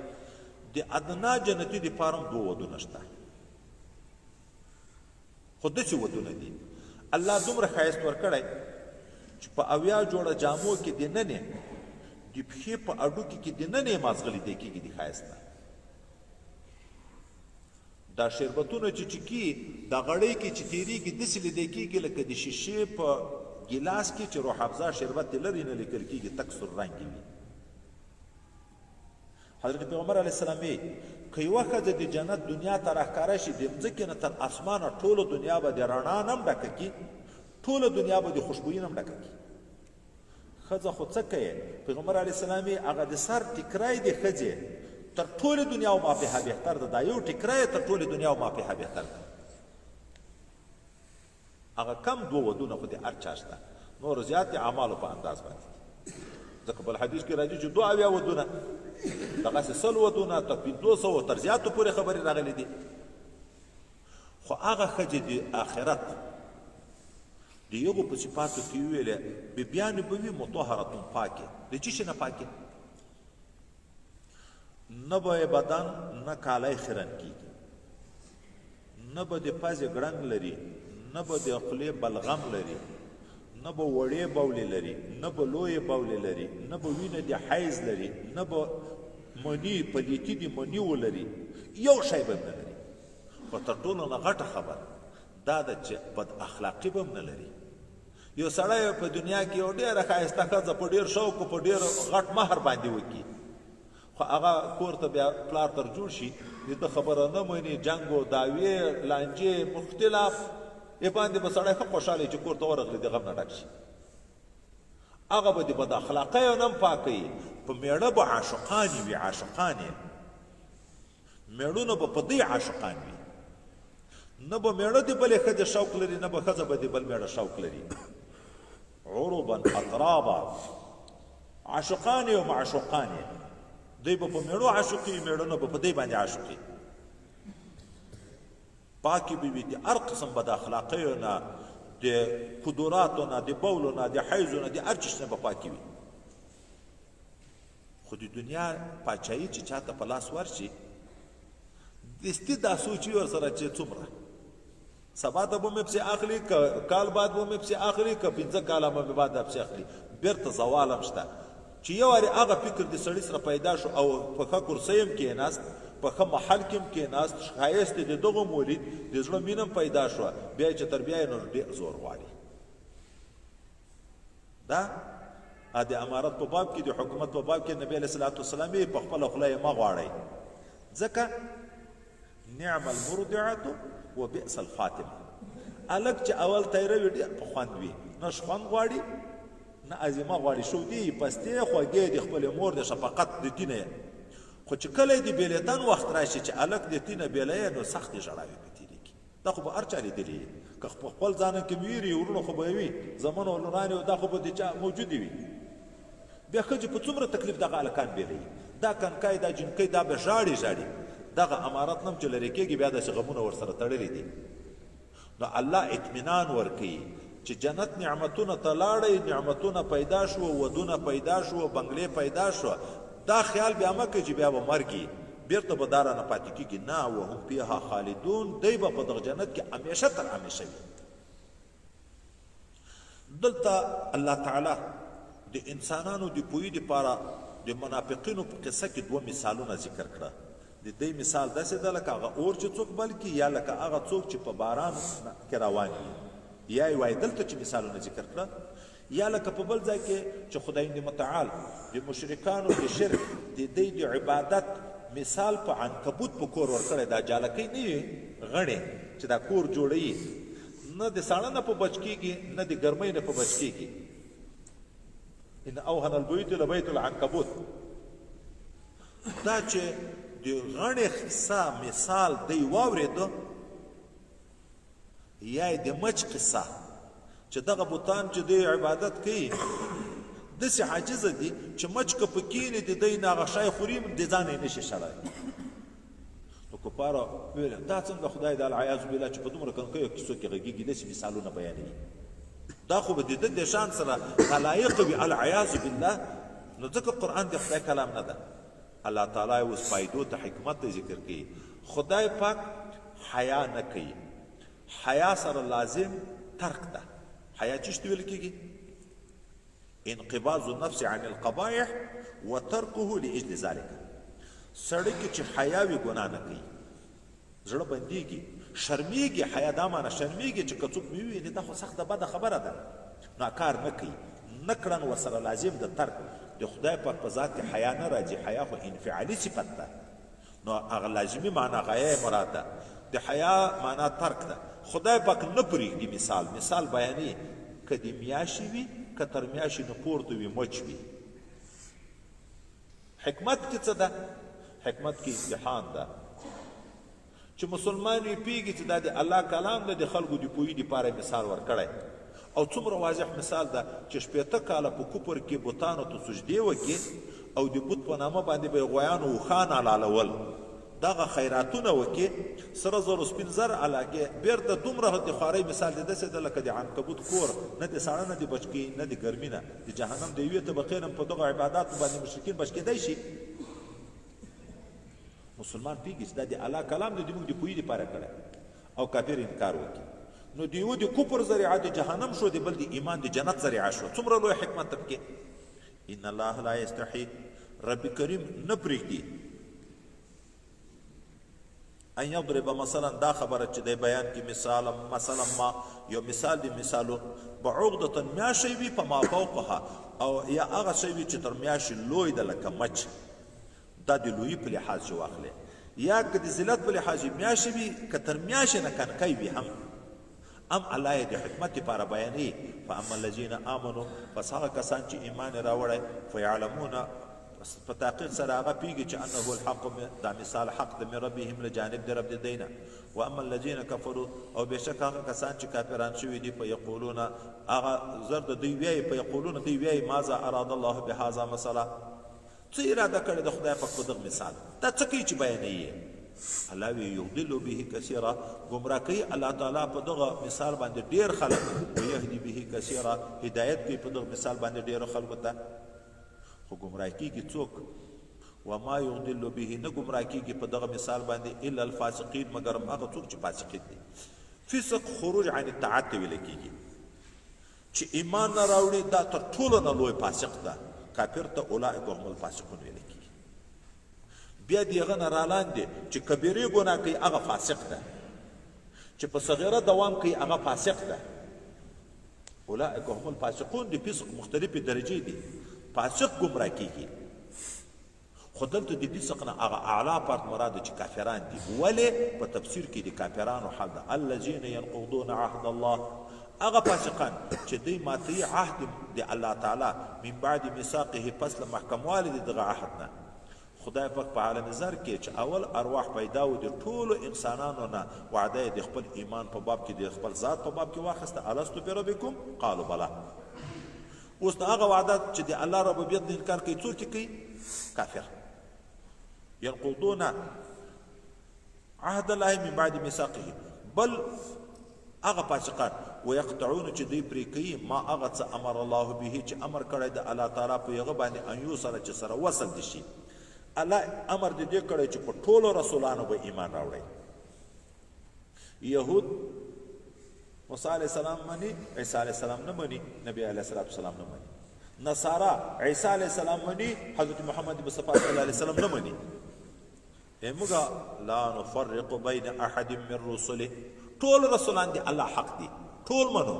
د ادنا جنتي دپاره هم 2 ودونه شته خو داسې ودونه دي الله دومره ښایست ورکړی چې په 80 جوړه جامو کې دننې د پښې په اډوکي کې دننې مازغلي دی کېږي د ښایست نه دا شربتونه چې چکي دا غړۍ کې چې تیریږي داسې لیدی کېږي لکه د شیشې په ګیلاس کې چې روح افزا شربت لرې نه لیکل کېږي تک سور رنګې وي حضرت پیغمبر علیه السلام که یوه ښځه د جنت دنیا ته راښکاره شي د مځکې نه تر اسمانه ټوله دنیا به د رڼا نه هم ډکه کړي ټوله دنیا به د خوشبویي نه هم ډکه کړي ښځه خو څه کوي پیغمبر علیه السلام هغه د سر ټیکری د ښځې تر ټولې دنیا او ما فیها بهتر ده دا یو ټیکری تر ټولې دنیا او ما فیها بهتر ده هغه کم 2 ودونه خو د هر چا شته نور زیات د اعمالو په انداز باندې ځکه بل حدیث کې راځي چې 2 ودونه دغسې 100 ودونه تر 500 تر زیاتو پورې خبرې راغلي دي خو هغه ښځې د آخرت د یغو په صفاتو کې ویلې بیبیانې به وي مطهرتون پاکې د څه شي نه پاکې نه به بدن نه کالی خیرن کېږي نه به د پزې ګړنګ لري نه به د خولې بلغم لري نه به وړې بولې لري نه به لویې بولې لري نه به وینه د حیض لري نه به مني پلیتي د مني ولري یو شی به نه لري خو تر ټولو نه غټه خبره دا ده چې بد اخلاقي به نه لري یو سړی په دنیا کې یو ډېره ښایسته ښځه په ډېر شوق په ډېر غټ مهر باندې وکړي خو هغه کور ته بیا پلار تر جوړ شي د ده خبره نه مني جنګ و دعوې لانجې مختلف باندې به سړی ښه خوشحاله چې کور ته ورغلی د غم نه ډک شي هغه به د بد اخلاقیو نه هم پاکوي په میړه به عاشقانې وي عاشقانې میړونه به په دې عاشقان وي نه به میړه د بلې ښځې شوق لري نه به ښځه به د بل میړه شوق لري عربا اطرابا عاشقانې او معشوقانې دوی به په میړو عاشقي میړونه به په دې باندې عاشقي پاکی به وي د هر قسم بد اخلاقیو نه د قدراتو نه د بولو نه د حیضو نه د هر چیز نه به پاکي وي خو د دنیا پاچایي چې چاته په لاس ورشي دستي دا سوچي ورسره چې څومره سبا ته به مې پسې اخلي که کال بعد به مې پسې اخلي که 15 کاله به مې بعد پسې اخلي بیرته زوال هم شته چې یو وارې هغه فکر د سړي سره پیدا شو او په ښه کرسۍ هم کېناست په ښه محل کې هم کېناست ښایست یې د دغه مولید د زړه مینه هم پیدا شوه بیا یې چې تر بیا یې نو ډېر زور غواړي دا د امارت په باب کې د حکومت په باب کې نبی علیه الصلاة والسلام یې په خپله خوله یې مه غواړئ ځکه نعم المرضعة وبئس الخاتمه الک چې اول تیروي ډېر په خوند وي نه خوند غواړي نه عزیمه غواړي شودي پستې خوږې د خپلې مور د شفقت د تینه خو چې کله د بیلتان وخت راشي چې الک د تینه بیلې نو سختې ژړاوي په تیری کې دا خو به هر چا لیدلي که خپل ځان کې ویري ورونو خو به وي زمونو ورونانو دا خو به د چا موجودې وي بیا ښځې په څومره تکلیف دغه هلکان بیلوي دا کنکای دا جنکۍ دا به ژاړي دغه امارت نم چې لرې کېږي بیا داسې غمونه ورسره تړلي دي نو الله اطمینان ورکوي چې جنت نعمتونه ته لاړئ نعمتونه پیدا شو ودونه پیدا شو بنګلې پیدا شو دا خیال بیا مه کوي چې بیا به مرګي بیرته به دا رانه پاتې کېږي نه وهم فیها خالدون دی به په دغه جنت کې همیشه تر همیشه وي دلته الله تعالی د انسانانو د پوهې دپاره د منافقینو په قصه کې 2 مثالونه ذکر کړه د دې مثال داسې ده لکه هغه اور چې څوک بل کړي یا لکه هغه څوک چې په باران کې روان وي یا یې وایي دلته چې مثالونه ذکر کړه یا لکه په بل ځای کې چې خدای متعال د مشرکانو د شرک د دې د عبادت مثال په عنکبوت په کور ورکړی دا جالکۍ نه وي غڼې چې دا کور جوړوي نه د ساړه نه په بچ کېږي نه د ګرمۍ نه په بچ کېږي ان اوهن البیوت لبیت العنکبوت دا چې د غڼې قصه مثال دی واورېده یا د مچ قصه چې دغه بوتان چې دوی عبادت کوي داسې عاجزه دي چې مچ که په کښېني د دوی نه هغه شی خوري د ځان یې نشي شړی نو کفارو ویل دا څنګه خدای د العیاذ بالله چې په دومره کنکیو کیسو کې غږېږي داسې مثالونه بیانوي دا خو به د ده د شان سره خلایق وي العیاذ بالله نو ځکه قرآن د خدای کلام نه ده الله تعالی اوس فایدو ته حکمت ته ذکر کوي خدای پاک حیا نه کوي حیا سره لازم ترک ده حیا چی شته ویل کېږي انقباض النفس عن القبائح وترکه لاجل ذلك سړی کې چې حیا وي ګناه نه کوي زړه بندېږي شرمېږي حیا دا معنی شرمېږي چې که څوک مې وویني دا خو سخته بده خبره ده نو کار نه کوي نه کړن ورسره لازم د ترک د خدای پاک په ذات کې حیا نه راځي حیا خو انفعالي صفت ده نو هغه لازمي معنی غایه مراد ده د حیا معنی ترک ده خدای پاک نه پرېږدي مثال بیانوي که د میاشې وي که تر میاشې نه پورته وي مچ وي حکمت کې څه ده حکمت کې امتحان ده چې مسلمان وي پوهېږي چې دا د الله کلام ده د خلکو د پوهې دپاره مثال ورکړی او څومره واضح مثال ده چې 80 کاله په کفر کې بوتانو ته سجدې وکړي او د بوت په نامه باندې به یې غویانو اوښان حلالول دغه خیراتونه وکړي سره زر سپین زر علاقې بیرته دومره د خوارۍ مثال دی داسې ده لکه د عنکبوت کور نه د ساړه نه د بچ کېږي نه د ګرمي نه د جهنم د یوې طبقې نه په دغه عباداتو باندې مشرکین بچ کېدی شي مسلمان پوهېږي چې دا د الله کلام دی زموږ د پوهې دپاره کړی او کافر انکار وکړي نو د یو د کفر ذریعه د جهنم شو د بل د ایمان د جنت ذریعه شو څومره لوی حکمت پکې ان الله لا یستحي رب کریم نه پرېږدي ان یضرب مثلا دا خبره چې دی بیان کې مثلا ما یو مثال دی مثالو بعوقدة میاشی وي په ما فوقها او یا هغه شی وي چې تر میاشې لوی ده لکه مچ دا د لویي په لحاظ چې واخلې یا که د ذلت په لحاظ میاشې وي که تر میاشې نه کنکی وي هم الله یې د حکمت لپاره بیانوي فاما الذین آمنوا پس هغه کسان چې ایمان یې راوړی فیعلمون په تحقیق سره هغه پوهېږي چې انه الحق دا مثال حق د من ربهم له جانب د رب د دی نه واما الذین کفروا او بېشک هغه کسان چې کافران شوي دي فیقولون هغه زر د دوی وایي فیقولون دوی وایي ماذا اراد الله بهذا مثلا څه اراده کړې د خدای پاک په دغه مثال دا څه کوي چې بیانوي الله وی یضل به کثیرا گمراه کوي الله تعالی په دغه مثال باندې ډیر خلک او يهدي به کثیرا هدایت کوي په دغه مثال باندې ډیر خلکو ته خو گمراه کیږي څوک وما يضل به نه گمراه کیږي په دغه مثال باندې الا الفاسقين مگر هغه څوک چې فاسقین دي فسق خروج عن الطاعت ویل کیږي چې ایمان نه راوړي دا تر ټولو نه لوی فاسق ده کافر ته اولئک هم الفاسقون ویل کیږي بیا دیغه نه رالاندې چې کبیره ګناه کوي هغه فاسق ده چې په صغیره دوام کوي هغه فاسق ده اولئک هم الفاسقون دي فسق مختلفې درجې دي فاسق گمراه کیږي خو دلته د فسق نه هغه اعلی پارت مراد چې کافران دي ولې په تفسیر کې د کافرانو حال ده الذين ينقضون عهد الله هغه فاسقان چې دوی ماتوي عهد د الله تعالی من بعد میثاقه پس له محکموالي دغه عهد نه خدای پاک په عالم زر کې چې اول ارواح پیدا و د ټولو انسانانو نه وعده د خپل ایمان په باب کې د خپل ذات په باب کې واخیسته الستو بربکم قالوا بلا اوس هغه وعده چې د الله ربوبیت نه انکار کوي څوک کوي کافر ينقضون عهد الله من بعد ميثاقه بل هغه فاسقان ويقطعون چې دوی پرې کوي ما هغه څه امر الله به چې امر کړی د الله تعالی په هغه باندې ان یوصل چې سره وصل دي شي الله امر دې کړی چې په ټولو رسولانو به ایمان راوړي يهود موسی علیه السلام مني عیسی علیه السلام نه مني نبی علیه السلام نه مني نصارا عیسی علیه السلام مني حضرت محمد مصطفی صلی الله علیه وسلم نه مني موږ لا نفرق بین احد من رسله ټول رسولان دي الله حق دي ټول منو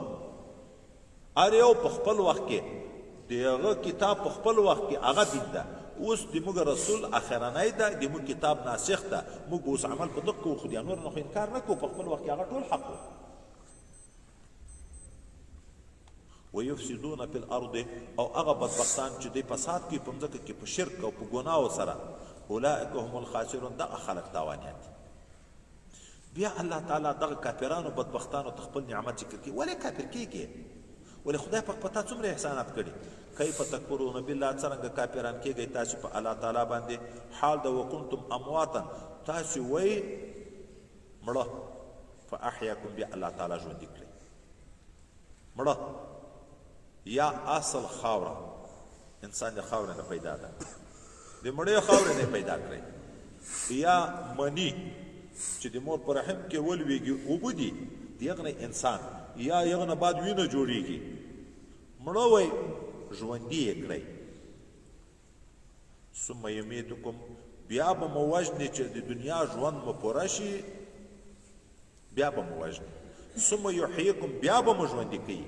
اره یو په خپل وخت کې دغه کتاب په خپل وخت کې هغه دین ده اوس د موږ رسول اخرنۍ ده د موږ کتاب ناسخ ده موږ اوس عمل په دقه خو د انور نه انکار نه کو په خپل وخت کې هغه ټول حق ويفسدون في الارض او هغه بدبختان چې دوی فساد کوي په ځمکه کې په شرک او په ګناو سره اولئک هم الخاسرون دا خلق تاوانیان بیا الله تعالی دغه کافرانو بدبختانو تخپل نعمت ذکر کوي ولې کافر کیږي ولې خدای پاک پتا څومره احسانات کړي کیف تکفرون بالله څنګه کافران کیږي تاسو په الله تعالی باندې حال د وکنتم امواتا تاسو وای مړه فاحیاکم بیا الله تعالی ژوند کړي مړه یا اصل خاوره انسان د خاوره نه پیدا ده د مړې خاوره نه پیدا کړي یا منی چې د مور پر رحم کې ولويږي او بودي دغه انسان یا یغه بعد وینه جوړیږي مړه وای ژوندۍ کړی ثم یمیتکم بیا به موجنه چې د دنیا ژوند مو پوره شي بیا به موجنه ثم یحییکم بیا به ژوندۍ کوي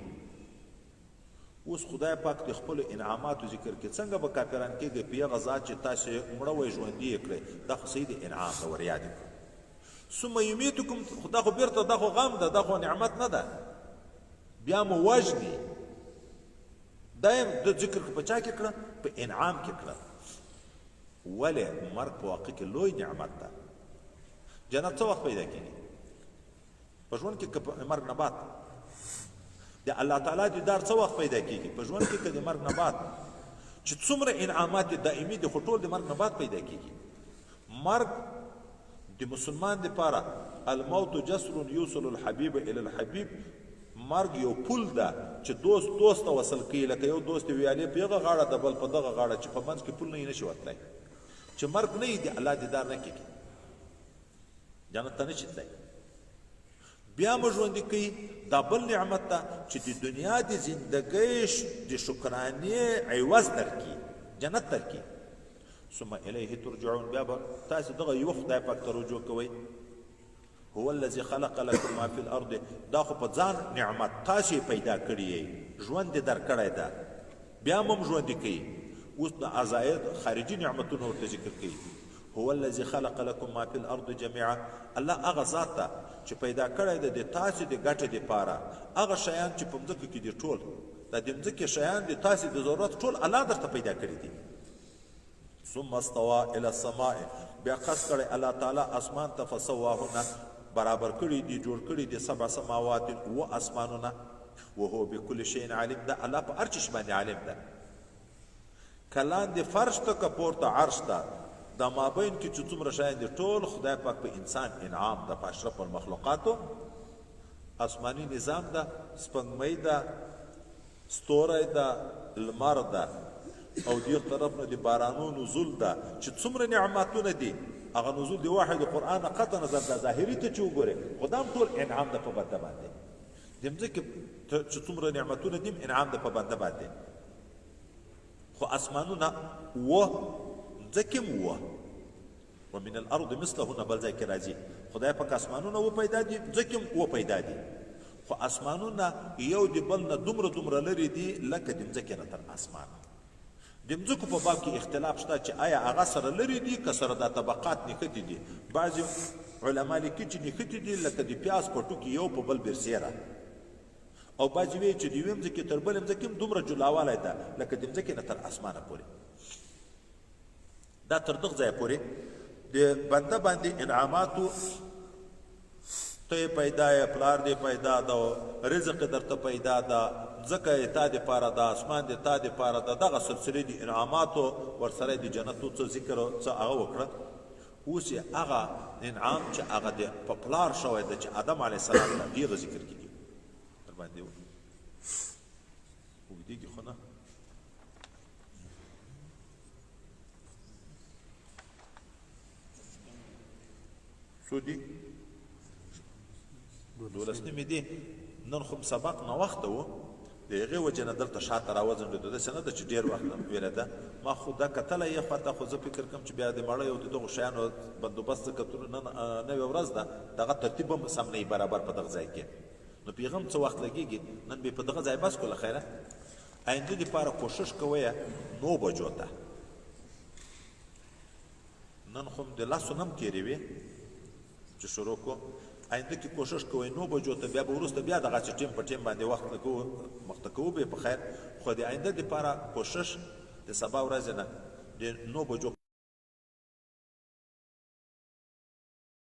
اوس خدای پاک د خپل انعاماتو ذکر کې څنګه به کافران کېږي په غزا چې تاسو مړه وای ژوندۍ کړی دا خو سید انعام دا وریاد ثم یمیتکم خدا خو بیرته دا خو غم ده دا خو نعمت نه ده بیا مو وجدي دایم د ذکر په چا کې کړه په انعام کې کړه ولې مرګ په واقع کې لوی نعمت ده جنت څه وخت پیدا کېږي په ژوند کې مرګ نه بعد د الله تعالی دیدار څه وخت پیدا کېږي په ژوند کې د مرګ نه بعد چې څومره انعامات دائمي د خټول د مرګ نه بعد پیدا کېږي مرګ د مسلمان لپاره الموت جسر یوصل الحبیب الى الحبیب مرګ یو پل ده چې دوست وصل کوي لکه یو دوست ویالې په هغه غاړه د بل په دغه غاړه چې په منځ کې پل نه نشي وتلی چې مرګ نه دی الله دیدار نه کېږي جنت ته نشي تللی بیا مو ژوندي کوي دا بل نعمت ده چې د دنیا د زندګۍ د شکرانې عوض درکړي جنت درکړي ثم الیه ترجعون بیا به تاسو دغه یو خدای پاک ته رجوع کوئ هو الذي خلق لكم ما في الارض دا خو په ځان نعمت تاسو پیدا کړی ژوند درکړی ده بیا مو ژوند کوي اوس د ازاید خارجي نعمتونو ورته ذکر کوي هو الذي خلق لكم ما في الارض جميعا الله هغه ذات ته چې پیدا کړی ده د تاسو د ګټې لپاره هغه شیان چې په ځمکه کې دي ټول د ځمکې شیان د تاسو د ضرورت ټول الله درته پیدا کړی دي ثم استوى الى السماء بیا قص کړی الله تعالی اسمان ته فسواهن برابر کړی دي جوړ کړی دي سبع سماوات و اسمانونه وهو بكل شيء عليم ده الله په هر چیز باندې عالم ده کلان دي فرش ته کپور ته عرش ته دا مابین کې چې څومره شیان دي ټول خدای پاک په انسان انعام ده، په اشرف المخلوقاتو. آسماني نظام ده، سپوږمۍ ده، ستوری ده، لمر ده، او دې طرف نه د بارانو نزول ده، چې څومره نعمتونه دي هغه نزول دی واحد قرآن قطع نظر ده ظاهري ته چې وګورې خو دا هم ټول انعام ده په بنده باندې. د مځکې چې څومره نعمتونه دي انعام ده په بنده باندې. خو اسمانونه ځکه هم ومن الارض مثلهن بل ځای کې راځي خدای پاک اسمانونه وپیدا دي ځکه هم وپیدا دي، خو اسمانونه یو د بل نه دومره لرې دي لکه د مځکې نه تر اسمانه. د مځکو په باب کې اختلاف شته چې آیا هغه سره لرې دي که سره دا طبقات نښتي دي. بعضې علما لیکي چې نښتي دي لکه د پیاز پټو کې یو په بل برسېره، او بعضې وایي چې د یوې مځکې تر بلې مځکې هم دومره جلاوالی ده لکه د مځکې نه تر اسمانه پورې. دا تر دغه ځایه پورې د بنده باندې انعاماتو ته یې پیدا یې پلار دې پیدا ده، رزق یې درته پیدا ده، ځکه یې تا دپاره ده، اسمان دې تا دپاره ده، دغه سلسلې د انعاماتو ورسره د جنتو څه ذکر څه هغه وکړه. اوس یې هغه انعام چې هغه د په پلار شوی ده چې آدم علیه السلام ته ډېره ذکر کېږي در باندې اوږدېږي خو نه څو دي 12 نیمې دي. نن خو سبق ناوخته و د هغې وجې نه دلته شاته راوځنډېدو، داسې نه ده چې ډېر وخت ویره ده. ما خو دا کتلی یې خواته، خو زه فکر کوم چې بیا د مړیو او د دغو شیانو بندوبست کتلو نن نوې ورځ ده، دغه ترتیب هم سم نه برابر په دغه ځای کې. نو پیغام څه وخت لګېږي، نن به په دغه ځای بس کړو. خیره آینده دپاره کوشش کوئ 9 بجو ته، نن خو د لسو نه هم تېرې وې چې شروع کړو. آینده کې کوشش کوئ 9 بجو ته، بیا به وروسته بیا دغسې ټیم په ټیم باندې وخت مخته کوو به په خیر. خو د آینده دپاره کوشش د سبا ورځې نه د 9 بجو